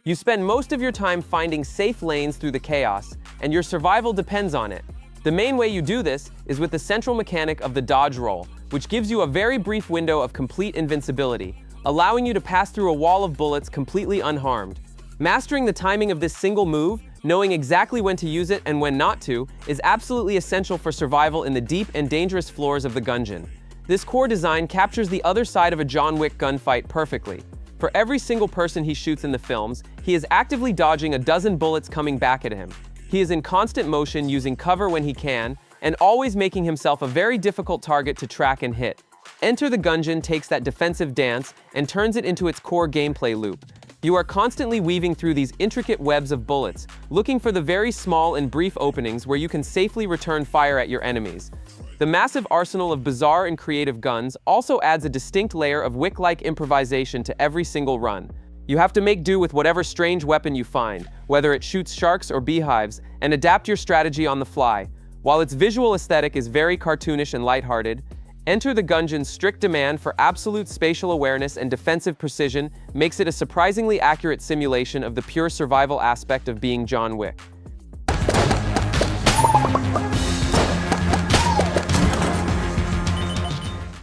You spend most of your time finding safe lanes through the chaos, and your survival depends on it. The main way you do this is with the central mechanic of the dodge roll, which gives you a very brief window of complete invincibility, allowing you to pass through a wall of bullets completely unharmed. Mastering the timing of this single move, knowing exactly when to use it and when not to, is absolutely essential for survival in the deep and dangerous floors of the Gungeon. This core design captures the other side of a John Wick gunfight perfectly. For every single person he shoots in the films, he is actively dodging a dozen bullets coming back at him. He is in constant motion, using cover when he can, and always making himself a very difficult target to track and hit. Enter the Gungeon takes that defensive dance and turns it into its core gameplay loop. You are constantly weaving through these intricate webs of bullets, looking for the very small and brief openings where you can safely return fire at your enemies. The massive arsenal of bizarre and creative guns also adds a distinct layer of Wick-like improvisation to every single run. You have to make do with whatever strange weapon you find, whether it shoots sharks or beehives, and adapt your strategy on the fly. While its visual aesthetic is very cartoonish and lighthearted, Enter the Gungeon's strict demand for absolute spatial awareness and defensive precision makes it a surprisingly accurate simulation of the pure survival aspect of being John Wick.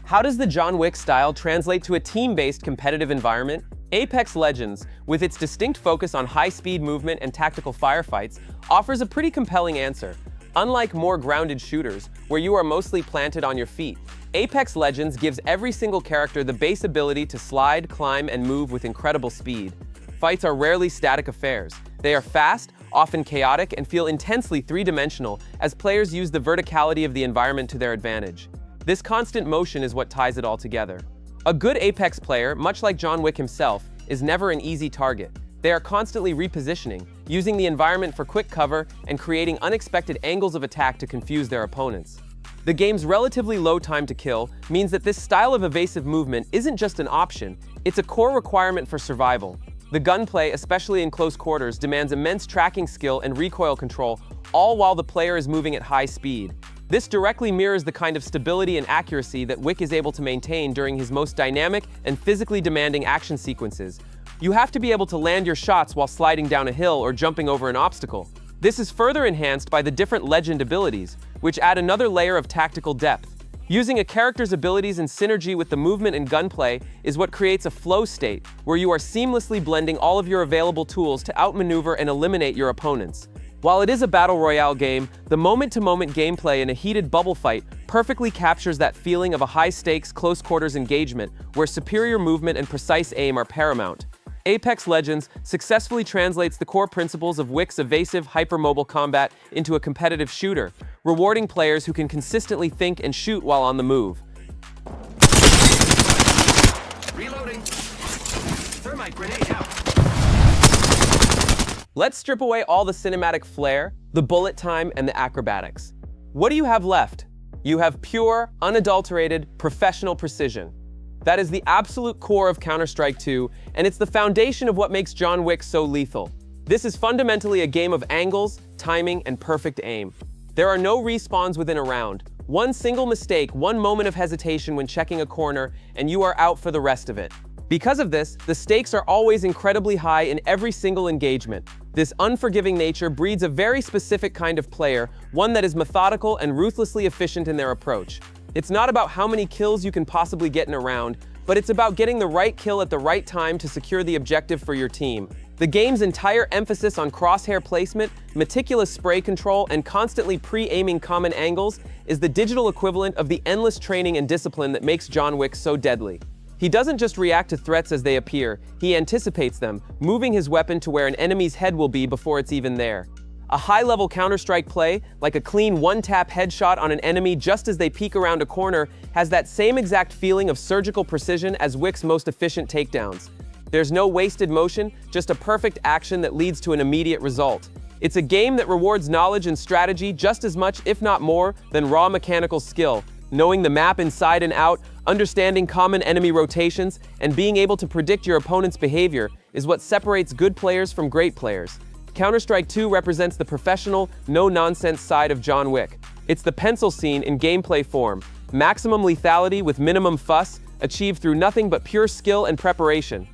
How does the John Wick style translate to a team-based competitive environment? Apex Legends, with its distinct focus on high-speed movement and tactical firefights, offers a pretty compelling answer. Unlike more grounded shooters, where you are mostly planted on your feet, Apex Legends gives every single character the base ability to slide, climb, and move with incredible speed. Fights are rarely static affairs. They are fast, often chaotic, and feel intensely three-dimensional as players use the verticality of the environment to their advantage. This constant motion is what ties it all together. A good Apex player, much like John Wick himself, is never an easy target. They are constantly repositioning, using the environment for quick cover and creating unexpected angles of attack to confuse their opponents. The game's relatively low time to kill means that this style of evasive movement isn't just an option, it's a core requirement for survival. The gunplay, especially in close quarters, demands immense tracking skill and recoil control, all while the player is moving at high speed. This directly mirrors the kind of stability and accuracy that Wick is able to maintain during his most dynamic and physically demanding action sequences. You have to be able to land your shots while sliding down a hill or jumping over an obstacle. This is further enhanced by the different legend abilities, which add another layer of tactical depth. Using a character's abilities in synergy with the movement and gunplay is what creates a flow state, where you are seamlessly blending all of your available tools to outmaneuver and eliminate your opponents. While it is a battle royale game, the moment-to-moment gameplay in a heated bubble fight perfectly captures that feeling of a high-stakes, close-quarters engagement where superior movement and precise aim are paramount. Apex Legends successfully translates the core principles of Wick's evasive, hypermobile combat into a competitive shooter, rewarding players who can consistently think and shoot while on the move. Reloading. Thermite grenade out. Let's strip away all the cinematic flair, the bullet time, and the acrobatics. What do you have left? You have pure, unadulterated, professional precision. That is the absolute core of Counter-Strike 2, and it's the foundation of what makes John Wick so lethal. This is fundamentally a game of angles, timing, and perfect aim. There are no respawns within a round. One single mistake, one moment of hesitation when checking a corner, and you are out for the rest of it. Because of this, the stakes are always incredibly high in every single engagement. This unforgiving nature breeds a very specific kind of player, one that is methodical and ruthlessly efficient in their approach. It's not about how many kills you can possibly get in a round, but it's about getting the right kill at the right time to secure the objective for your team. The game's entire emphasis on crosshair placement, meticulous spray control, and constantly pre-aiming common angles is the digital equivalent of the endless training and discipline that makes John Wick so deadly. He doesn't just react to threats as they appear, he anticipates them, moving his weapon to where an enemy's head will be before it's even there. A high-level Counter-Strike play, like a clean one-tap headshot on an enemy just as they peek around a corner, has that same exact feeling of surgical precision as Wick's most efficient takedowns. There's no wasted motion, just a perfect action that leads to an immediate result. It's a game that rewards knowledge and strategy just as much, if not more, than raw mechanical skill. Knowing the map inside and out, understanding common enemy rotations, and being able to predict your opponent's behavior is what separates good players from great players. Counter-Strike 2 represents the professional, no-nonsense side of John Wick. It's the pencil scene in gameplay form. Maximum lethality with minimum fuss, achieved through nothing but pure skill and preparation.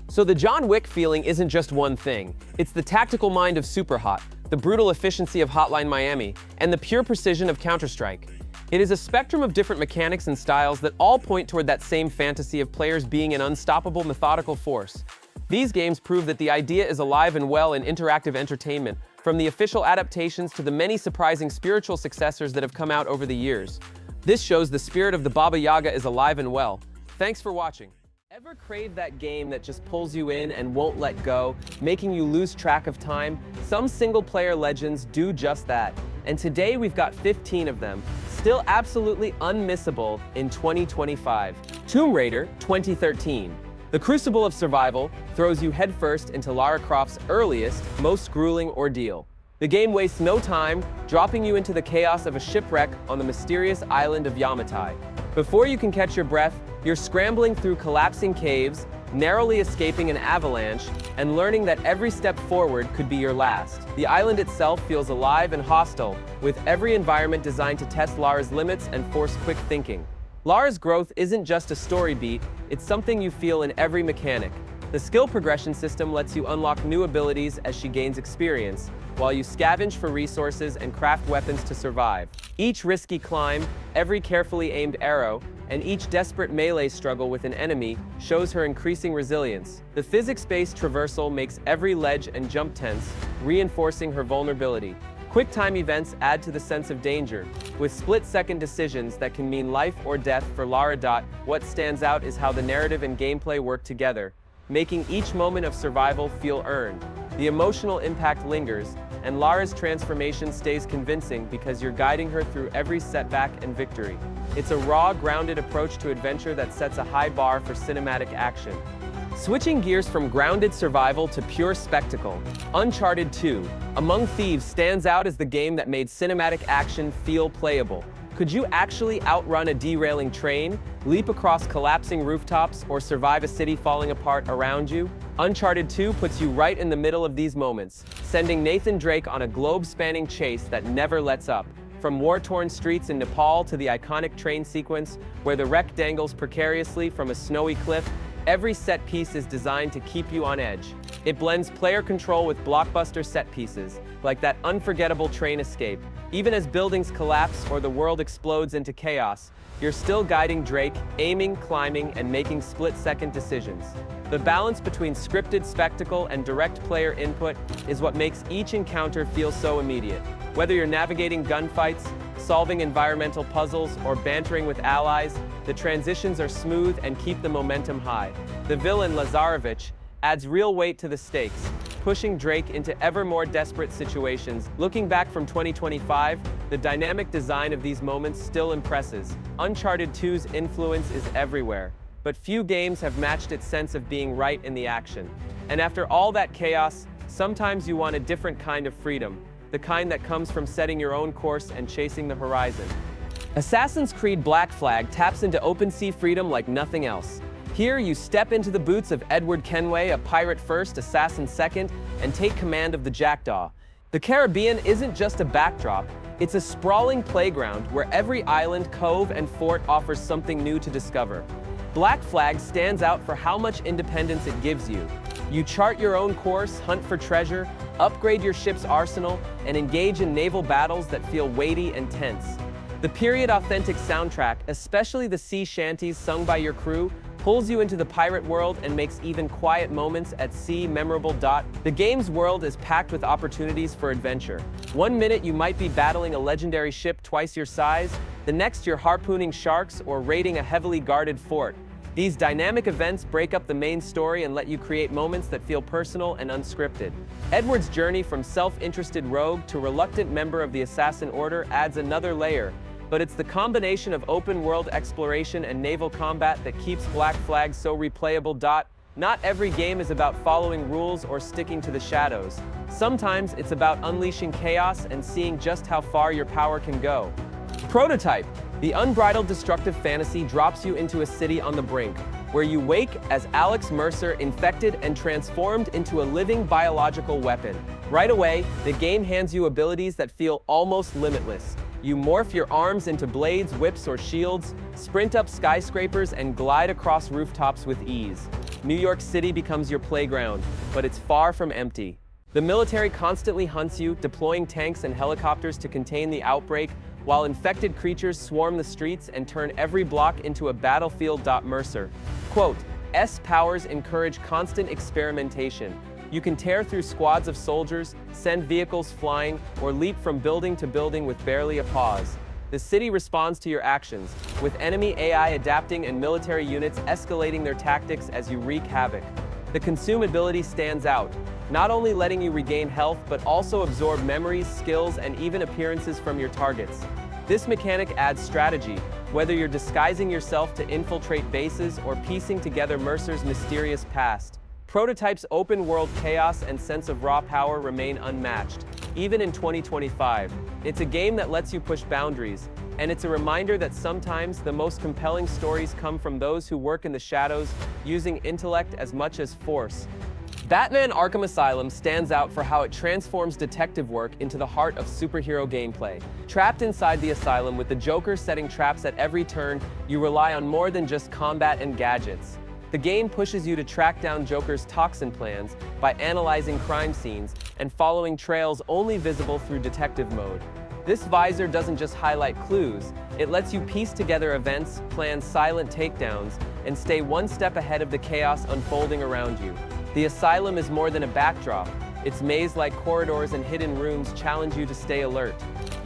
So the John Wick feeling isn't just one thing. It's the tactical mind of Superhot, the brutal efficiency of Hotline Miami, and the pure precision of Counter-Strike. It is a spectrum of different mechanics and styles that all point toward that same fantasy of players being an unstoppable, methodical force. These games prove that the idea is alive and well in interactive entertainment, from the official adaptations to the many surprising spiritual successors that have come out over the years. This shows the spirit of the Baba Yaga is alive and well. Thanks for watching. Ever crave that game that just pulls you in and won't let go, making you lose track of time? Some single-player legends do just that. And today we've got 15 of them, still absolutely unmissable in 2025. Tomb Raider 2013. The crucible of survival throws you headfirst into Lara Croft's earliest, most grueling ordeal. The game wastes no time, dropping you into the chaos of a shipwreck on the mysterious island of Yamatai. Before you can catch your breath, you're scrambling through collapsing caves, narrowly escaping an avalanche, and learning that every step forward could be your last. The island itself feels alive and hostile, with every environment designed to test Lara's limits and force quick thinking. Lara's growth isn't just a story beat, it's something you feel in every mechanic. The skill progression system lets you unlock new abilities as she gains experience, while you scavenge for resources and craft weapons to survive. Each risky climb, every carefully aimed arrow, and each desperate melee struggle with an enemy shows her increasing resilience. The physics-based traversal makes every ledge and jump tense, reinforcing her vulnerability. Quick time events add to the sense of danger, with split-second decisions that can mean life or death for Lara. What stands out is how the narrative and gameplay work together, making each moment of survival feel earned. The emotional impact lingers, and Lara's transformation stays convincing because you're guiding her through every setback and victory. It's a raw, grounded approach to adventure that sets a high bar for cinematic action. Switching gears from grounded survival to pure spectacle, Uncharted 2: Among Thieves stands out as the game that made cinematic action feel playable. Could you actually outrun a derailing train, leap across collapsing rooftops, or survive a city falling apart around you? Uncharted 2 puts you right in the middle of these moments, sending Nathan Drake on a globe-spanning chase that never lets up. From war-torn streets in Nepal to the iconic train sequence where the wreck dangles precariously from a snowy cliff, every set piece is designed to keep you on edge. It blends player control with blockbuster set pieces, like that unforgettable train escape. Even as buildings collapse or the world explodes into chaos, you're still guiding Drake, aiming, climbing, and making split-second decisions. The balance between scripted spectacle and direct player input is what makes each encounter feel so immediate. Whether you're navigating gunfights, solving environmental puzzles, or bantering with allies, the transitions are smooth and keep the momentum high. The villain, Lazarevich, adds real weight to the stakes, pushing Drake into ever more desperate situations. Looking back from 2025, the dynamic design of these moments still impresses. Uncharted 2's influence is everywhere, but few games have matched its sense of being right in the action. And after all that chaos, sometimes you want a different kind of freedom, the kind that comes from setting your own course and chasing the horizon. Assassin's Creed Black Flag taps into open-sea freedom like nothing else. Here, you step into the boots of Edward Kenway, a pirate first, assassin second, and take command of the Jackdaw. The Caribbean isn't just a backdrop, it's a sprawling playground where every island, cove, and fort offers something new to discover. Black Flag stands out for how much independence it gives you. You chart your own course, hunt for treasure, upgrade your ship's arsenal, and engage in naval battles that feel weighty and tense. The period-authentic soundtrack, especially the sea shanties sung by your crew, pulls you into the pirate world and makes even quiet moments at sea memorable. The game's world is packed with opportunities for adventure. One minute you might be battling a legendary ship twice your size, the next you're harpooning sharks or raiding a heavily guarded fort. These dynamic events break up the main story and let you create moments that feel personal and unscripted. Edward's journey from self-interested rogue to reluctant member of the Assassin Order adds another layer, but it's the combination of open-world exploration and naval combat that keeps Black Flag so replayable. Not every game is about following rules or sticking to the shadows. Sometimes it's about unleashing chaos and seeing just how far your power can go. Prototype. The unbridled destructive fantasy drops you into a city on the brink, where you wake as Alex Mercer, infected and transformed into a living biological weapon. Right away, the game hands you abilities that feel almost limitless. You morph your arms into blades, whips, or shields, sprint up skyscrapers, and glide across rooftops with ease. New York City becomes your playground, but it's far from empty. The military constantly hunts you, deploying tanks and helicopters to contain the outbreak, while infected creatures swarm the streets and turn every block into a battlefield. Mercer. Quote, S powers encourage constant experimentation. You can tear through squads of soldiers, send vehicles flying, or leap from building to building with barely a pause. The city responds to your actions, with enemy AI adapting and military units escalating their tactics as you wreak havoc. The consumability stands out, not only letting you regain health but also absorb memories, skills, and even appearances from your targets. This mechanic adds strategy, whether you're disguising yourself to infiltrate bases or piecing together Mercer's mysterious past. Prototype's open-world chaos and sense of raw power remain unmatched, even in 2025. It's a game that lets you push boundaries, and it's a reminder that sometimes the most compelling stories come from those who work in the shadows, using intellect as much as force. Batman Arkham Asylum stands out for how it transforms detective work into the heart of superhero gameplay. Trapped inside the asylum with the Joker setting traps at every turn, you rely on more than just combat and gadgets. The game pushes you to track down Joker's toxin plans by analyzing crime scenes and following trails only visible through detective mode. This visor doesn't just highlight clues, it lets you piece together events, plan silent takedowns, and stay one step ahead of the chaos unfolding around you. The asylum is more than a backdrop. Its maze-like corridors and hidden rooms challenge you to stay alert.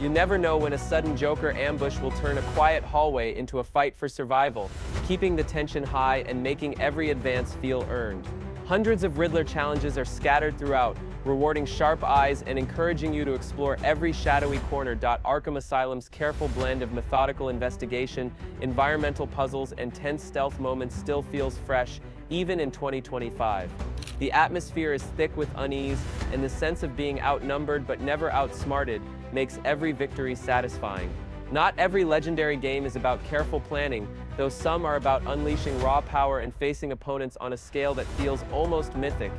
You never know when a sudden Joker ambush will turn a quiet hallway into a fight for survival, keeping the tension high and making every advance feel earned. Hundreds of Riddler challenges are scattered throughout, rewarding sharp eyes and encouraging you to explore every shadowy corner. Arkham Asylum's careful blend of methodical investigation, environmental puzzles, and tense stealth moments still feels fresh, even in 2025. The atmosphere is thick with unease, and the sense of being outnumbered but never outsmarted makes every victory satisfying. Not every legendary game is about careful planning, though some are about unleashing raw power and facing opponents on a scale that feels almost mythic.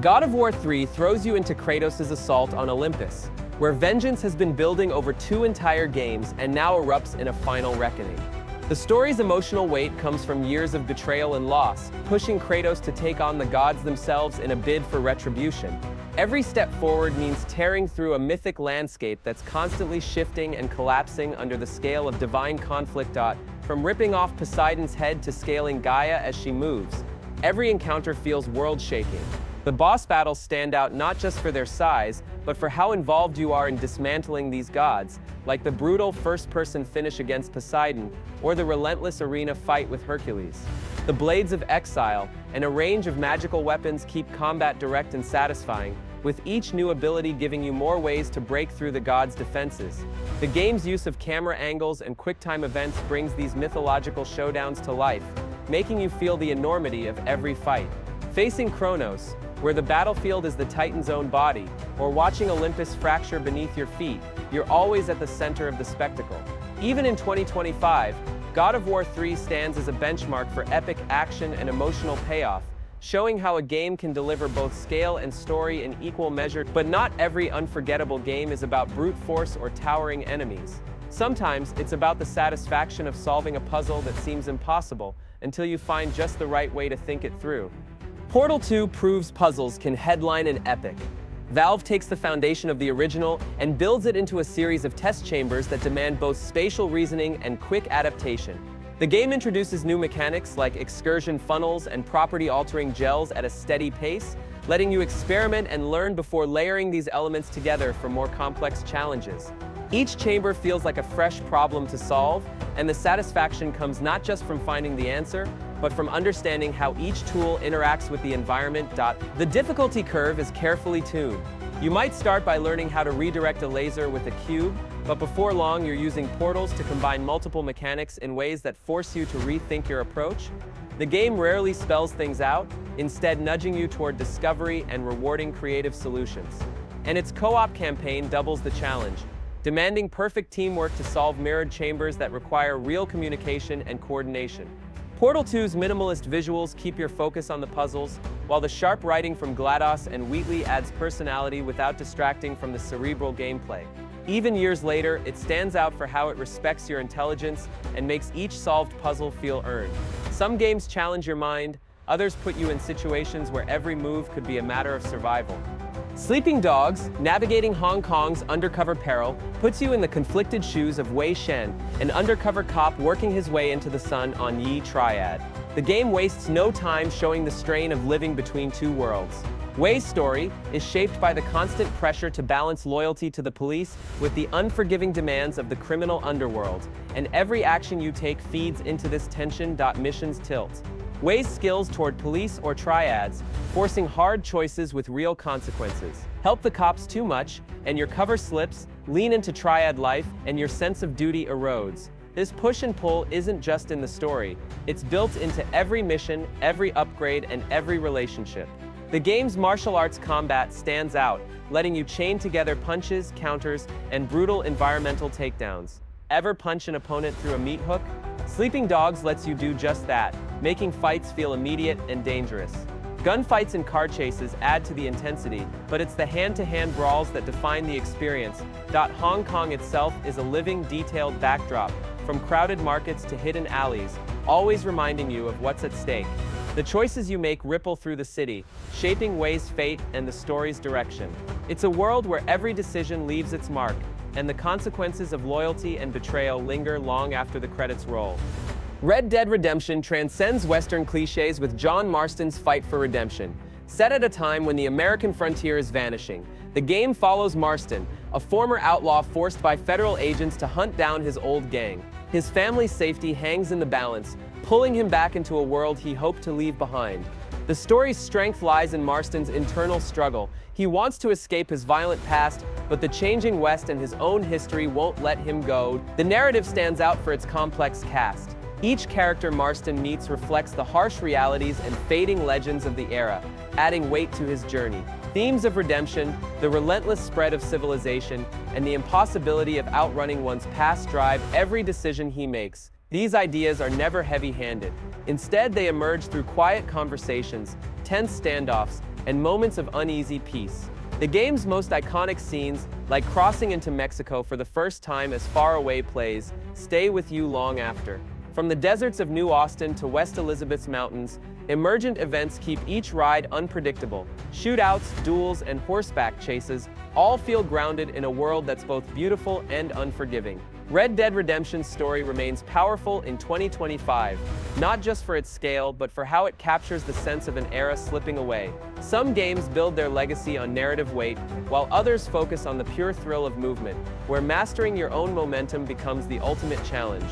God of War 3 throws you into Kratos' assault on Olympus, where vengeance has been building over 2 entire games and now erupts in a final reckoning. The story's emotional weight comes from years of betrayal and loss, pushing Kratos to take on the gods themselves in a bid for retribution. Every step forward means tearing through a mythic landscape that's constantly shifting and collapsing under the scale of divine conflict. From ripping off Poseidon's head to scaling Gaia as she moves, every encounter feels world-shaking. The boss battles stand out not just for their size, but for how involved you are in dismantling these gods, like the brutal first-person finish against Poseidon, or the relentless arena fight with Hercules. The Blades of Exile and a range of magical weapons keep combat direct and satisfying, with each new ability giving you more ways to break through the gods' defenses. The game's use of camera angles and quick-time events brings these mythological showdowns to life, making you feel the enormity of every fight. Facing Kronos, where the battlefield is the Titan's own body, or watching Olympus fracture beneath your feet, you're always at the center of the spectacle. Even in 2025, God of War 3 stands as a benchmark for epic action and emotional payoff, showing how a game can deliver both scale and story in equal measure. But not every unforgettable game is about brute force or towering enemies. Sometimes it's about the satisfaction of solving a puzzle that seems impossible until you find just the right way to think it through. Portal 2 proves puzzles can headline an epic. Valve takes the foundation of the original and builds it into a series of test chambers that demand both spatial reasoning and quick adaptation. The game introduces new mechanics like excursion funnels and property-altering gels at a steady pace, letting you experiment and learn before layering these elements together for more complex challenges. Each chamber feels like a fresh problem to solve, and the satisfaction comes not just from finding the answer, but from understanding how each tool interacts with the environment. The difficulty curve is carefully tuned. You might start by learning how to redirect a laser with a cube, but before long you're using portals to combine multiple mechanics in ways that force you to rethink your approach. The game rarely spells things out, instead nudging you toward discovery and rewarding creative solutions. And its co-op campaign doubles the challenge, demanding perfect teamwork to solve mirrored chambers that require real communication and coordination. Portal 2's minimalist visuals keep your focus on the puzzles, while the sharp writing from GLaDOS and Wheatley adds personality without distracting from the cerebral gameplay. Even years later, it stands out for how it respects your intelligence and makes each solved puzzle feel earned. Some games challenge your mind, others put you in situations where every move could be a matter of survival. Sleeping Dogs, navigating Hong Kong's undercover peril, puts you in the conflicted shoes of Wei Shen, an undercover cop working his way into the sun on Yi Triad. The game wastes no time showing the strain of living between two worlds. Wei's story is shaped by the constant pressure to balance loyalty to the police with the unforgiving demands of the criminal underworld, and every action you take feeds into this tension. Missions tilt. Wei's skills toward police or triads, forcing hard choices with real consequences. Help the cops too much, and your cover slips, lean into triad life, and your sense of duty erodes. This push and pull isn't just in the story, it's built into every mission, every upgrade, and every relationship. The game's martial arts combat stands out, letting you chain together punches, counters, and brutal environmental takedowns. Ever punch an opponent through a meat hook? Sleeping Dogs lets you do just that, making fights feel immediate and dangerous. Gunfights and car chases add to the intensity, but it's the hand-to-hand brawls that define the experience. Hong Kong itself is a living, detailed backdrop, from crowded markets to hidden alleys, always reminding you of what's at stake. The choices you make ripple through the city, shaping Wei's fate and the story's direction. It's a world where every decision leaves its mark, and the consequences of loyalty and betrayal linger long after the credits roll. Red Dead Redemption transcends Western cliches with John Marston's fight for redemption. Set at a time when the American frontier is vanishing, the game follows Marston, a former outlaw forced by federal agents to hunt down his old gang. His family's safety hangs in the balance, pulling him back into a world he hoped to leave behind. The story's strength lies in Marston's internal struggle. He wants to escape his violent past, but the changing West and his own history won't let him go. The narrative stands out for its complex cast. Each character Marston meets reflects the harsh realities and fading legends of the era, adding weight to his journey. Themes of redemption, the relentless spread of civilization, and the impossibility of outrunning one's past drive every decision he makes. These ideas are never heavy-handed. Instead, they emerge through quiet conversations, tense standoffs, and moments of uneasy peace. The game's most iconic scenes, like crossing into Mexico for the first time as far away plays, stay with you long after. From the deserts of New Austin to West Elizabeth's mountains, emergent events keep each ride unpredictable. Shootouts, duels, and horseback chases all feel grounded in a world that's both beautiful and unforgiving. Red Dead Redemption's story remains powerful in 2025, not just for its scale, but for how it captures the sense of an era slipping away. Some games build their legacy on narrative weight, while others focus on the pure thrill of movement, where mastering your own momentum becomes the ultimate challenge.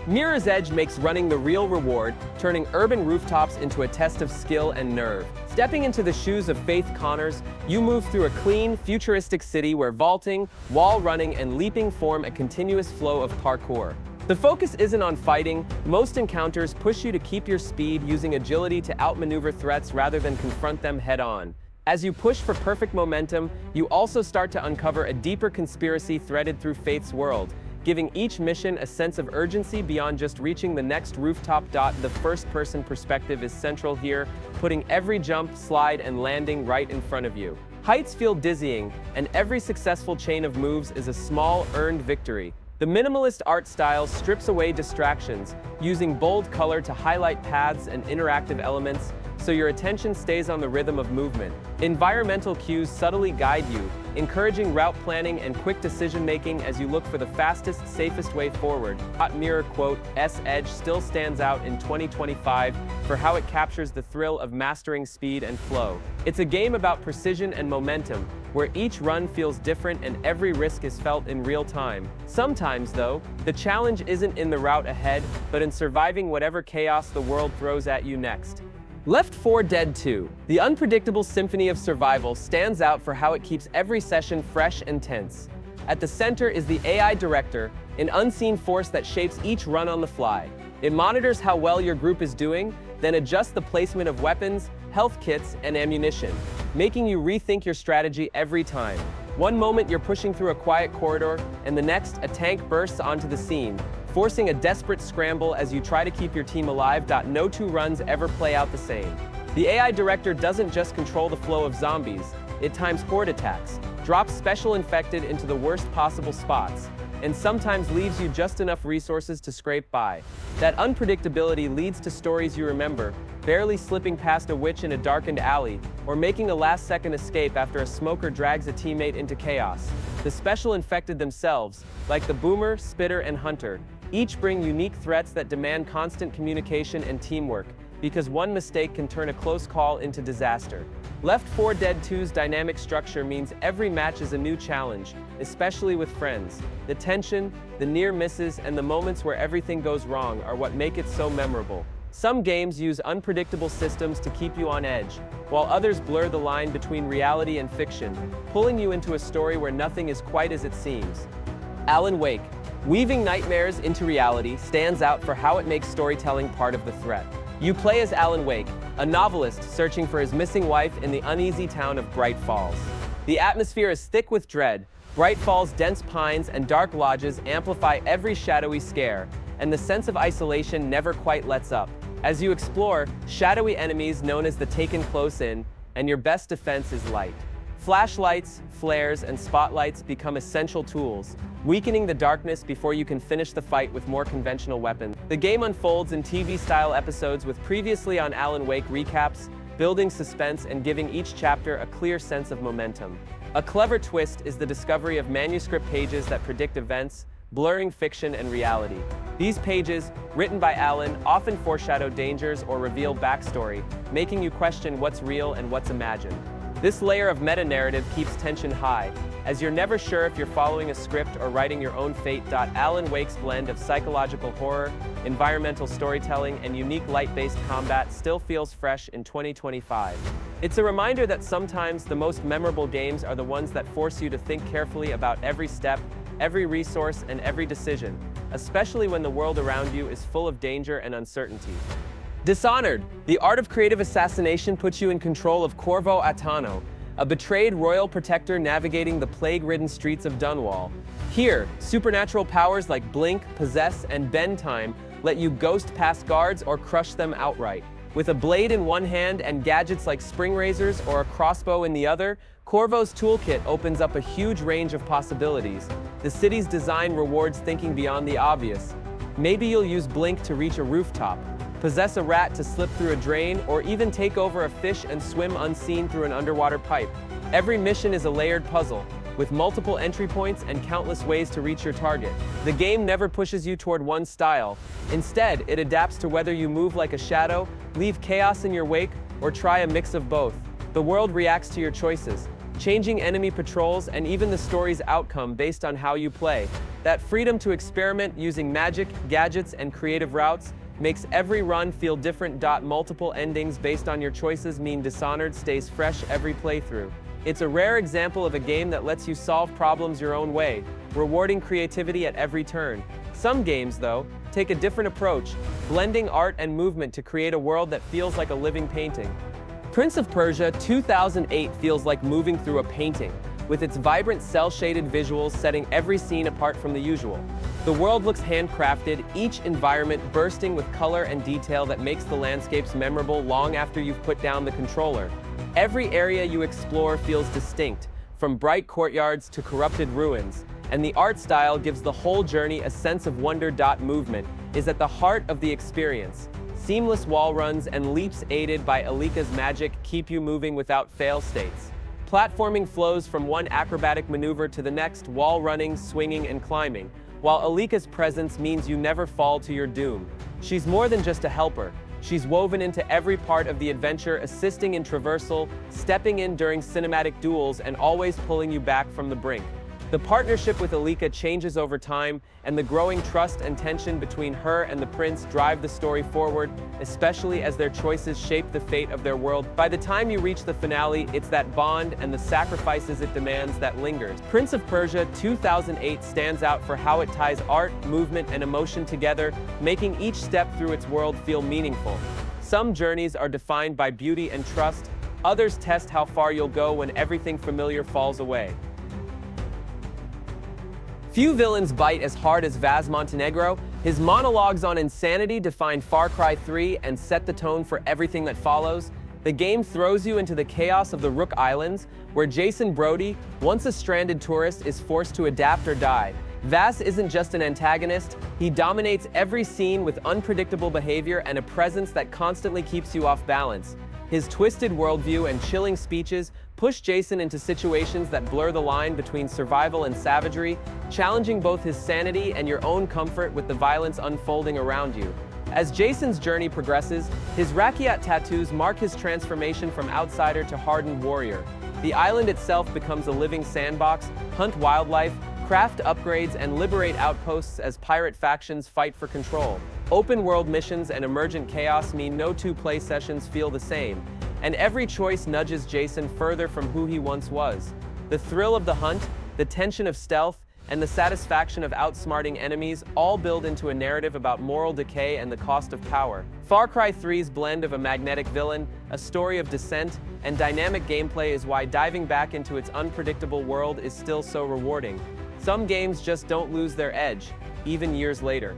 Mirror's Edge makes running the real reward, turning urban rooftops into a test of skill and nerve. Stepping into the shoes of Faith Connors, you move through a clean, futuristic city where vaulting, wall running, and leaping form a continuous flow of parkour. The focus isn't on fighting. Most encounters push you to keep your speed, using agility to outmaneuver threats rather than confront them head-on. As you push for perfect momentum, you also start to uncover a deeper conspiracy threaded through Faith's world, giving each mission a sense of urgency beyond just reaching the next rooftop. The first-person perspective is central here, putting every jump, slide, and landing right in front of you. Heights feel dizzying, and every successful chain of moves is a small, earned victory. The minimalist art style strips away distractions, using bold color to highlight paths and interactive elements, so your attention stays on the rhythm of movement. Environmental cues subtly guide you, encouraging route planning and quick decision-making as you look for the fastest, safest way forward. Mirror quote, Edge still stands out in 2025 for how it captures the thrill of mastering speed and flow. It's a game about precision and momentum, where each run feels different and every risk is felt in real time. Sometimes, though, the challenge isn't in the route ahead, but in surviving whatever chaos the world throws at you next. Left 4 Dead 2, the unpredictable symphony of survival, stands out for how it keeps every session fresh and tense. At the center is the AI director, an unseen force that shapes each run on the fly. It monitors how well your group is doing, then adjusts the placement of weapons, health kits, and ammunition, making you rethink your strategy every time. One moment you're pushing through a quiet corridor, and the next, a tank bursts onto the scene, forcing a desperate scramble as you try to keep your team alive. No two runs ever play out the same. The AI director doesn't just control the flow of zombies, it times horde attacks, drops special infected into the worst possible spots, and sometimes leaves you just enough resources to scrape by. That unpredictability leads to stories you remember, barely slipping past a witch in a darkened alley, or making a last-second escape after a smoker drags a teammate into chaos. The special infected themselves, like the Boomer, Spitter, and Hunter, each bring unique threats that demand constant communication and teamwork, because one mistake can turn a close call into disaster. Left 4 Dead 2's dynamic structure means every match is a new challenge, especially with friends. The tension, the near misses, and the moments where everything goes wrong are what make it so memorable. Some games use unpredictable systems to keep you on edge, while others blur the line between reality and fiction, pulling you into a story where nothing is quite as it seems. Alan Wake, weaving nightmares into reality, stands out for how it makes storytelling part of the threat. You play as Alan Wake, a novelist searching for his missing wife in the uneasy town of Bright Falls. The atmosphere is thick with dread. Bright Falls' dense pines and dark lodges amplify every shadowy scare, and the sense of isolation never quite lets up. As you explore, shadowy enemies known as the Taken close in, and your best defense is light. Flashlights, flares, and spotlights become essential tools, weakening the darkness before you can finish the fight with more conventional weapons. The game unfolds in TV-style episodes with previously on Alan Wake recaps, building suspense and giving each chapter a clear sense of momentum. A clever twist is the discovery of manuscript pages that predict events, blurring fiction and reality. These pages, written by Alan, often foreshadow dangers or reveal backstory, making you question what's real and what's imagined. This layer of meta-narrative keeps tension high, as you're never sure if you're following a script or writing your own fate. Alan Wake's blend of psychological horror, environmental storytelling, and unique light-based combat still feels fresh in 2025. It's a reminder that sometimes the most memorable games are the ones that force you to think carefully about every step, every resource, and every decision, especially when the world around you is full of danger and uncertainty. Dishonored, the art of creative assassination puts you in control of Corvo Attano, a betrayed royal protector navigating the plague-ridden streets of Dunwall. Here, supernatural powers like Blink, Possess, and Bend Time let you ghost past guards or crush them outright. With a blade in one hand and gadgets like spring razors or a crossbow in the other, Corvo's toolkit opens up a huge range of possibilities. The city's design rewards thinking beyond the obvious. Maybe you'll use Blink to reach a rooftop, possess a rat to slip through a drain, or even take over a fish and swim unseen through an underwater pipe. Every mission is a layered puzzle, with multiple entry points and countless ways to reach your target. The game never pushes you toward one style. Instead, it adapts to whether you move like a shadow, leave chaos in your wake, or try a mix of both. The world reacts to your choices, changing enemy patrols and even the story's outcome based on how you play. That freedom to experiment using magic, gadgets, and creative routes makes every run feel different. Multiple endings based on your choices mean Dishonored stays fresh every playthrough. It's a rare example of a game that lets you solve problems your own way, rewarding creativity at every turn. Some games, though, take a different approach, blending art and movement to create a world that feels like a living painting. Prince of Persia 2008 feels like moving through a painting, with its vibrant cel-shaded visuals setting every scene apart from the usual. The world looks handcrafted, each environment bursting with color and detail that makes the landscapes memorable long after you've put down the controller. Every area you explore feels distinct, from bright courtyards to corrupted ruins, and the art style gives the whole journey a sense of wonder. Movement is at the heart of the experience. Seamless wall runs and leaps aided by Alika's magic keep you moving without fail states. Platforming flows from one acrobatic maneuver to the next, wall running, swinging, and climbing, while Alika's presence means you never fall to your doom. She's more than just a helper. She's woven into every part of the adventure, assisting in traversal, stepping in during cinematic duels, and always pulling you back from the brink. The partnership with Alika changes over time, and the growing trust and tension between her and the prince drive the story forward, especially as their choices shape the fate of their world. By the time you reach the finale, it's that bond and the sacrifices it demands that lingers. Prince of Persia 2008 stands out for how it ties art, movement, and emotion together, making each step through its world feel meaningful. Some journeys are defined by beauty and trust, others test how far you'll go when everything familiar falls away. Few villains bite as hard as Vaz Montenegro. His monologues on insanity define Far Cry 3 and set the tone for everything that follows. The game throws you into the chaos of the Rook Islands, where Jason Brody, once a stranded tourist, is forced to adapt or die. Vaz isn't just an antagonist, he dominates every scene with unpredictable behavior and a presence that constantly keeps you off balance. His twisted worldview and chilling speeches push Jason into situations that blur the line between survival and savagery, challenging both his sanity and your own comfort with the violence unfolding around you. As Jason's journey progresses, his Rakyat tattoos mark his transformation from outsider to hardened warrior. The island itself becomes a living sandbox, hunt wildlife, craft upgrades, and liberate outposts as pirate factions fight for control. Open-world missions and emergent chaos mean no two play sessions feel the same, and every choice nudges Jason further from who he once was. The thrill of the hunt, the tension of stealth, and the satisfaction of outsmarting enemies all build into a narrative about moral decay and the cost of power. Far Cry 3's blend of a magnetic villain, a story of descent, and dynamic gameplay is why diving back into its unpredictable world is still so rewarding. Some games just don't lose their edge, even years later.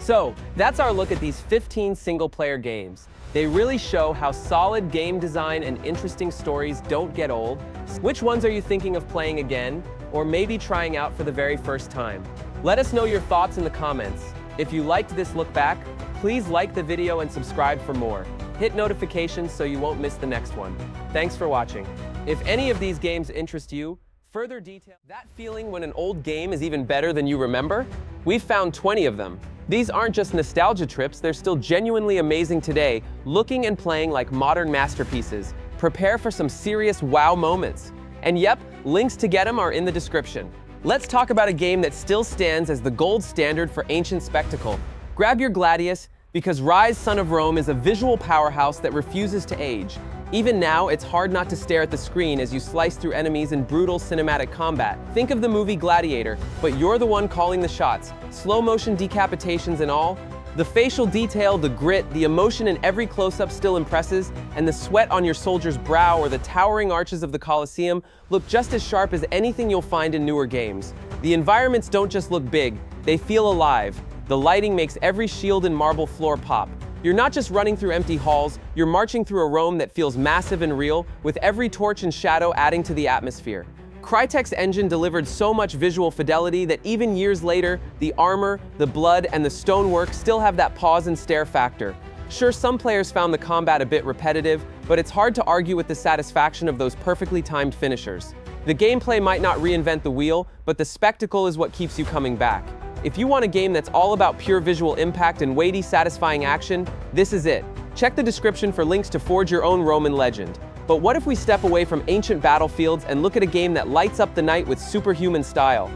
So, that's our look at these 15 single-player games. They really show how solid game design and interesting stories don't get old. Which ones are you thinking of playing again, or maybe trying out for the very first time? Let us know your thoughts in the comments. If you liked this look back, please like the video and subscribe for more. Hit notifications so you won't miss the next one. Thanks for watching. If any of these games interest you, further detail. That feeling when an old game is even better than you remember? We've found 20 of them. These aren't just nostalgia trips, they're still genuinely amazing today, looking and playing like modern masterpieces. Prepare for some serious wow moments. And yep, links to get them are in the description. Let's talk about a game that still stands as the gold standard for ancient spectacle. Grab your Gladius, because Rise Son of Rome is a visual powerhouse that refuses to age. Even now, it's hard not to stare at the screen as you slice through enemies in brutal cinematic combat. Think of the movie Gladiator, but you're the one calling the shots. Slow motion decapitations and all. The facial detail, the grit, the emotion in every close-up still impresses, and the sweat on your soldier's brow or the towering arches of the Colosseum look just as sharp as anything you'll find in newer games. The environments don't just look big, they feel alive. The lighting makes every shield and marble floor pop. You're not just running through empty halls, you're marching through a Rome that feels massive and real, with every torch and shadow adding to the atmosphere. Crytek's engine delivered so much visual fidelity that even years later, the armor, the blood, and the stonework still have that pause and stare factor. Sure, some players found the combat a bit repetitive, but it's hard to argue with the satisfaction of those perfectly timed finishers. The gameplay might not reinvent the wheel, but the spectacle is what keeps you coming back. If you want a game that's all about pure visual impact and weighty, satisfying action, this is it. Check the description for links to forge your own Roman legend. But what if we step away from ancient battlefields and look at a game that lights up the night with superhuman style?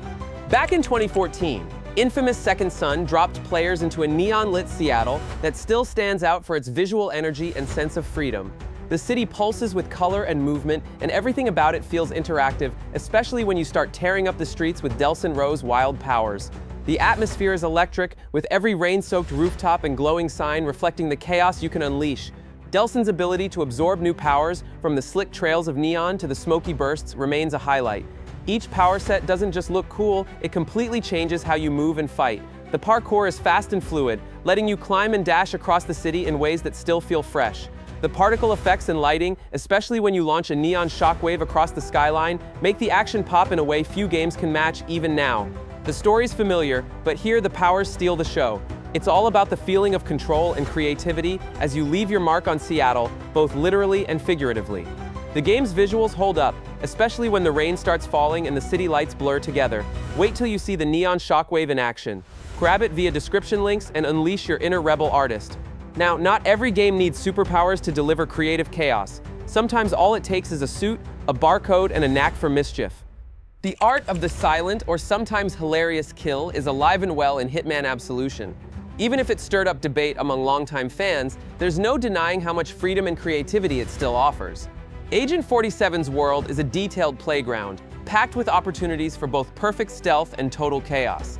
Back in 2014, infamous Second Son dropped players into a neon-lit Seattle that still stands out for its visual energy and sense of freedom. The city pulses with color and movement, and everything about it feels interactive, especially when you start tearing up the streets with Delsin Rowe's wild powers. The atmosphere is electric, with every rain-soaked rooftop and glowing sign reflecting the chaos you can unleash. Delsin's ability to absorb new powers, from the slick trails of neon to the smoky bursts, remains a highlight. Each power set doesn't just look cool, it completely changes how you move and fight. The parkour is fast and fluid, letting you climb and dash across the city in ways that still feel fresh. The particle effects and lighting, especially when you launch a neon shockwave across the skyline, make the action pop in a way few games can match even now. The story's familiar, but here the powers steal the show. It's all about the feeling of control and creativity as you leave your mark on Seattle, both literally and figuratively. The game's visuals hold up, especially when the rain starts falling and the city lights blur together. Wait till you see the neon shockwave in action. Grab it via description links and unleash your inner rebel artist. Now, not every game needs superpowers to deliver creative chaos. Sometimes all it takes is a suit, a barcode, and a knack for mischief. The art of the silent or sometimes hilarious kill is alive and well in Hitman Absolution. Even if it stirred up debate among longtime fans, there's no denying how much freedom and creativity it still offers. Agent 47's world is a detailed playground, packed with opportunities for both perfect stealth and total chaos.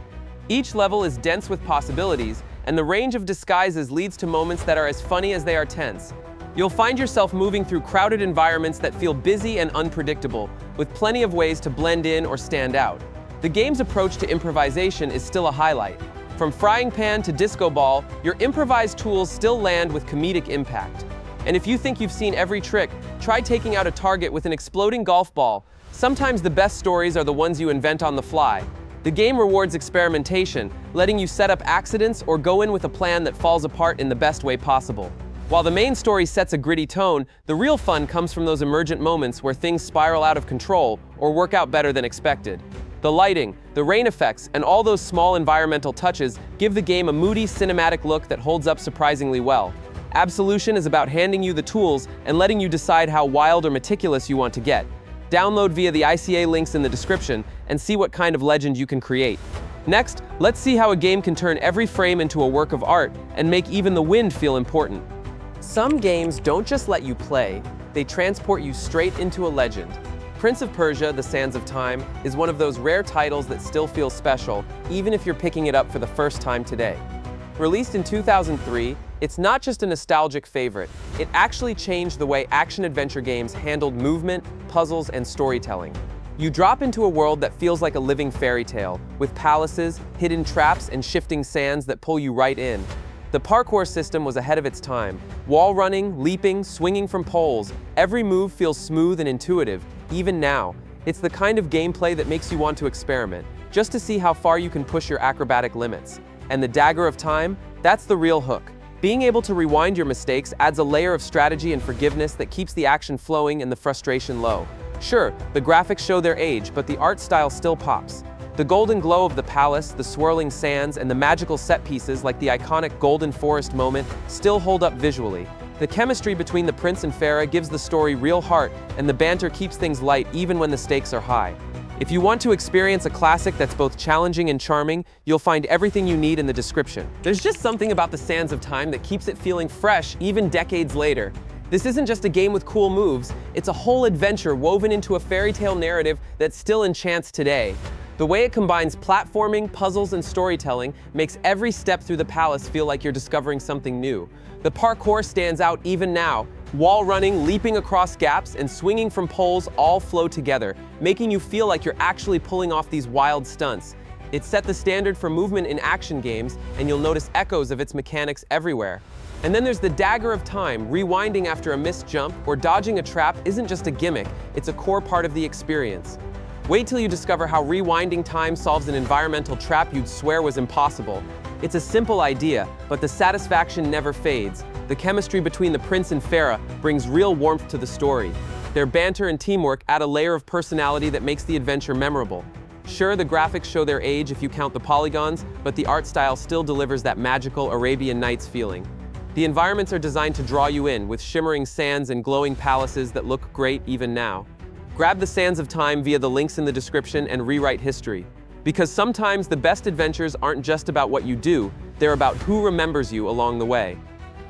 Each level is dense with possibilities, and the range of disguises leads to moments that are as funny as they are tense. You'll find yourself moving through crowded environments that feel busy and unpredictable, with plenty of ways to blend in or stand out. The game's approach to improvisation is still a highlight. From frying pan to disco ball, your improvised tools still land with comedic impact. And if you think you've seen every trick, try taking out a target with an exploding golf ball. Sometimes the best stories are the ones you invent on the fly. The game rewards experimentation, letting you set up accidents or go in with a plan that falls apart in the best way possible. While the main story sets a gritty tone, the real fun comes from those emergent moments where things spiral out of control or work out better than expected. The lighting, the rain effects, and all those small environmental touches give the game a moody, cinematic look that holds up surprisingly well. Absolution is about handing you the tools and letting you decide how wild or meticulous you want to get. Download via the ICA links in the description and see what kind of legend you can create. Next, let's see how a game can turn every frame into a work of art and make even the wind feel important. Some games don't just let you play, they transport you straight into a legend. Prince of Persia: The Sands of Time is one of those rare titles that still feels special, even if you're picking it up for the first time today. Released in 2003, it's not just a nostalgic favorite, it actually changed the way action-adventure games handled movement, puzzles, and storytelling. You drop into a world that feels like a living fairy tale, with palaces, hidden traps, and shifting sands that pull you right in. The parkour system was ahead of its time. Wall running, leaping, swinging from poles, every move feels smooth and intuitive, even now. It's the kind of gameplay that makes you want to experiment, just to see how far you can push your acrobatic limits. And the Dagger of Time? That's the real hook. Being able to rewind your mistakes adds a layer of strategy and forgiveness that keeps the action flowing and the frustration low. Sure, the graphics show their age, but the art style still pops. The golden glow of the palace, the swirling sands, and the magical set pieces like the iconic Golden Forest moment still hold up visually. The chemistry between the prince and Farah gives the story real heart, and the banter keeps things light even when the stakes are high. If you want to experience a classic that's both challenging and charming, you'll find everything you need in the description. There's just something about the Sands of Time that keeps it feeling fresh even decades later. This isn't just a game with cool moves, it's a whole adventure woven into a fairy tale narrative that still enchants today. The way it combines platforming, puzzles, and storytelling makes every step through the palace feel like you're discovering something new. The parkour stands out even now. Wall running, leaping across gaps, and swinging from poles all flow together, making you feel like you're actually pulling off these wild stunts. It set the standard for movement in action games, and you'll notice echoes of its mechanics everywhere. And then there's the dagger of time. Rewinding after a missed jump or dodging a trap isn't just a gimmick, it's a core part of the experience. Wait till you discover how rewinding time solves an environmental trap you'd swear was impossible. It's a simple idea, but the satisfaction never fades. The chemistry between the prince and Farah brings real warmth to the story. Their banter and teamwork add a layer of personality that makes the adventure memorable. Sure, the graphics show their age if you count the polygons, but the art style still delivers that magical Arabian Nights feeling. The environments are designed to draw you in, with shimmering sands and glowing palaces that look great even now. Grab the Sands of Time via the links in the description and rewrite history. Because sometimes the best adventures aren't just about what you do, they're about who remembers you along the way.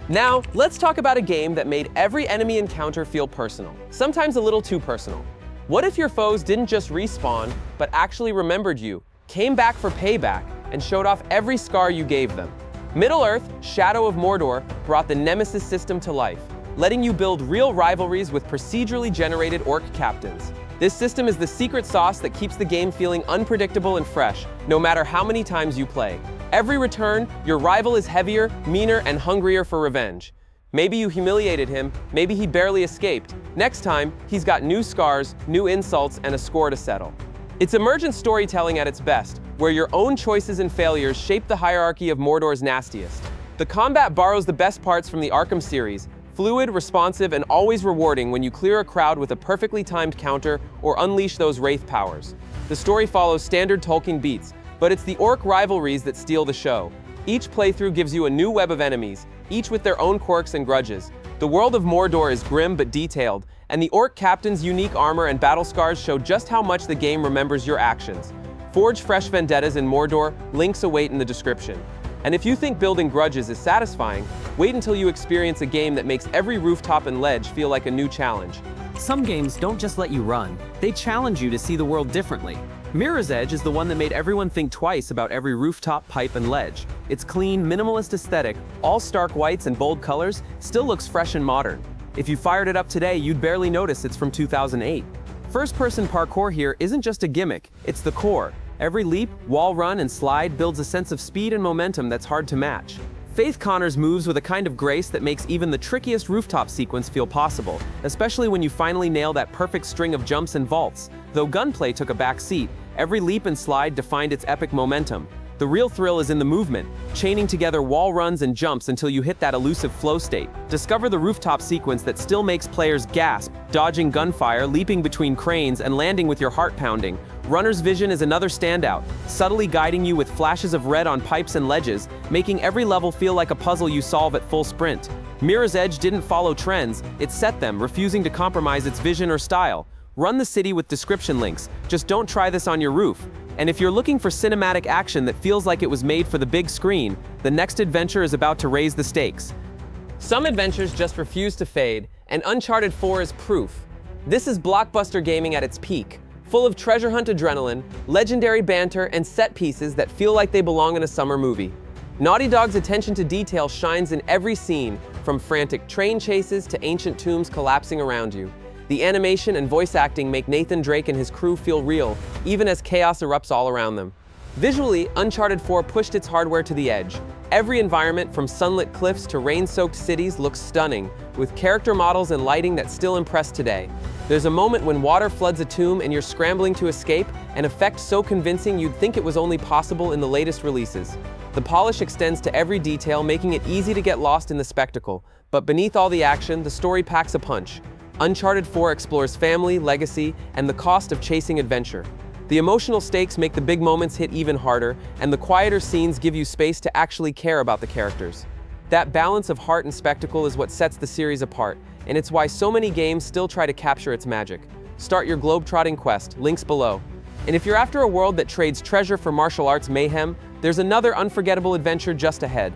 Now, let's talk about a game that made every enemy encounter feel personal, sometimes a little too personal. What if your foes didn't just respawn, but actually remembered you, came back for payback, and showed off every scar you gave them? Middle-earth, Shadow of Mordor brought the Nemesis system to life, letting you build real rivalries with procedurally generated orc captains. This system is the secret sauce that keeps the game feeling unpredictable and fresh, no matter how many times you play. Every return, your rival is heavier, meaner, and hungrier for revenge. Maybe you humiliated him, maybe he barely escaped. Next time, he's got new scars, new insults, and a score to settle. It's emergent storytelling at its best, where your own choices and failures shape the hierarchy of Mordor's nastiest. The combat borrows the best parts from the Arkham series, fluid, responsive, and always rewarding when you clear a crowd with a perfectly timed counter or unleash those wraith powers. The story follows standard Tolkien beats, but it's the orc rivalries that steal the show. Each playthrough gives you a new web of enemies, each with their own quirks and grudges. The world of Mordor is grim but detailed, and the orc captain's unique armor and battle scars show just how much the game remembers your actions. Forge fresh vendettas in Mordor, links await in the description. And if you think building grudges is satisfying, wait until you experience a game that makes every rooftop and ledge feel like a new challenge. Some games don't just let you run, they challenge you to see the world differently. Mirror's Edge is the one that made everyone think twice about every rooftop, pipe, and ledge. Its clean, minimalist aesthetic, all stark whites and bold colors, still looks fresh and modern. If you fired it up today, you'd barely notice it's from 2008. First-person parkour here isn't just a gimmick, it's the core. Every leap, wall run, and slide builds a sense of speed and momentum that's hard to match. Faith Connor's moves with a kind of grace that makes even the trickiest rooftop sequence feel possible, especially when you finally nail that perfect string of jumps and vaults. Though gunplay took a back seat, every leap and slide defined its epic momentum. The real thrill is in the movement, chaining together wall runs and jumps until you hit that elusive flow state. Discover the rooftop sequence that still makes players gasp, dodging gunfire, leaping between cranes, and landing with your heart pounding. Runner's Vision is another standout, subtly guiding you with flashes of red on pipes and ledges, making every level feel like a puzzle you solve at full sprint. Mirror's Edge didn't follow trends, it set them, refusing to compromise its vision or style. Run the city with description links, just don't try this on your roof. And if you're looking for cinematic action that feels like it was made for the big screen, the next adventure is about to raise the stakes. Some adventures just refuse to fade, and Uncharted 4 is proof. This is Blockbuster gaming at its peak, full of treasure hunt adrenaline, legendary banter, and set pieces that feel like they belong in a summer movie. Naughty Dog's attention to detail shines in every scene, from frantic train chases to ancient tombs collapsing around you. The animation and voice acting make Nathan Drake and his crew feel real, even as chaos erupts all around them. Visually, Uncharted 4 pushed its hardware to the edge. Every environment, from sunlit cliffs to rain-soaked cities, looks stunning, with character models and lighting that still impress today. There's a moment when water floods a tomb and you're scrambling to escape, an effect so convincing you'd think it was only possible in the latest releases. The polish extends to every detail, making it easy to get lost in the spectacle. But beneath all the action, the story packs a punch. Uncharted 4 explores family, legacy, and the cost of chasing adventure. The emotional stakes make the big moments hit even harder, and the quieter scenes give you space to actually care about the characters. That balance of heart and spectacle is what sets the series apart, and it's why so many games still try to capture its magic. Start your globe-trotting quest, links below. And if you're after a world that trades treasure for martial arts mayhem, there's another unforgettable adventure just ahead.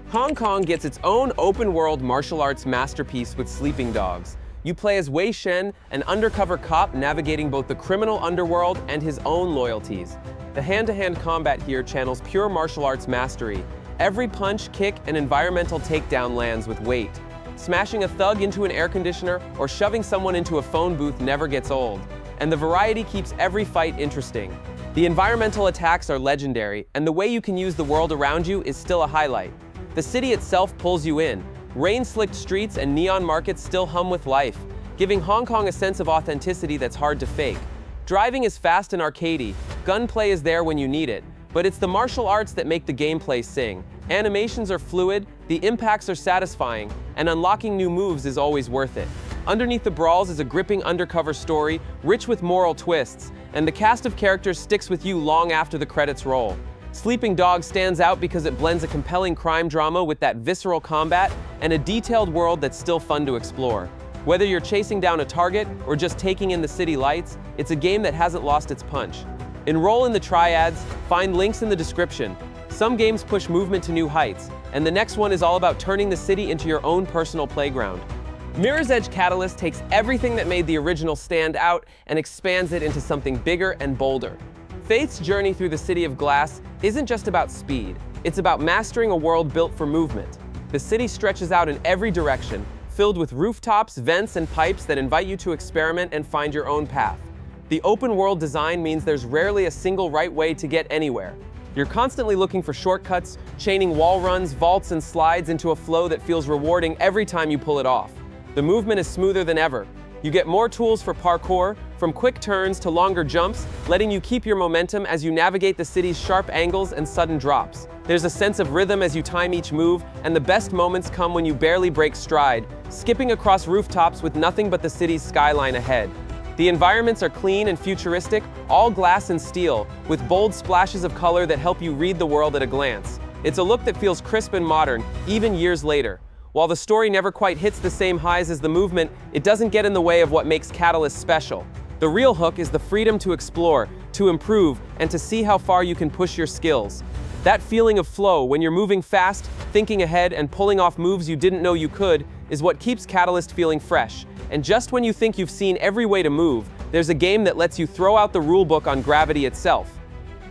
Hong Kong gets its own open-world martial arts masterpiece with Sleeping Dogs. You play as Wei Shen, an undercover cop navigating both the criminal underworld and his own loyalties. The hand-to-hand combat here channels pure martial arts mastery. Every punch, kick, and environmental takedown lands with weight. Smashing a thug into an air conditioner or shoving someone into a phone booth never gets old. And the variety keeps every fight interesting. The environmental attacks are legendary, and the way you can use the world around you is still a highlight. The city itself pulls you in. Rain-slicked streets and neon markets still hum with life, giving Hong Kong a sense of authenticity that's hard to fake. Driving is fast and arcadey, gunplay is there when you need it, but it's the martial arts that make the gameplay sing. Animations are fluid, the impacts are satisfying, and unlocking new moves is always worth it. Underneath the brawls is a gripping undercover story, rich with moral twists, and the cast of characters sticks with you long after the credits roll. Sleeping Dog stands out because it blends a compelling crime drama with that visceral combat and a detailed world that's still fun to explore. Whether you're chasing down a target or just taking in the city lights, it's a game that hasn't lost its punch. Enroll in the triads, find links in the description. Some games push movement to new heights, and the next one is all about turning the city into your own personal playground. Mirror's Edge Catalyst takes everything that made the original stand out and expands it into something bigger and bolder. Faith's journey through the City of Glass isn't just about speed, it's about mastering a world built for movement. The city stretches out in every direction, filled with rooftops, vents, and pipes that invite you to experiment and find your own path. The open world design means there's rarely a single right way to get anywhere. You're constantly looking for shortcuts, chaining wall runs, vaults, and slides into a flow that feels rewarding every time you pull it off. The movement is smoother than ever. You get more tools for parkour, from quick turns to longer jumps, letting you keep your momentum as you navigate the city's sharp angles and sudden drops. There's a sense of rhythm as you time each move, and the best moments come when you barely break stride, skipping across rooftops with nothing but the city's skyline ahead. The environments are clean and futuristic, all glass and steel, with bold splashes of color that help you read the world at a glance. It's a look that feels crisp and modern, even years later. While the story never quite hits the same highs as the movement, it doesn't get in the way of what makes Catalyst special. The real hook is the freedom to explore, to improve, and to see how far you can push your skills. That feeling of flow when you're moving fast, thinking ahead, and pulling off moves you didn't know you could is what keeps Catalyst feeling fresh. And just when you think you've seen every way to move, there's a game that lets you throw out the rulebook on gravity itself.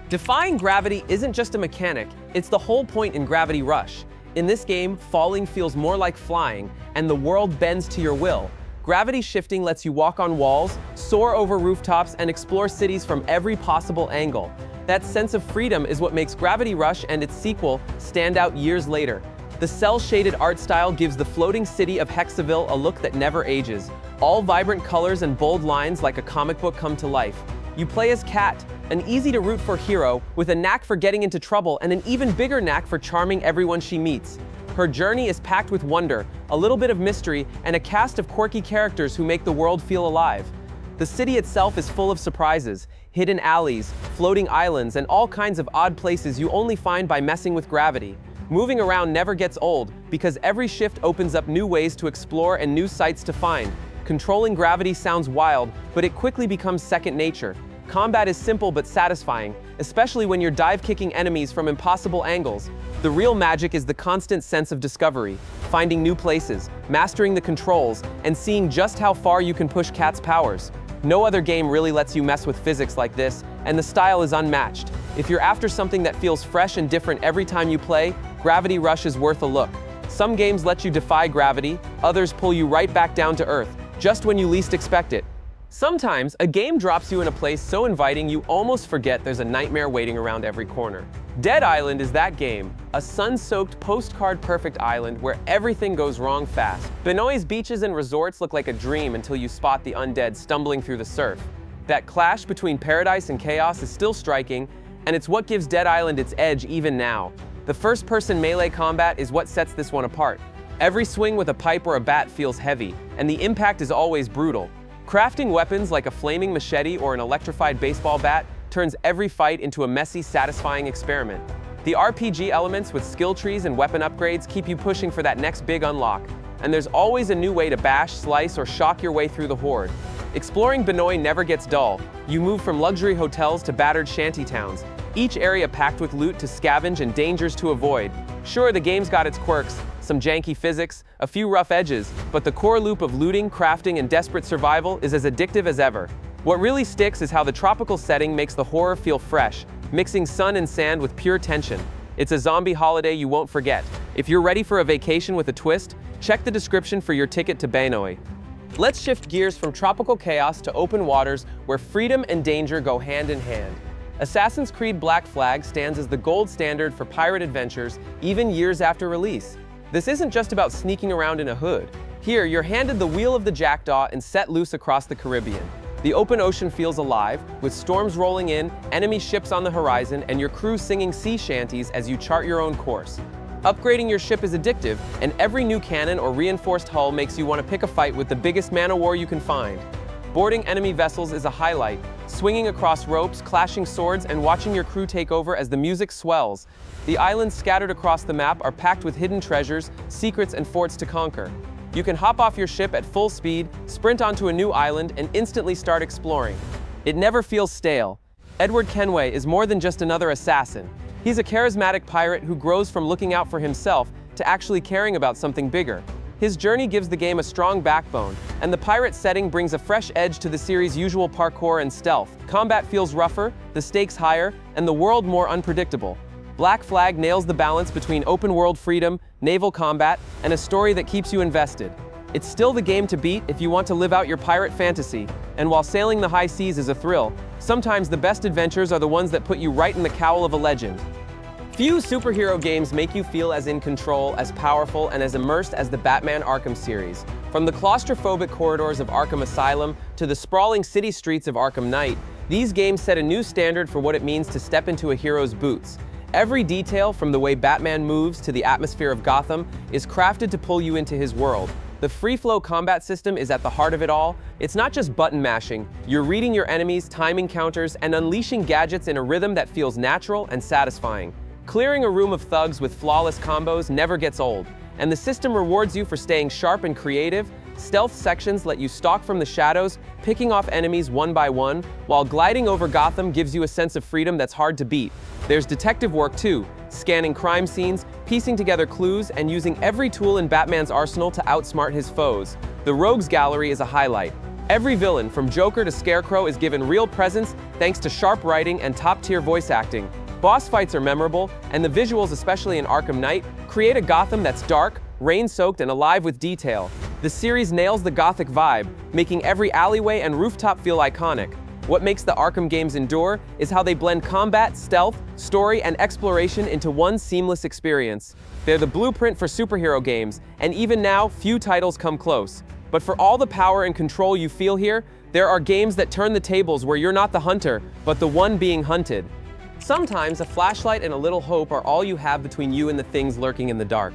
Defying gravity isn't just a mechanic, it's the whole point in Gravity Rush. In this game, falling feels more like flying, and the world bends to your will. Gravity shifting lets you walk on walls, soar over rooftops, and explore cities from every possible angle. That sense of freedom is what makes Gravity Rush and its sequel stand out years later. The cel-shaded art style gives the floating city of Hexaville a look that never ages. All vibrant colors and bold lines like a comic book come to life. You play as Kat, an easy-to-root-for hero with a knack for getting into trouble and an even bigger knack for charming everyone she meets. Her journey is packed with wonder, a little bit of mystery, and a cast of quirky characters who make the world feel alive. The city itself is full of surprises, hidden alleys, floating islands, and all kinds of odd places you only find by messing with gravity. Moving around never gets old, because every shift opens up new ways to explore and new sights to find. Controlling gravity sounds wild, but it quickly becomes second nature. Combat is simple but satisfying, especially when you're dive-kicking enemies from impossible angles. The real magic is the constant sense of discovery, finding new places, mastering the controls, and seeing just how far you can push Kat's powers. No other game really lets you mess with physics like this, and the style is unmatched. If you're after something that feels fresh and different every time you play, Gravity Rush is worth a look. Some games let you defy gravity, others pull you right back down to earth, just when you least expect it. Sometimes, a game drops you in a place so inviting you almost forget there's a nightmare waiting around every corner. Dead Island is that game, a sun-soaked, postcard-perfect island where everything goes wrong fast. Benoit's beaches and resorts look like a dream until you spot the undead stumbling through the surf. That clash between paradise and chaos is still striking, and it's what gives Dead Island its edge even now. The first-person melee combat is what sets this one apart. Every swing with a pipe or a bat feels heavy, and the impact is always brutal. Crafting weapons like a flaming machete or an electrified baseball bat turns every fight into a messy, satisfying experiment. The RPG elements with skill trees and weapon upgrades keep you pushing for that next big unlock, and there's always a new way to bash, slice, or shock your way through the horde. Exploring Benoit never gets dull. You move from luxury hotels to battered shanty towns, each area packed with loot to scavenge and dangers to avoid. Sure, the game's got its quirks. some janky physics, a few rough edges, but the core loop of looting, crafting, and desperate survival is as addictive as ever. What really sticks is how the tropical setting makes the horror feel fresh, mixing sun and sand with pure tension. It's a zombie holiday you won't forget. If you're ready for a vacation with a twist, check the description for your ticket to Banoi. Let's shift gears from tropical chaos to open waters where freedom and danger go hand in hand. Assassin's Creed Black Flag stands as the gold standard for pirate adventures even years after release. This isn't just about sneaking around in a hood. Here, you're handed the wheel of the Jackdaw and set loose across the Caribbean. The open ocean feels alive, with storms rolling in, enemy ships on the horizon, and your crew singing sea shanties as you chart your own course. Upgrading your ship is addictive, and every new cannon or reinforced hull makes you want to pick a fight with the biggest man-o'-war you can find. Boarding enemy vessels is a highlight, swinging across ropes, clashing swords, and watching your crew take over as the music swells. The islands scattered across the map are packed with hidden treasures, secrets, and forts to conquer. You can hop off your ship at full speed, sprint onto a new island, and instantly start exploring. It never feels stale. Edward Kenway is more than just another assassin. He's a charismatic pirate who grows from looking out for himself to actually caring about something bigger. His journey gives the game a strong backbone, and the pirate setting brings a fresh edge to the series' usual parkour and stealth. Combat feels rougher, the stakes higher, and the world more unpredictable. Black Flag nails the balance between open-world freedom, naval combat, and a story that keeps you invested. It's still the game to beat if you want to live out your pirate fantasy, and while sailing the high seas is a thrill, sometimes the best adventures are the ones that put you right in the cowl of a legend. Few superhero games make you feel as in control, as powerful, and as immersed as the Batman Arkham series. From the claustrophobic corridors of Arkham Asylum to the sprawling city streets of Arkham Knight, these games set a new standard for what it means to step into a hero's boots. Every detail, from the way Batman moves to the atmosphere of Gotham, is crafted to pull you into his world. The free-flow combat system is at the heart of it all. It's not just button mashing. You're reading your enemies, timing counters, and unleashing gadgets in a rhythm that feels natural and satisfying. Clearing a room of thugs with flawless combos never gets old, and the system rewards you for staying sharp and creative. Stealth sections let you stalk from the shadows, picking off enemies one by one, while gliding over Gotham gives you a sense of freedom that's hard to beat. There's detective work too, scanning crime scenes, piecing together clues, and using every tool in Batman's arsenal to outsmart his foes. The Rogues Gallery is a highlight. Every villain, from Joker to Scarecrow, is given real presence thanks to sharp writing and top-tier voice acting. Boss fights are memorable, and the visuals, especially in Arkham Knight, create a Gotham that's dark, rain-soaked, and alive with detail. The series nails the Gothic vibe, making every alleyway and rooftop feel iconic. What makes the Arkham games endure is how they blend combat, stealth, story, and exploration into one seamless experience. They're the blueprint for superhero games, and even now, few titles come close. But for all the power and control you feel here, there are games that turn the tables where you're not the hunter, but the one being hunted. Sometimes a flashlight and a little hope are all you have between you and the things lurking in the dark.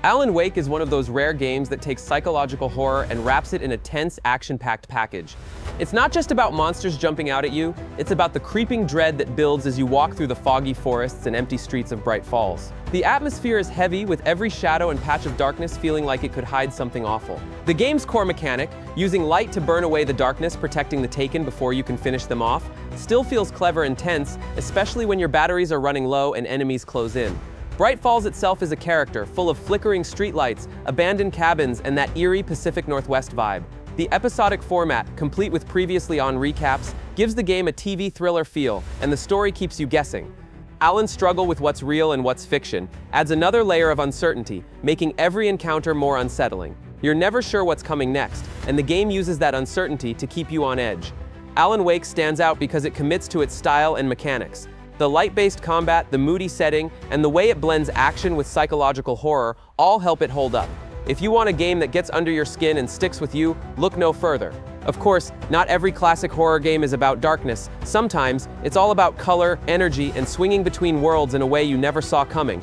Alan Wake is one of those rare games that takes psychological horror and wraps it in a tense, action-packed package. It's not just about monsters jumping out at you, it's about the creeping dread that builds as you walk through the foggy forests and empty streets of Bright Falls. The atmosphere is heavy, with every shadow and patch of darkness feeling like it could hide something awful. The game's core mechanic, using light to burn away the darkness, protecting the taken before you can finish them off, still feels clever and tense, especially when your batteries are running low and enemies close in. Bright Falls itself is a character, full of flickering streetlights, abandoned cabins, and that eerie Pacific Northwest vibe. The episodic format, complete with previously on recaps, gives the game a TV thriller feel, and the story keeps you guessing. Alan's struggle with what's real and what's fiction adds another layer of uncertainty, making every encounter more unsettling. You're never sure what's coming next, and the game uses that uncertainty to keep you on edge. Alan Wake stands out because it commits to its style and mechanics. The light-based combat, the moody setting, and the way it blends action with psychological horror all help it hold up. If you want a game that gets under your skin and sticks with you, look no further. Of course, not every classic horror game is about darkness. Sometimes, it's all about color, energy, and swinging between worlds in a way you never saw coming.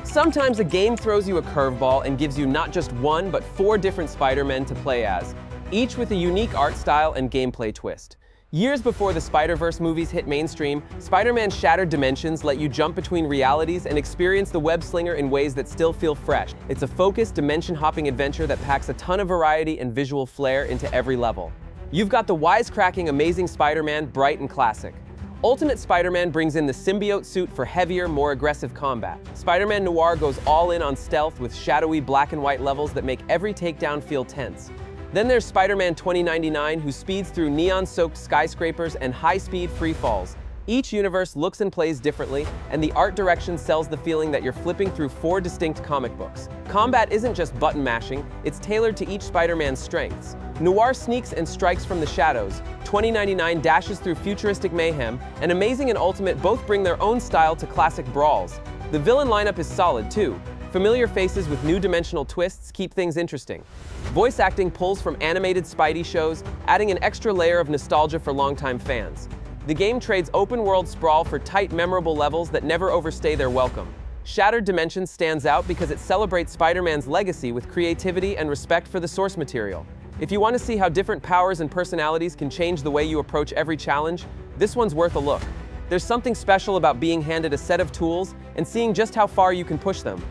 Sometimes a game throws you a curveball and gives you not just one, but 4 different Spider-Men to play as, each with a unique art style and gameplay twist. Years before the Spider-Verse movies hit mainstream, Spider-Man's shattered dimensions let you jump between realities and experience the web-slinger in ways that still feel fresh. It's a focused, dimension-hopping adventure that packs a ton of variety and visual flair into every level. You've got the wisecracking, amazing Spider-Man, bright and classic. Ultimate Spider-Man brings in the symbiote suit for heavier, more aggressive combat. Spider-Man Noir goes all in on stealth with shadowy black and white levels that make every takedown feel tense. Then there's Spider-Man 2099, who speeds through neon-soaked skyscrapers and high-speed free falls. Each universe looks and plays differently, and the art direction sells the feeling that you're flipping through 4 distinct comic books. Combat isn't just button mashing, it's tailored to each Spider-Man's strengths. Noir sneaks and strikes from the shadows, 2099 dashes through futuristic mayhem, and Amazing and Ultimate both bring their own style to classic brawls. The villain lineup is solid too. Familiar faces with new dimensional twists keep things interesting. Voice acting pulls from animated Spidey shows, adding an extra layer of nostalgia for longtime fans. The game trades open-world sprawl for tight, memorable levels that never overstay their welcome. Shattered Dimensions stands out because it celebrates Spider-Man's legacy with creativity and respect for the source material. If you want to see how different powers and personalities can change the way you approach every challenge, this one's worth a look. There's something special about being handed a set of tools and seeing just how far you can push them.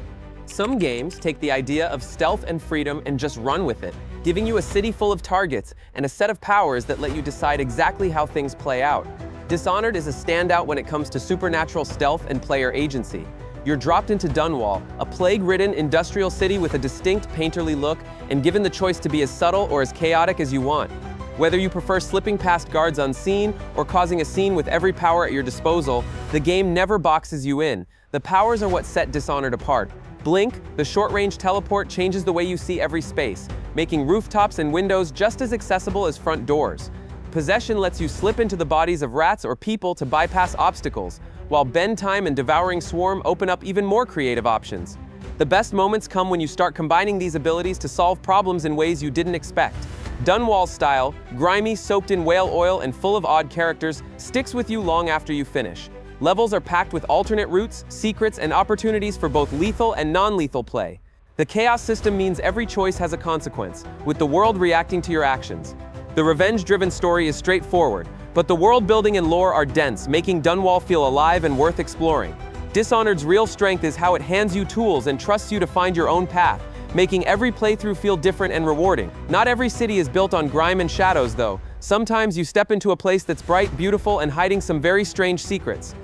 Some games take the idea of stealth and freedom and just run with it, giving you a city full of targets and a set of powers that let you decide exactly how things play out. Dishonored is a standout when it comes to supernatural stealth and player agency. You're dropped into Dunwall, a plague-ridden industrial city with a distinct painterly look, and given the choice to be as subtle or as chaotic as you want. Whether you prefer slipping past guards unseen or causing a scene with every power at your disposal, the game never boxes you in. The powers are what set Dishonored apart. Blink, the short-range teleport, changes the way you see every space, making rooftops and windows just as accessible as front doors. Possession lets you slip into the bodies of rats or people to bypass obstacles, while Bend Time and Devouring Swarm open up even more creative options. The best moments come when you start combining these abilities to solve problems in ways you didn't expect. Dunwall style, grimy, soaked in whale oil, and full of odd characters, sticks with you long after you finish. Levels are packed with alternate routes, secrets, and opportunities for both lethal and non-lethal play. The chaos system means every choice has a consequence, with the world reacting to your actions. The revenge-driven story is straightforward, but the world building and lore are dense, making Dunwall feel alive and worth exploring. Dishonored's real strength is how it hands you tools and trusts you to find your own path, making every playthrough feel different and rewarding. Not every city is built on grime and shadows, though. Sometimes you step into a place that's bright, beautiful, and hiding some very strange secrets.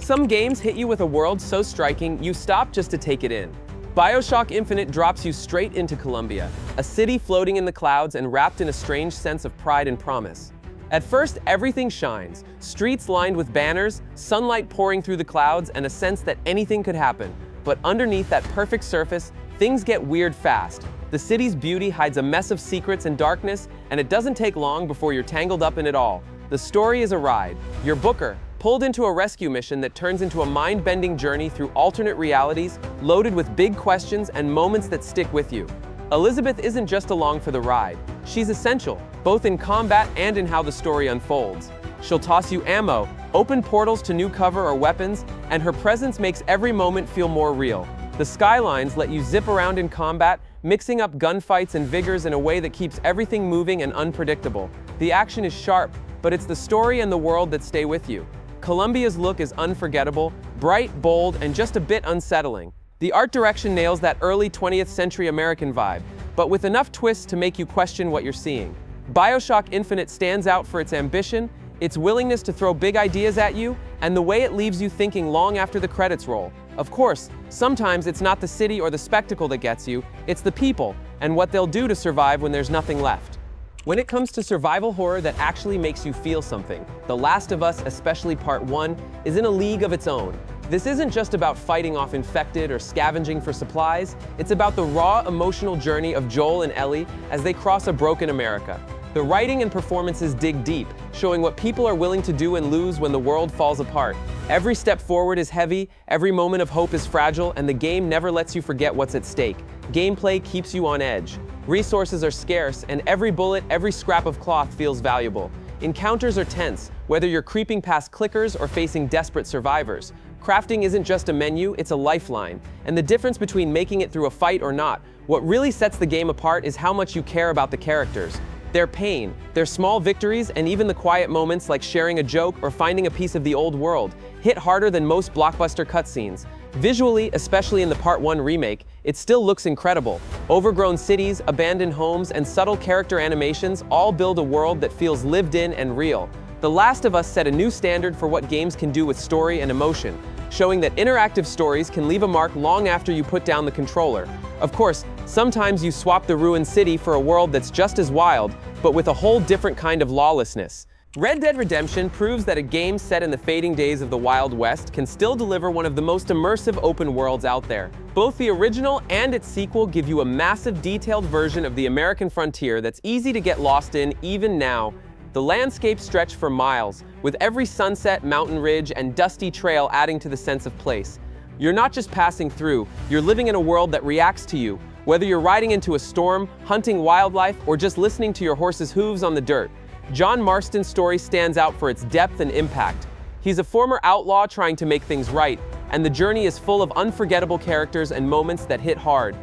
Some games hit you with a world so striking, you stop just to take it in. BioShock Infinite drops you straight into Columbia, a city floating in the clouds and wrapped in a strange sense of pride and promise. At first, everything shines. Streets lined with banners, sunlight pouring through the clouds, and a sense that anything could happen. But underneath that perfect surface, things get weird fast. The city's beauty hides a mess of secrets and darkness, and it doesn't take long before you're tangled up in it all. The story is a ride. You're Booker, pulled into a rescue mission that turns into a mind-bending journey through alternate realities, loaded with big questions and moments that stick with you. Elizabeth isn't just along for the ride. She's essential, both in combat and in how the story unfolds. She'll toss you ammo, open portals to new cover or weapons, and her presence makes every moment feel more real. The skylines let you zip around in combat, mixing up gunfights and vigors in a way that keeps everything moving and unpredictable. The action is sharp, but it's the story and the world that stay with you. Columbia's look is unforgettable, bright, bold, and just a bit unsettling. The art direction nails that early 20th century American vibe, but with enough twists to make you question what you're seeing. BioShock Infinite stands out for its ambition, its willingness to throw big ideas at you, and the way it leaves you thinking long after the credits roll. Of course, sometimes it's not the city or the spectacle that gets you, it's the people, and what they'll do to survive when there's nothing left. When it comes to survival horror that actually makes you feel something, The Last of Us, especially Part 1, is in a league of its own. This isn't just about fighting off infected or scavenging for supplies, it's about the raw emotional journey of Joel and Ellie as they cross a broken America. The writing and performances dig deep, showing what people are willing to do and lose when the world falls apart. Every step forward is heavy, every moment of hope is fragile, and the game never lets you forget what's at stake. Gameplay keeps you on edge. Resources are scarce, and every bullet, every scrap of cloth feels valuable. Encounters are tense, whether you're creeping past clickers or facing desperate survivors. Crafting isn't just a menu, it's a lifeline. And the difference between making it through a fight or not, what really sets the game apart is how much you care about the characters. Their pain, their small victories, and even the quiet moments like sharing a joke or finding a piece of the old world hit harder than most blockbuster cutscenes. Visually, especially in the Part 1 remake, it still looks incredible. Overgrown cities, abandoned homes, and subtle character animations all build a world that feels lived in and real. The Last of Us set a new standard for what games can do with story and emotion, showing that interactive stories can leave a mark long after you put down the controller. Of course, sometimes you swap the ruined city for a world that's just as wild, but with a whole different kind of lawlessness. Red Dead Redemption proves that a game set in the fading days of the Wild West can still deliver one of the most immersive open worlds out there. Both the original and its sequel give you a massive, detailed version of the American frontier that's easy to get lost in even now. The landscapes stretch for miles, with every sunset, mountain ridge, and dusty trail adding to the sense of place. You're not just passing through, you're living in a world that reacts to you, whether you're riding into a storm, hunting wildlife, or just listening to your horse's hooves on the dirt. John Marston's story stands out for its depth and impact. He's a former outlaw trying to make things right, and the journey is full of unforgettable characters and moments that hit hard.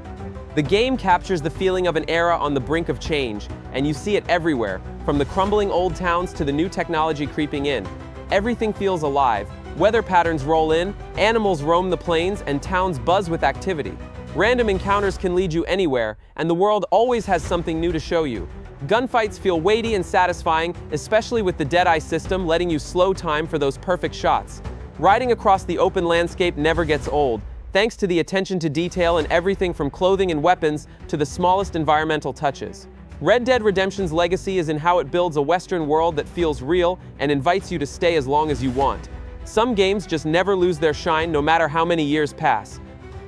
The game captures the feeling of an era on the brink of change, and you see it everywhere, from the crumbling old towns to the new technology creeping in. Everything feels alive. Weather patterns roll in, animals roam the plains, and towns buzz with activity. Random encounters can lead you anywhere, and the world always has something new to show you. Gunfights feel weighty and satisfying, especially with the Deadeye system letting you slow time for those perfect shots. Riding across the open landscape never gets old, thanks to the attention to detail in everything from clothing and weapons to the smallest environmental touches. Red Dead Redemption's legacy is in how it builds a Western world that feels real and invites you to stay as long as you want. Some games just never lose their shine no matter how many years pass.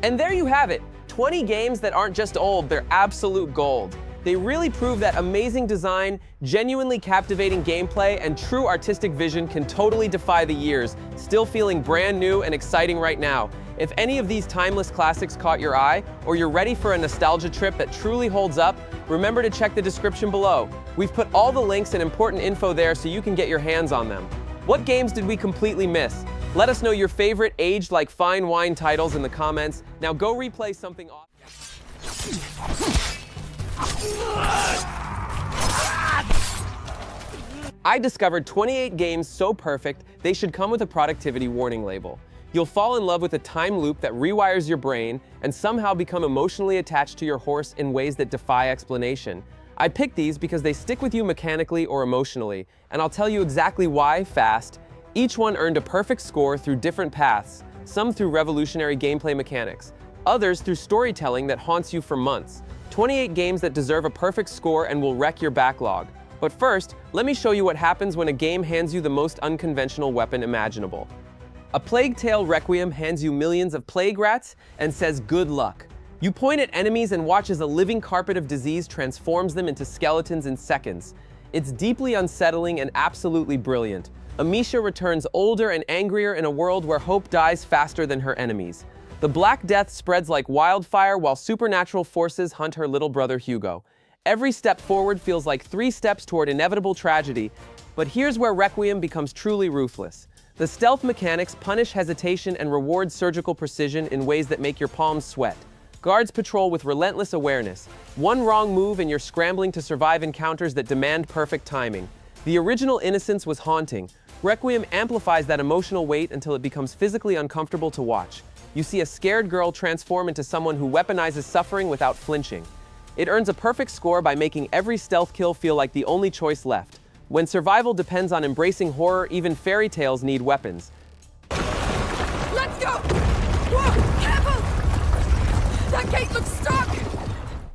And there you have it, 20 games that aren't just old, they're absolute gold. They really prove that amazing design, genuinely captivating gameplay, and true artistic vision can totally defy the years, still feeling brand new and exciting right now. If any of these timeless classics caught your eye, or you're ready for a nostalgia trip that truly holds up, remember to check the description below. We've put all the links and important info there so you can get your hands on them. What games did we completely miss? Let us know your favorite aged like fine wine titles in the comments. Now go replay something awesome. I discovered 28 games so perfect, they should come with a productivity warning label. You'll fall in love with a time loop that rewires your brain and somehow become emotionally attached to your horse in ways that defy explanation. I picked these because they stick with you mechanically or emotionally, and I'll tell you exactly why fast. Each one earned a perfect score through different paths, some through revolutionary gameplay mechanics, others through storytelling that haunts you for months. 28 games that deserve a perfect score and will wreck your backlog. But first, let me show you what happens when a game hands you the most unconventional weapon imaginable. A Plague Tale Requiem hands you millions of plague rats and says good luck. You point at enemies and watch as a living carpet of disease transforms them into skeletons in seconds. It's deeply unsettling and absolutely brilliant. Amisha returns older and angrier in a world where hope dies faster than her enemies. The Black Death spreads like wildfire while supernatural forces hunt her little brother Hugo. Every step forward feels like 3 steps toward inevitable tragedy, but here's where Requiem becomes truly ruthless. The stealth mechanics punish hesitation and reward surgical precision in ways that make your palms sweat. Guards patrol with relentless awareness. One wrong move and you're scrambling to survive encounters that demand perfect timing. The original innocence was haunting. Requiem amplifies that emotional weight until it becomes physically uncomfortable to watch. You see a scared girl transform into someone who weaponizes suffering without flinching. It earns a perfect score by making every stealth kill feel like the only choice left. When survival depends on embracing horror, even fairy tales need weapons. Let's go! Whoa! Careful! That gate looks stuck!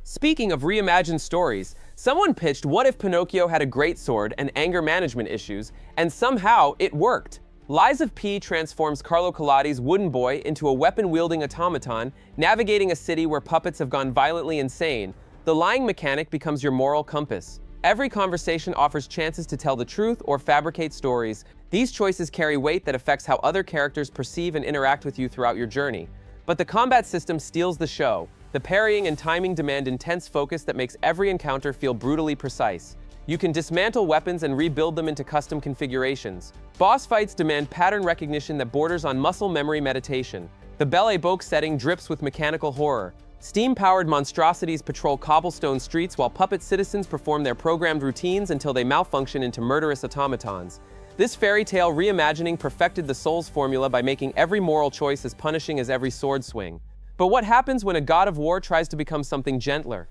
Speaking of reimagined stories, someone pitched what if Pinocchio had a great sword and anger management issues, and somehow it worked. Lies of P transforms Carlo Collodi's wooden boy into a weapon-wielding automaton, navigating a city where puppets have gone violently insane. The lying mechanic becomes your moral compass. Every conversation offers chances to tell the truth or fabricate stories. These choices carry weight that affects how other characters perceive and interact with you throughout your journey. But the combat system steals the show. The parrying and timing demand intense focus that makes every encounter feel brutally precise. You can dismantle weapons and rebuild them into custom configurations. Boss fights demand pattern recognition that borders on muscle memory meditation. The Belle Époque setting drips with mechanical horror. Steam-powered monstrosities patrol cobblestone streets while puppet citizens perform their programmed routines until they malfunction into murderous automatons. This fairy tale reimagining perfected the Souls formula by making every moral choice as punishing as every sword swing. But what happens when a god of war tries to become something gentler?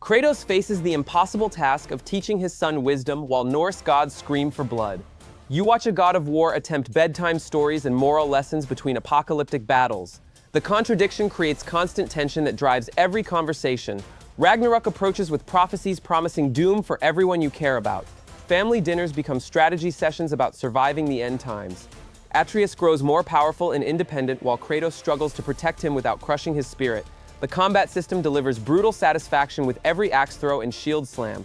Kratos faces the impossible task of teaching his son wisdom while Norse gods scream for blood. You watch a god of war attempt bedtime stories and moral lessons between apocalyptic battles. The contradiction creates constant tension that drives every conversation. Ragnarok approaches with prophecies promising doom for everyone you care about. Family dinners become strategy sessions about surviving the end times. Atreus grows more powerful and independent while Kratos struggles to protect him without crushing his spirit. The combat system delivers brutal satisfaction with every axe throw and shield slam.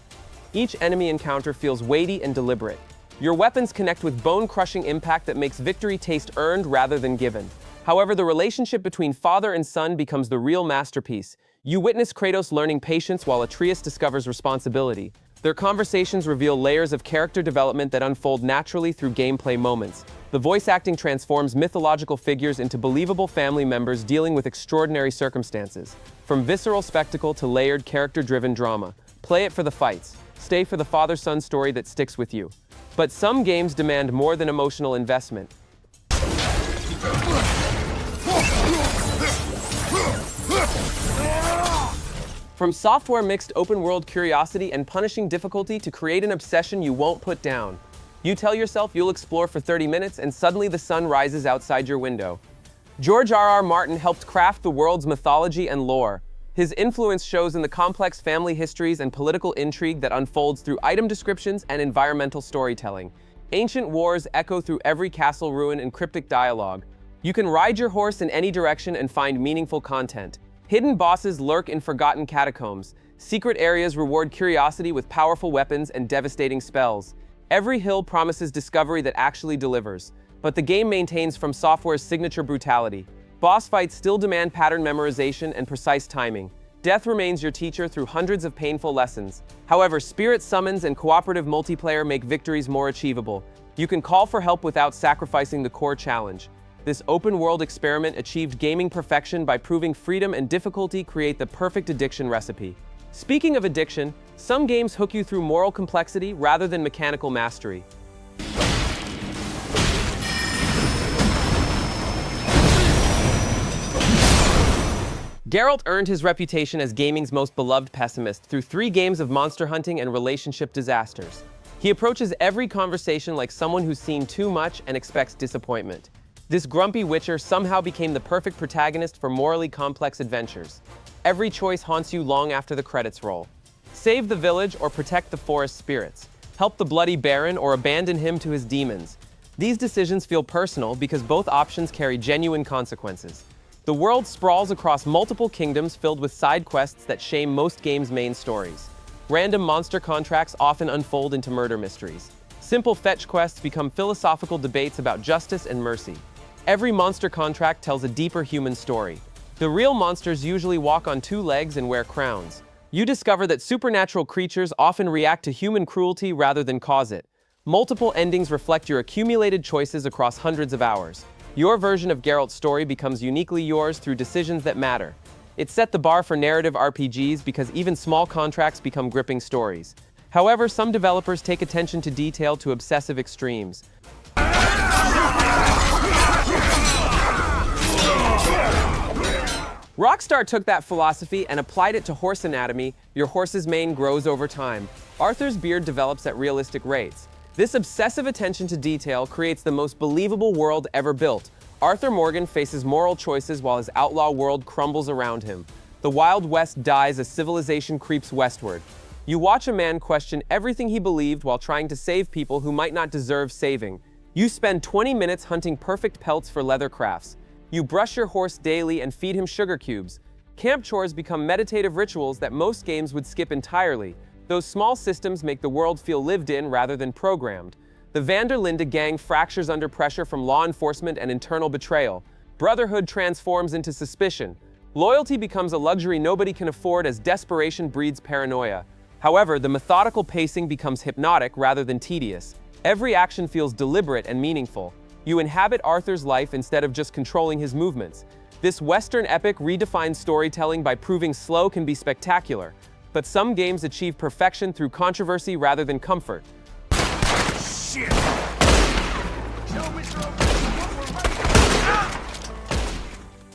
Each enemy encounter feels weighty and deliberate. Your weapons connect with bone-crushing impact that makes victory taste earned rather than given. However, the relationship between father and son becomes the real masterpiece. You witness Kratos learning patience while Atreus discovers responsibility. Their conversations reveal layers of character development that unfold naturally through gameplay moments. The voice acting transforms mythological figures into believable family members dealing with extraordinary circumstances. From visceral spectacle to layered character-driven drama. Play it for the fights. Stay for the father-son story that sticks with you. But some games demand more than emotional investment. From software mixed open-world curiosity and punishing difficulty to create an obsession you won't put down. You tell yourself you'll explore for 30 minutes and suddenly the sun rises outside your window. George R.R. Martin helped craft the world's mythology and lore. His influence shows in the complex family histories and political intrigue that unfolds through item descriptions and environmental storytelling. Ancient wars echo through every castle ruin and cryptic dialogue. You can ride your horse in any direction and find meaningful content. Hidden bosses lurk in forgotten catacombs. Secret areas reward curiosity with powerful weapons and devastating spells. Every hill promises discovery that actually delivers. But the game maintains From Software's signature brutality. Boss fights still demand pattern memorization and precise timing. Death remains your teacher through hundreds of painful lessons. However, spirit summons and cooperative multiplayer make victories more achievable. You can call for help without sacrificing the core challenge. This open-world experiment achieved gaming perfection by proving freedom and difficulty create the perfect addiction recipe. Speaking of addiction, some games hook you through moral complexity rather than mechanical mastery. Geralt earned his reputation as gaming's most beloved pessimist through 3 games of monster hunting and relationship disasters. He approaches every conversation like someone who's seen too much and expects disappointment. This grumpy witcher somehow became the perfect protagonist for morally complex adventures. Every choice haunts you long after the credits roll. Save the village or protect the forest spirits. Help the bloody baron or abandon him to his demons. These decisions feel personal because both options carry genuine consequences. The world sprawls across multiple kingdoms filled with side quests that shame most games' main stories. Random monster contracts often unfold into murder mysteries. Simple fetch quests become philosophical debates about justice and mercy. Every monster contract tells a deeper human story. The real monsters usually walk on 2 legs and wear crowns. You discover that supernatural creatures often react to human cruelty rather than cause it. Multiple endings reflect your accumulated choices across hundreds of hours. Your version of Geralt's story becomes uniquely yours through decisions that matter. It set the bar for narrative RPGs because even small contracts become gripping stories. However, some developers take attention to detail to obsessive extremes. Rockstar took that philosophy and applied it to horse anatomy. Your horse's mane grows over time. Arthur's beard develops at realistic rates. This obsessive attention to detail creates the most believable world ever built. Arthur Morgan faces moral choices while his outlaw world crumbles around him. The Wild West dies as civilization creeps westward. You watch a man question everything he believed while trying to save people who might not deserve saving. You spend 20 minutes hunting perfect pelts for leather crafts. You brush your horse daily and feed him sugar cubes. Camp chores become meditative rituals that most games would skip entirely. Those small systems make the world feel lived in rather than programmed. The Van der Linde gang fractures under pressure from law enforcement and internal betrayal. Brotherhood transforms into suspicion. Loyalty becomes a luxury nobody can afford as desperation breeds paranoia. However, the methodical pacing becomes hypnotic rather than tedious. Every action feels deliberate and meaningful. You inhabit Arthur's life instead of just controlling his movements. This Western epic redefines storytelling by proving slow can be spectacular. But some games achieve perfection through controversy rather than comfort. Shit! Show Mr. O'Brien what we're ready.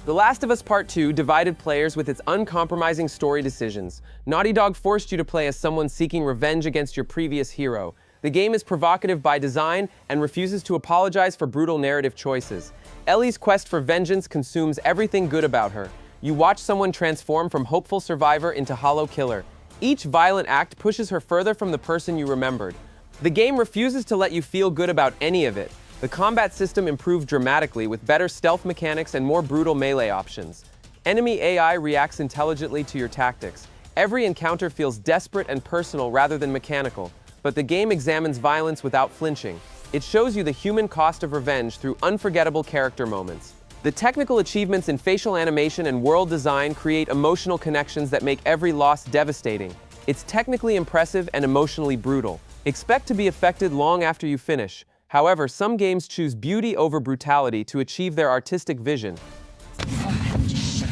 The Last of Us Part 2 divided players with its uncompromising story decisions. Naughty Dog forced you to play as someone seeking revenge against your previous hero. The game is provocative by design and refuses to apologize for brutal narrative choices. Ellie's quest for vengeance consumes everything good about her. You watch someone transform from hopeful survivor into hollow killer. Each violent act pushes her further from the person you remembered. The game refuses to let you feel good about any of it. The combat system improved dramatically with better stealth mechanics and more brutal melee options. Enemy AI reacts intelligently to your tactics. Every encounter feels desperate and personal rather than mechanical, but the game examines violence without flinching. It shows you the human cost of revenge through unforgettable character moments. The technical achievements in facial animation and world design create emotional connections that make every loss devastating. It's technically impressive and emotionally brutal. Expect to be affected long after you finish. However, some games choose beauty over brutality to achieve their artistic vision.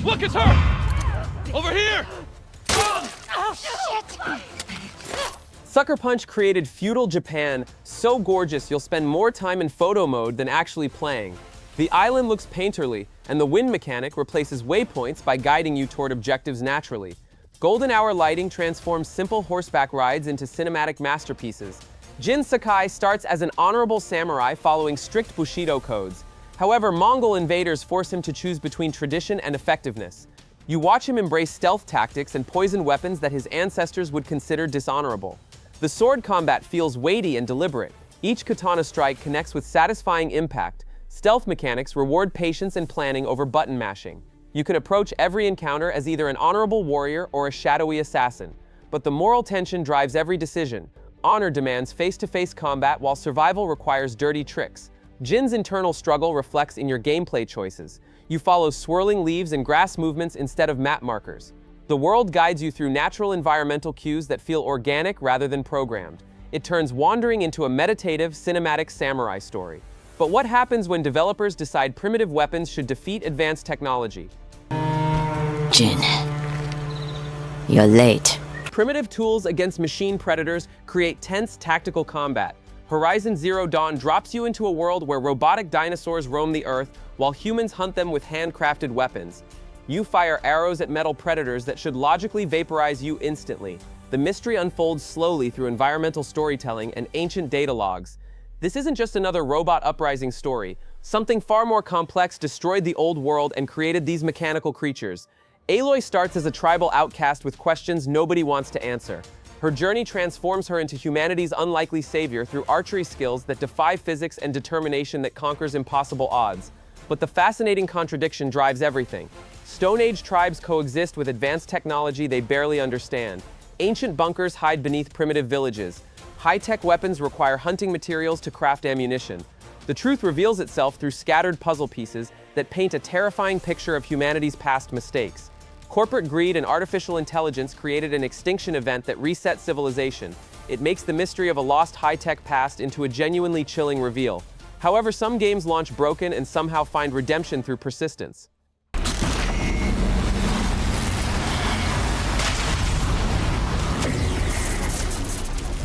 Look, it's her! Over here! Oh, shit! Sucker Punch created feudal Japan so gorgeous you'll spend more time in photo mode than actually playing. The island looks painterly, and the wind mechanic replaces waypoints by guiding you toward objectives naturally. Golden Hour lighting transforms simple horseback rides into cinematic masterpieces. Jin Sakai starts as an honorable samurai following strict Bushido codes. However, Mongol invaders force him to choose between tradition and effectiveness. You watch him embrace stealth tactics and poison weapons that his ancestors would consider dishonorable. The sword combat feels weighty and deliberate. Each katana strike connects with satisfying impact. Stealth mechanics reward patience and planning over button mashing. You can approach every encounter as either an honorable warrior or a shadowy assassin. But the moral tension drives every decision. Honor demands face-to-face combat while survival requires dirty tricks. Jin's internal struggle reflects in your gameplay choices. You follow swirling leaves and grass movements instead of map markers. The world guides you through natural environmental cues that feel organic rather than programmed. It turns wandering into a meditative, cinematic samurai story. But what happens when developers decide primitive weapons should defeat advanced technology? Jin, you're late. Primitive tools against machine predators create tense tactical combat. Horizon Zero Dawn drops you into a world where robotic dinosaurs roam the earth while humans hunt them with handcrafted weapons. You fire arrows at metal predators that should logically vaporize you instantly. The mystery unfolds slowly through environmental storytelling and ancient data logs. This isn't just another robot uprising story. Something far more complex destroyed the old world and created these mechanical creatures. Aloy starts as a tribal outcast with questions nobody wants to answer. Her journey transforms her into humanity's unlikely savior through archery skills that defy physics and determination that conquers impossible odds. But the fascinating contradiction drives everything. Stone Age tribes coexist with advanced technology they barely understand. Ancient bunkers hide beneath primitive villages. High-tech weapons require hunting materials to craft ammunition. The truth reveals itself through scattered puzzle pieces that paint a terrifying picture of humanity's past mistakes. Corporate greed and artificial intelligence created an extinction event that reset civilization. It makes the mystery of a lost high-tech past into a genuinely chilling reveal. However, some games launch broken and somehow find redemption through persistence.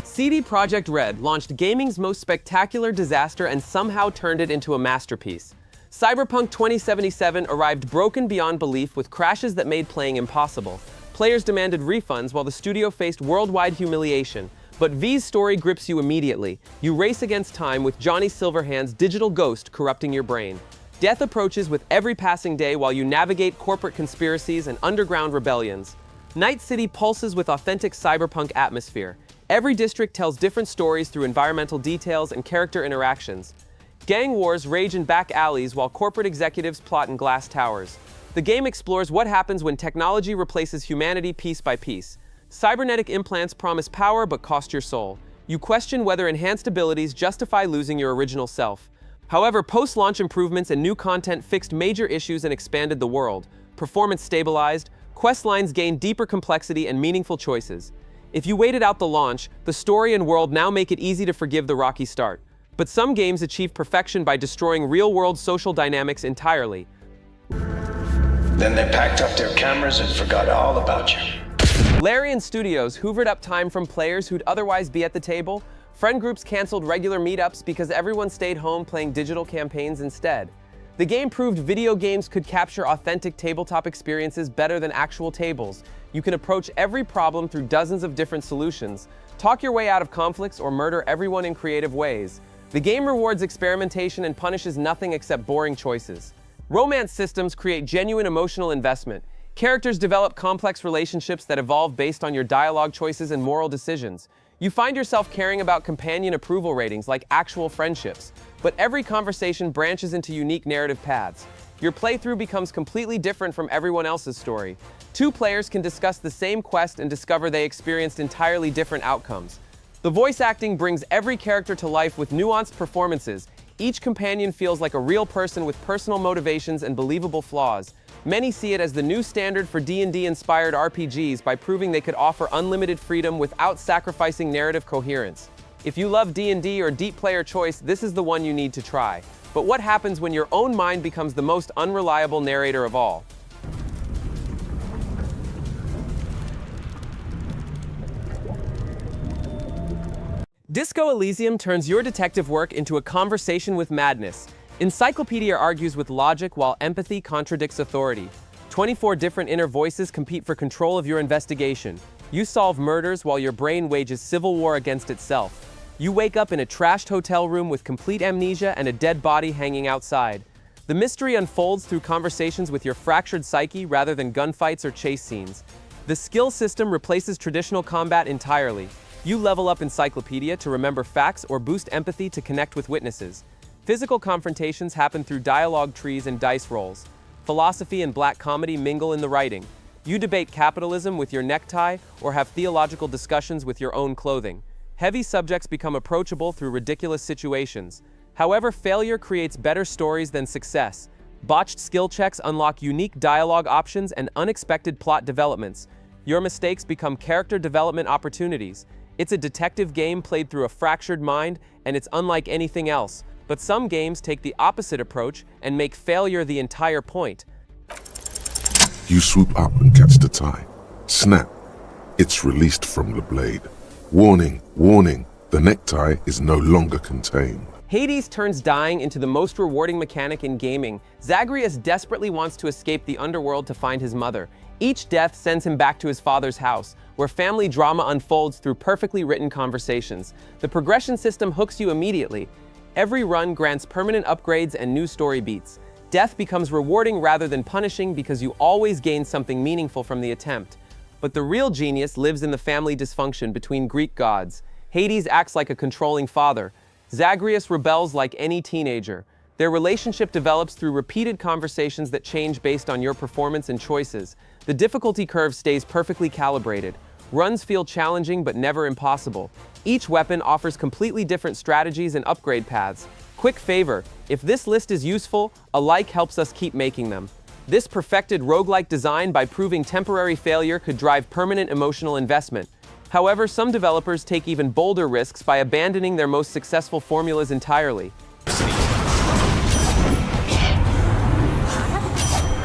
CD Projekt Red launched gaming's most spectacular disaster and somehow turned it into a masterpiece. Cyberpunk 2077 arrived broken beyond belief with crashes that made playing impossible. Players demanded refunds while the studio faced worldwide humiliation. But V's story grips you immediately. You race against time with Johnny Silverhand's digital ghost corrupting your brain. Death approaches with every passing day while you navigate corporate conspiracies and underground rebellions. Night City pulses with authentic cyberpunk atmosphere. Every district tells different stories through environmental details and character interactions. Gang wars rage in back alleys while corporate executives plot in glass towers. The game explores what happens when technology replaces humanity piece by piece. Cybernetic implants promise power but cost your soul. You question whether enhanced abilities justify losing your original self. However, post-launch improvements and new content fixed major issues and expanded the world. Performance stabilized, quest lines gained deeper complexity and meaningful choices. If you waited out the launch, the story and world now make it easy to forgive the rocky start. But some games achieve perfection by destroying real-world social dynamics entirely. Then they packed up their cameras and forgot all about you. Larian Studios hoovered up time from players who'd otherwise be at the table. Friend groups canceled regular meetups because everyone stayed home playing digital campaigns instead. The game proved video games could capture authentic tabletop experiences better than actual tables. You can approach every problem through dozens of different solutions, talk your way out of conflicts, or murder everyone in creative ways. The game rewards experimentation and punishes nothing except boring choices. Romance systems create genuine emotional investment. Characters develop complex relationships that evolve based on your dialogue choices and moral decisions. You find yourself caring about companion approval ratings like actual friendships, but every conversation branches into unique narrative paths. Your playthrough becomes completely different from everyone else's story. Two players can discuss the same quest and discover they experienced entirely different outcomes. The voice acting brings every character to life with nuanced performances. Each companion feels like a real person with personal motivations and believable flaws. Many see it as the new standard for D&D-inspired RPGs by proving they could offer unlimited freedom without sacrificing narrative coherence. If you love D&D or deep player choice, this is the one you need to try. But what happens when your own mind becomes the most unreliable narrator of all? Disco Elysium turns your detective work into a conversation with madness. Encyclopedia argues with logic while empathy contradicts authority. 24 different inner voices compete for control of your investigation. You solve murders while your brain wages civil war against itself. You wake up in a trashed hotel room with complete amnesia and a dead body hanging outside. The mystery unfolds through conversations with your fractured psyche rather than gunfights or chase scenes. The skill system replaces traditional combat entirely. You level up Encyclopedia to remember facts or boost empathy to connect with witnesses. Physical confrontations happen through dialogue trees and dice rolls. Philosophy and black comedy mingle in the writing. You debate capitalism with your necktie or have theological discussions with your own clothing. Heavy subjects become approachable through ridiculous situations. However, failure creates better stories than success. Botched skill checks unlock unique dialogue options and unexpected plot developments. Your mistakes become character development opportunities. It's a detective game played through a fractured mind, and it's unlike anything else. But some games take the opposite approach and make failure the entire point. You swoop up and catch the tie. Snap. It's released from the blade. Warning, warning, the necktie is no longer contained. Hades turns dying into the most rewarding mechanic in gaming. Zagreus desperately wants to escape the underworld to find his mother. Each death sends him back to his father's house, where family drama unfolds through perfectly written conversations. The progression system hooks you immediately. Every run grants permanent upgrades and new story beats. Death becomes rewarding rather than punishing because you always gain something meaningful from the attempt. But the real genius lives in the family dysfunction between Greek gods. Hades acts like a controlling father. Zagreus rebels like any teenager. Their relationship develops through repeated conversations that change based on your performance and choices. The difficulty curve stays perfectly calibrated. Runs feel challenging but never impossible. Each weapon offers completely different strategies and upgrade paths. Quick favor, if this list is useful, a like helps us keep making them. This perfected roguelike design by proving temporary failure could drive permanent emotional investment. However, some developers take even bolder risks by abandoning their most successful formulas entirely.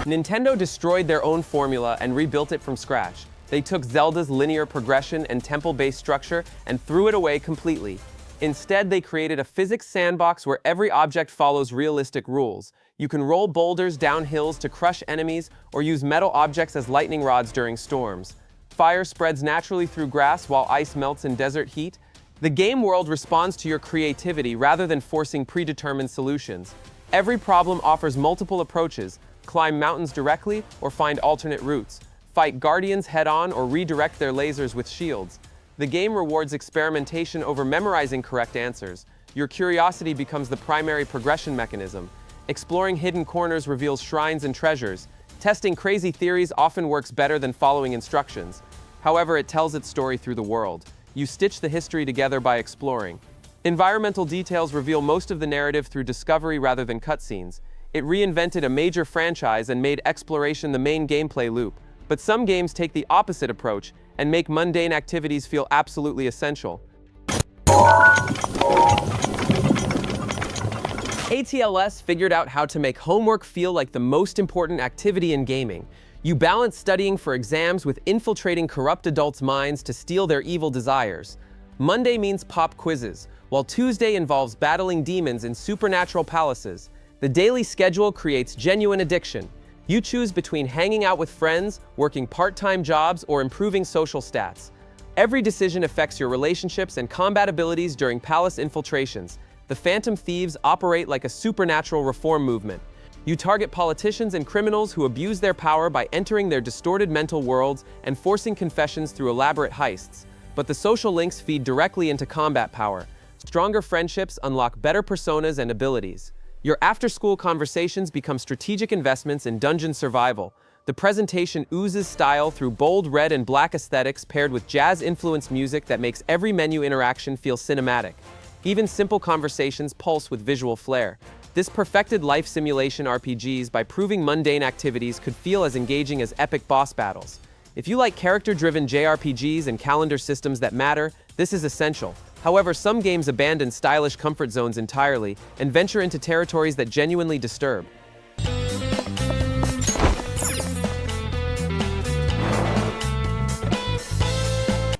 Nintendo destroyed their own formula and rebuilt it from scratch. They took Zelda's linear progression and temple-based structure and threw it away completely. Instead, they created a physics sandbox where every object follows realistic rules. You can roll boulders down hills to crush enemies or use metal objects as lightning rods during storms. Fire spreads naturally through grass while ice melts in desert heat. The game world responds to your creativity rather than forcing predetermined solutions. Every problem offers multiple approaches: climb mountains directly or find alternate routes. Fight guardians head-on or redirect their lasers with shields. The game rewards experimentation over memorizing correct answers. Your curiosity becomes the primary progression mechanism. Exploring hidden corners reveals shrines and treasures. Testing crazy theories often works better than following instructions. However, it tells its story through the world. You stitch the history together by exploring. Environmental details reveal most of the narrative through discovery rather than cutscenes. It reinvented a major franchise and made exploration the main gameplay loop. But some games take the opposite approach and make mundane activities feel absolutely essential. ATLS figured out how to make homework feel like the most important activity in gaming. You balance studying for exams with infiltrating corrupt adults' minds to steal their evil desires. Monday means pop quizzes, while Tuesday involves battling demons in supernatural palaces. The daily schedule creates genuine addiction. You choose between hanging out with friends, working part-time jobs, or improving social stats. Every decision affects your relationships and combat abilities during palace infiltrations. The Phantom Thieves operate like a supernatural reform movement. You target politicians and criminals who abuse their power by entering their distorted mental worlds and forcing confessions through elaborate heists. But the social links feed directly into combat power. Stronger friendships unlock better personas and abilities. Your after-school conversations become strategic investments in dungeon survival. The presentation oozes style through bold red and black aesthetics paired with jazz-influenced music that makes every menu interaction feel cinematic. Even simple conversations pulse with visual flair. This perfected life simulation RPGs by proving mundane activities could feel as engaging as epic boss battles. If you like character-driven JRPGs and calendar systems that matter, this is essential. However, some games abandon stylish comfort zones entirely and venture into territories that genuinely disturb.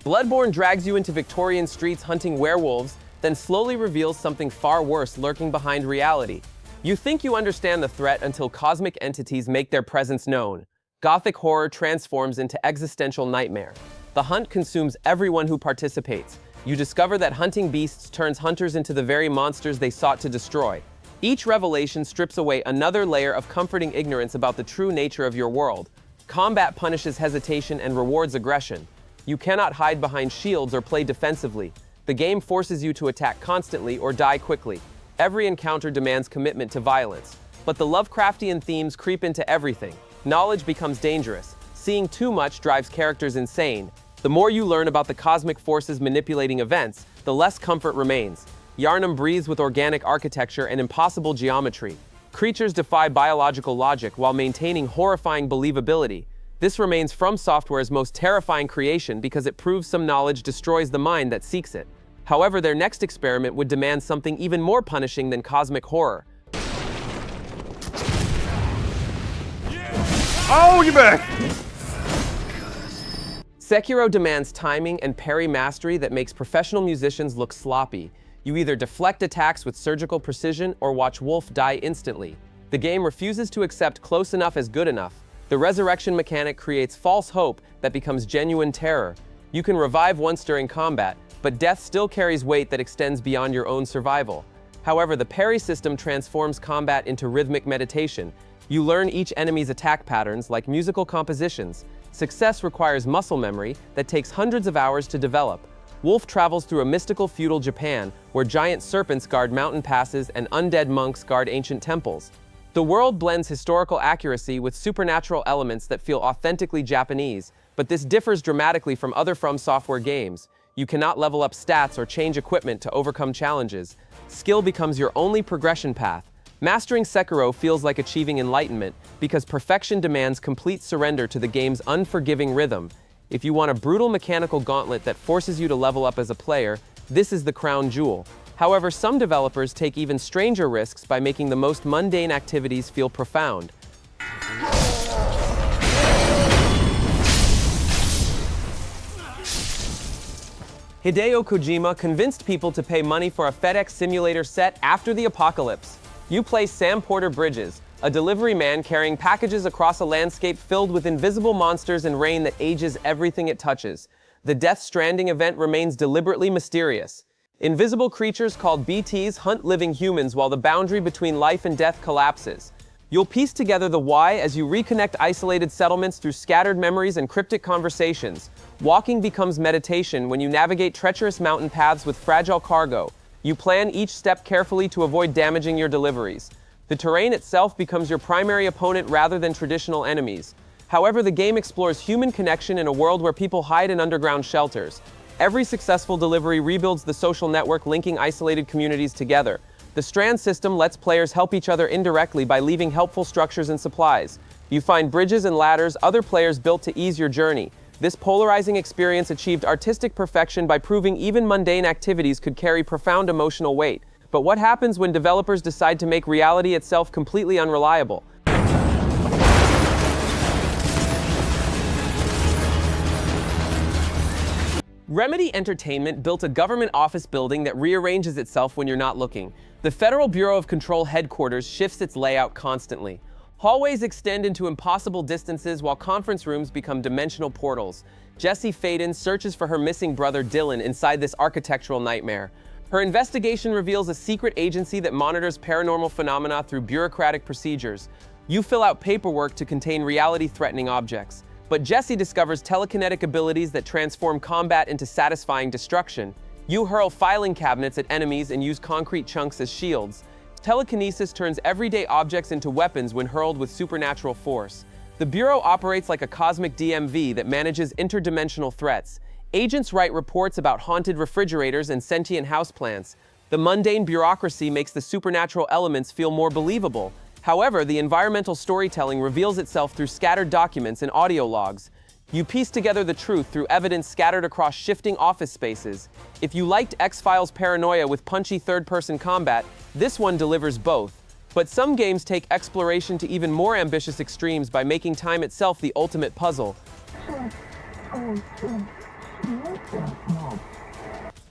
Bloodborne drags you into Victorian streets hunting werewolves, then slowly reveals something far worse lurking behind reality. You think you understand the threat until cosmic entities make their presence known. Gothic horror transforms into existential nightmare. The hunt consumes everyone who participates. You discover that hunting beasts turns hunters into the very monsters they sought to destroy. Each revelation strips away another layer of comforting ignorance about the true nature of your world. Combat punishes hesitation and rewards aggression. You cannot hide behind shields or play defensively. The game forces you to attack constantly or die quickly. Every encounter demands commitment to violence. But the Lovecraftian themes creep into everything. Knowledge becomes dangerous. Seeing too much drives characters insane. The more you learn about the cosmic forces manipulating events, the less comfort remains. Yharnam breathes with organic architecture and impossible geometry. Creatures defy biological logic while maintaining horrifying believability. This remains From Software's most terrifying creation because it proves some knowledge destroys the mind that seeks it. However, their next experiment would demand something even more punishing than cosmic horror. Oh, you're back! Sekiro demands timing and parry mastery that makes professional musicians look sloppy. You either deflect attacks with surgical precision or watch Wolf die instantly. The game refuses to accept close enough as good enough. The resurrection mechanic creates false hope that becomes genuine terror. You can revive once during combat, but death still carries weight that extends beyond your own survival. However, the parry system transforms combat into rhythmic meditation. You learn each enemy's attack patterns like musical compositions. Success requires muscle memory that takes hundreds of hours to develop. Wolf travels through a mystical feudal Japan where giant serpents guard mountain passes and undead monks guard ancient temples. The world blends historical accuracy with supernatural elements that feel authentically Japanese, but this differs dramatically from other From Software games. You cannot level up stats or change equipment to overcome challenges. Skill becomes your only progression path. Mastering Sekiro feels like achieving enlightenment because perfection demands complete surrender to the game's unforgiving rhythm. If you want a brutal mechanical gauntlet that forces you to level up as a player, this is the crown jewel. However, some developers take even stranger risks by making the most mundane activities feel profound. Hideo Kojima convinced people to pay money for a FedEx simulator set after the apocalypse. You play Sam Porter Bridges, a delivery man carrying packages across a landscape filled with invisible monsters and rain that ages everything it touches. The Death Stranding event remains deliberately mysterious. Invisible creatures called BTs hunt living humans while the boundary between life and death collapses. You'll piece together the why as you reconnect isolated settlements through scattered memories and cryptic conversations. Walking becomes meditation when you navigate treacherous mountain paths with fragile cargo. You plan each step carefully to avoid damaging your deliveries. The terrain itself becomes your primary opponent rather than traditional enemies. However, the game explores human connection in a world where people hide in underground shelters. Every successful delivery rebuilds the social network linking isolated communities together. The Strand system lets players help each other indirectly by leaving helpful structures and supplies. You find bridges and ladders other players built to ease your journey. This polarizing experience achieved artistic perfection by proving even mundane activities could carry profound emotional weight. But what happens when developers decide to make reality itself completely unreliable? Remedy Entertainment built a government office building that rearranges itself when you're not looking. The Federal Bureau of Control headquarters shifts its layout constantly. Hallways extend into impossible distances while conference rooms become dimensional portals. Jessie Faden searches for her missing brother Dylan inside this architectural nightmare. Her investigation reveals a secret agency that monitors paranormal phenomena through bureaucratic procedures. You fill out paperwork to contain reality-threatening objects. But Jessie discovers telekinetic abilities that transform combat into satisfying destruction. You hurl filing cabinets at enemies and use concrete chunks as shields. Telekinesis turns everyday objects into weapons when hurled with supernatural force. The Bureau operates like a cosmic DMV that manages interdimensional threats. Agents write reports about haunted refrigerators and sentient houseplants. The mundane bureaucracy makes the supernatural elements feel more believable. However, the environmental storytelling reveals itself through scattered documents and audio logs. You piece together the truth through evidence scattered across shifting office spaces. If you liked X-Files paranoia with punchy third-person combat, this one delivers both. But some games take exploration to even more ambitious extremes by making time itself the ultimate puzzle.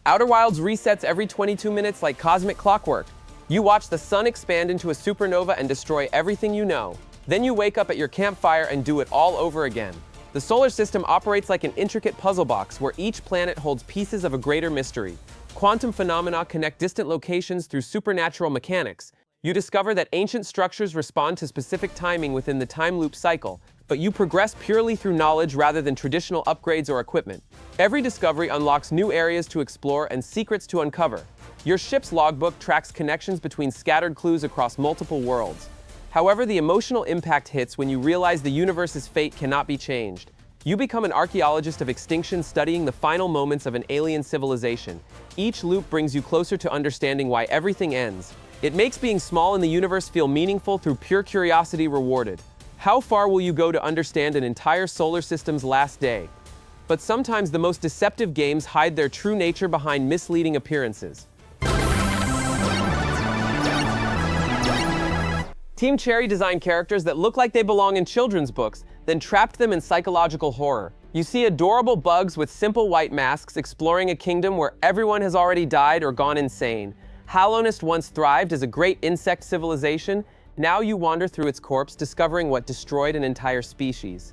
Outer Wilds resets every 22 minutes like cosmic clockwork. You watch the sun expand into a supernova and destroy everything you know. Then you wake up at your campfire and do it all over again. The solar system operates like an intricate puzzle box where each planet holds pieces of a greater mystery. Quantum phenomena connect distant locations through supernatural mechanics. You discover that ancient structures respond to specific timing within the time loop cycle, but you progress purely through knowledge rather than traditional upgrades or equipment. Every discovery unlocks new areas to explore and secrets to uncover. Your ship's logbook tracks connections between scattered clues across multiple worlds. However, the emotional impact hits when you realize the universe's fate cannot be changed. You become an archaeologist of extinction studying the final moments of an alien civilization. Each loop brings you closer to understanding why everything ends. It makes being small in the universe feel meaningful through pure curiosity rewarded. How far will you go to understand an entire solar system's last day? But sometimes the most deceptive games hide their true nature behind misleading appearances. Team Cherry designed characters that look like they belong in children's books, then trapped them in psychological horror. You see adorable bugs with simple white masks exploring a kingdom where everyone has already died or gone insane. Hallownest once thrived as a great insect civilization. Now you wander through its corpse, discovering what destroyed an entire species.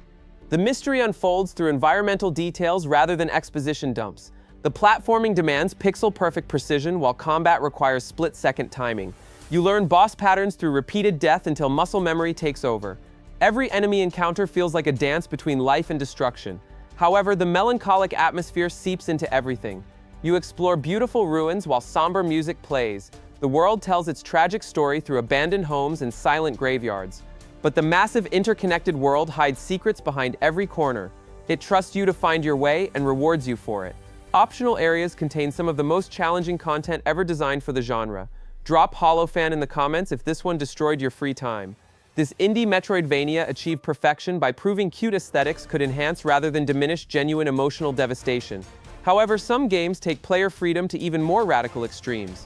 The mystery unfolds through environmental details rather than exposition dumps. The platforming demands pixel-perfect precision, while combat requires split-second timing. You learn boss patterns through repeated death until muscle memory takes over. Every enemy encounter feels like a dance between life and destruction. However, the melancholic atmosphere seeps into everything. You explore beautiful ruins while somber music plays. The world tells its tragic story through abandoned homes and silent graveyards. But the massive interconnected world hides secrets behind every corner. It trusts you to find your way and rewards you for it. Optional areas contain some of the most challenging content ever designed for the genre. Drop HoloFan in the comments if this one destroyed your free time. This indie Metroidvania achieved perfection by proving cute aesthetics could enhance rather than diminish genuine emotional devastation. However, some games take player freedom to even more radical extremes.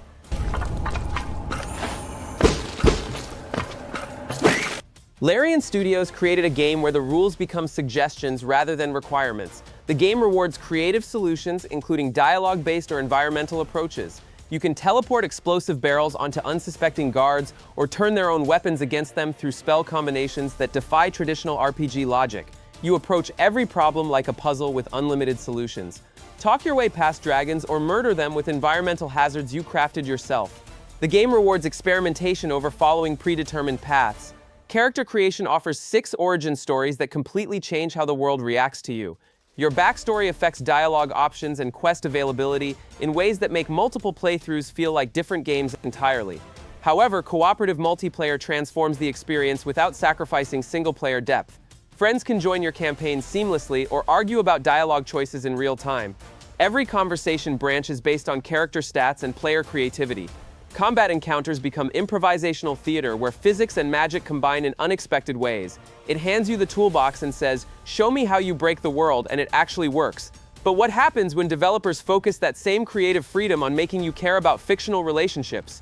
Larian Studios created a game where the rules become suggestions rather than requirements. The game rewards creative solutions, including dialogue-based or environmental approaches. You can teleport explosive barrels onto unsuspecting guards or turn their own weapons against them through spell combinations that defy traditional RPG logic. You approach every problem like a puzzle with unlimited solutions. Talk your way past dragons or murder them with environmental hazards you crafted yourself. The game rewards experimentation over following predetermined paths. Character creation offers 6 origin stories that completely change how the world reacts to you. Your backstory affects dialogue options and quest availability in ways that make multiple playthroughs feel like different games entirely. However, cooperative multiplayer transforms the experience without sacrificing single-player depth. Friends can join your campaign seamlessly or argue about dialogue choices in real time. Every conversation branches based on character stats and player creativity. Combat encounters become improvisational theater where physics and magic combine in unexpected ways. It hands you the toolbox and says, "Show me how you break the world," and it actually works. But what happens when developers focus that same creative freedom on making you care about fictional relationships?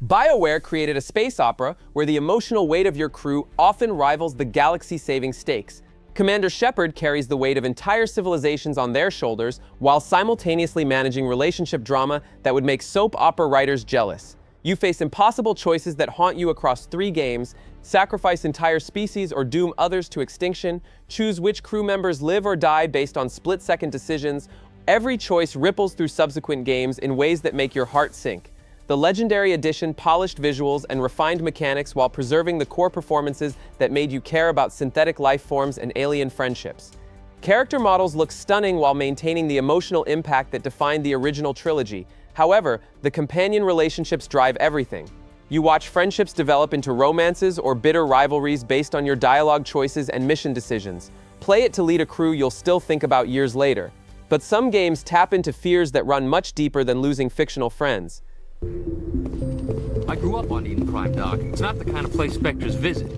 BioWare created a space opera where the emotional weight of your crew often rivals the galaxy-saving stakes. Commander Shepard carries the weight of entire civilizations on their shoulders while simultaneously managing relationship drama that would make soap opera writers jealous. You face impossible choices that haunt you across 3 games: sacrifice entire species or doom others to extinction, choose which crew members live or die based on split-second decisions. Every choice ripples through subsequent games in ways that make your heart sink. The Legendary Edition polished visuals and refined mechanics while preserving the core performances that made you care about synthetic life forms and alien friendships. Character models look stunning while maintaining the emotional impact that defined the original trilogy. However, the companion relationships drive everything. You watch friendships develop into romances or bitter rivalries based on your dialogue choices and mission decisions. Play it to lead a crew you'll still think about years later. But some games tap into fears that run much deeper than losing fictional friends. I grew up on Eden Prime, Doc. It's not the kind of place Spectres visit.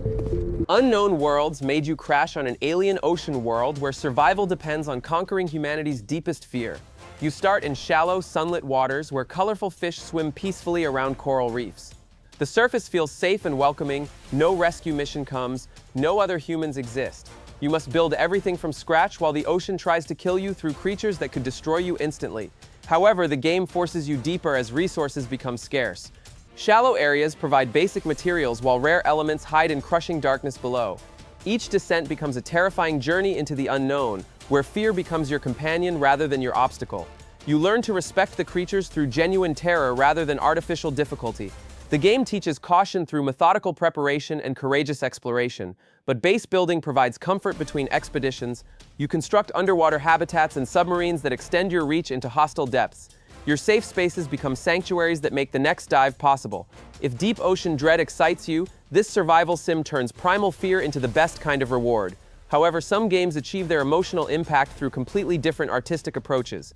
Unknown Worlds made you crash on an alien ocean world where survival depends on conquering humanity's deepest fear. You start in shallow, sunlit waters where colorful fish swim peacefully around coral reefs. The surface feels safe and welcoming, no rescue mission comes, no other humans exist. You must build everything from scratch while the ocean tries to kill you through creatures that could destroy you instantly. However, the game forces you deeper as resources become scarce. Shallow areas provide basic materials while rare elements hide in crushing darkness below. Each descent becomes a terrifying journey into the unknown, where fear becomes your companion rather than your obstacle. You learn to respect the creatures through genuine terror rather than artificial difficulty. The game teaches caution through methodical preparation and courageous exploration, but base building provides comfort between expeditions. You construct underwater habitats and submarines that extend your reach into hostile depths. Your safe spaces become sanctuaries that make the next dive possible. If deep ocean dread excites you, this survival sim turns primal fear into the best kind of reward. However, some games achieve their emotional impact through completely different artistic approaches.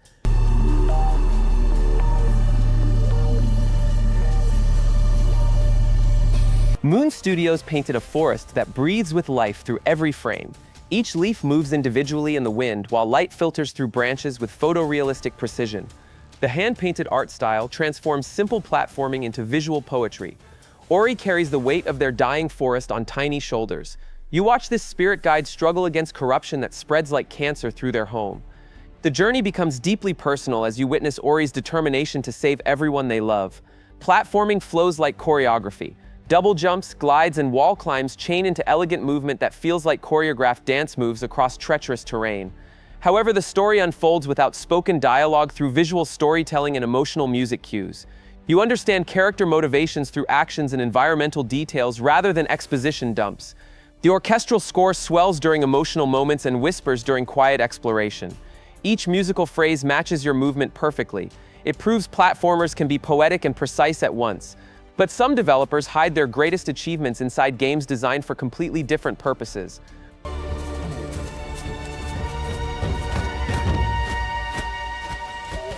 Moon Studios painted a forest that breathes with life through every frame. Each leaf moves individually in the wind, while light filters through branches with photorealistic precision. The hand-painted art style transforms simple platforming into visual poetry. Ori carries the weight of their dying forest on tiny shoulders. You watch this spirit guide struggle against corruption that spreads like cancer through their home. The journey becomes deeply personal as you witness Ori's determination to save everyone they love. Platforming flows like choreography. Double jumps, glides, and wall climbs chain into elegant movement that feels like choreographed dance moves across treacherous terrain. However, the story unfolds without spoken dialogue through visual storytelling and emotional music cues. You understand character motivations through actions and environmental details rather than exposition dumps. The orchestral score swells during emotional moments and whispers during quiet exploration. Each musical phrase matches your movement perfectly. It proves platformers can be poetic and precise at once. But some developers hide their greatest achievements inside games designed for completely different purposes.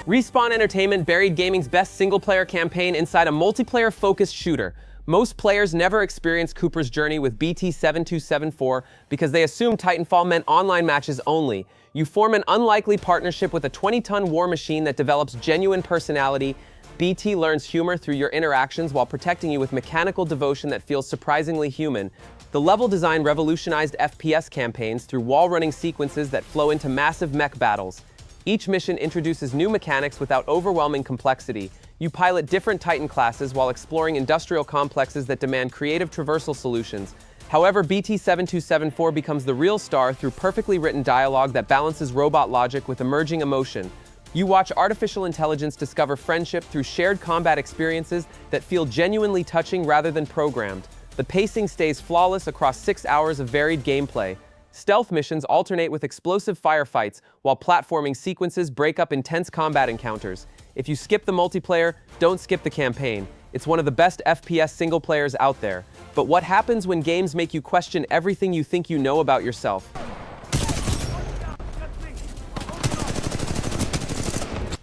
Respawn Entertainment buried gaming's best single-player campaign inside a multiplayer-focused shooter. Most players never experienced Cooper's journey with BT-7274 because they assumed Titanfall meant online matches only. You form an unlikely partnership with a 20-ton war machine that develops genuine personality. BT learns humor through your interactions while protecting you with mechanical devotion that feels surprisingly human. The level design revolutionized FPS campaigns through wall-running sequences that flow into massive mech battles. Each mission introduces new mechanics without overwhelming complexity. You pilot different Titan classes while exploring industrial complexes that demand creative traversal solutions. However, BT-7274 becomes the real star through perfectly written dialogue that balances robot logic with emerging emotion. You watch artificial intelligence discover friendship through shared combat experiences that feel genuinely touching rather than programmed. The pacing stays flawless across 6 hours of varied gameplay. Stealth missions alternate with explosive firefights, while platforming sequences break up intense combat encounters. If you skip the multiplayer, don't skip the campaign. It's one of the best FPS single players out there. But what happens when games make you question everything you think you know about yourself?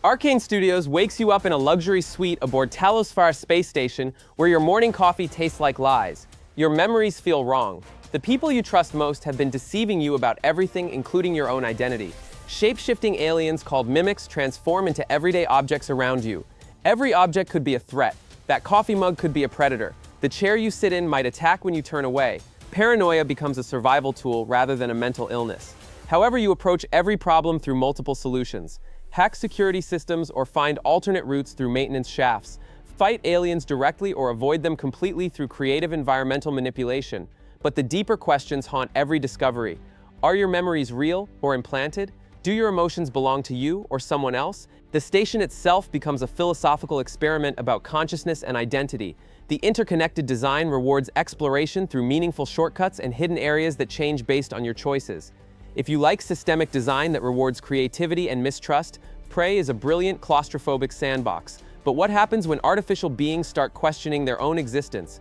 Arcane Studios wakes you up in a luxury suite aboard Talos Phar's space station where your morning coffee tastes like lies. Your memories feel wrong. The people you trust most have been deceiving you about everything, including your own identity. Shape-shifting aliens called mimics transform into everyday objects around you. Every object could be a threat. That coffee mug could be a predator. The chair you sit in might attack when you turn away. Paranoia becomes a survival tool rather than a mental illness. However, you approach every problem through multiple solutions. Hack security systems or find alternate routes through maintenance shafts. Fight aliens directly or avoid them completely through creative environmental manipulation. But the deeper questions haunt every discovery. Are your memories real or implanted? Do your emotions belong to you or someone else? The station itself becomes a philosophical experiment about consciousness and identity. The interconnected design rewards exploration through meaningful shortcuts and hidden areas that change based on your choices. If you like systemic design that rewards creativity and mistrust, Prey is a brilliant claustrophobic sandbox. But what happens when artificial beings start questioning their own existence?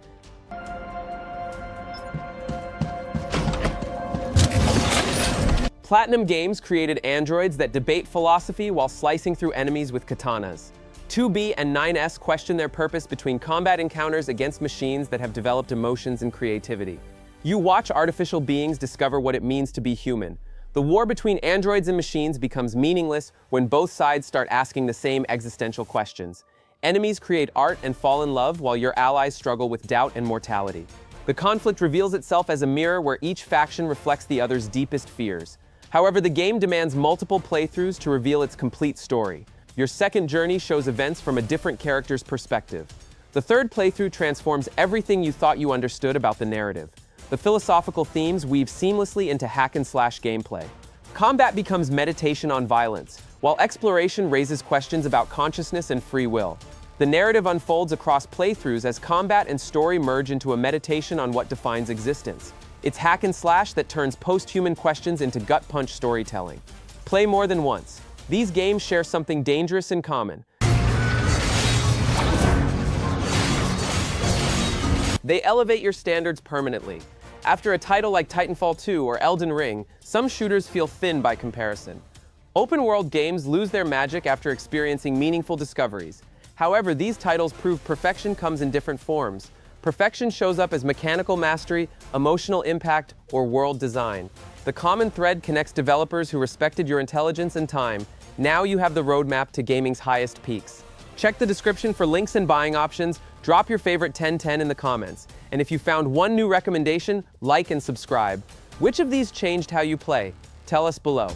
Platinum Games created androids that debate philosophy while slicing through enemies with katanas. 2B and 9S question their purpose between combat encounters against machines that have developed emotions and creativity. You watch artificial beings discover what it means to be human. The war between androids and machines becomes meaningless when both sides start asking the same existential questions. Enemies create art and fall in love while your allies struggle with doubt and mortality. The conflict reveals itself as a mirror where each faction reflects the other's deepest fears. However, the game demands multiple playthroughs to reveal its complete story. Your second journey shows events from a different character's perspective. The third playthrough transforms everything you thought you understood about the narrative. The philosophical themes weave seamlessly into hack-and-slash gameplay. Combat becomes meditation on violence, while exploration raises questions about consciousness and free will. The narrative unfolds across playthroughs as combat and story merge into a meditation on what defines existence. It's hack and slash that turns post-human questions into gut-punch storytelling. Play more than once. These games share something dangerous in common. They elevate your standards permanently. After a title like Titanfall 2 or Elden Ring, some shooters feel thin by comparison. Open-world games lose their magic after experiencing meaningful discoveries. However, these titles prove perfection comes in different forms. Perfection shows up as mechanical mastery, emotional impact, or world design. The common thread connects developers who respected your intelligence and time. Now you have the roadmap to gaming's highest peaks. Check the description for links and buying options. Drop your favorite 10/10 in the comments. And if you found one new recommendation, like and subscribe. Which of these changed how you play? Tell us below.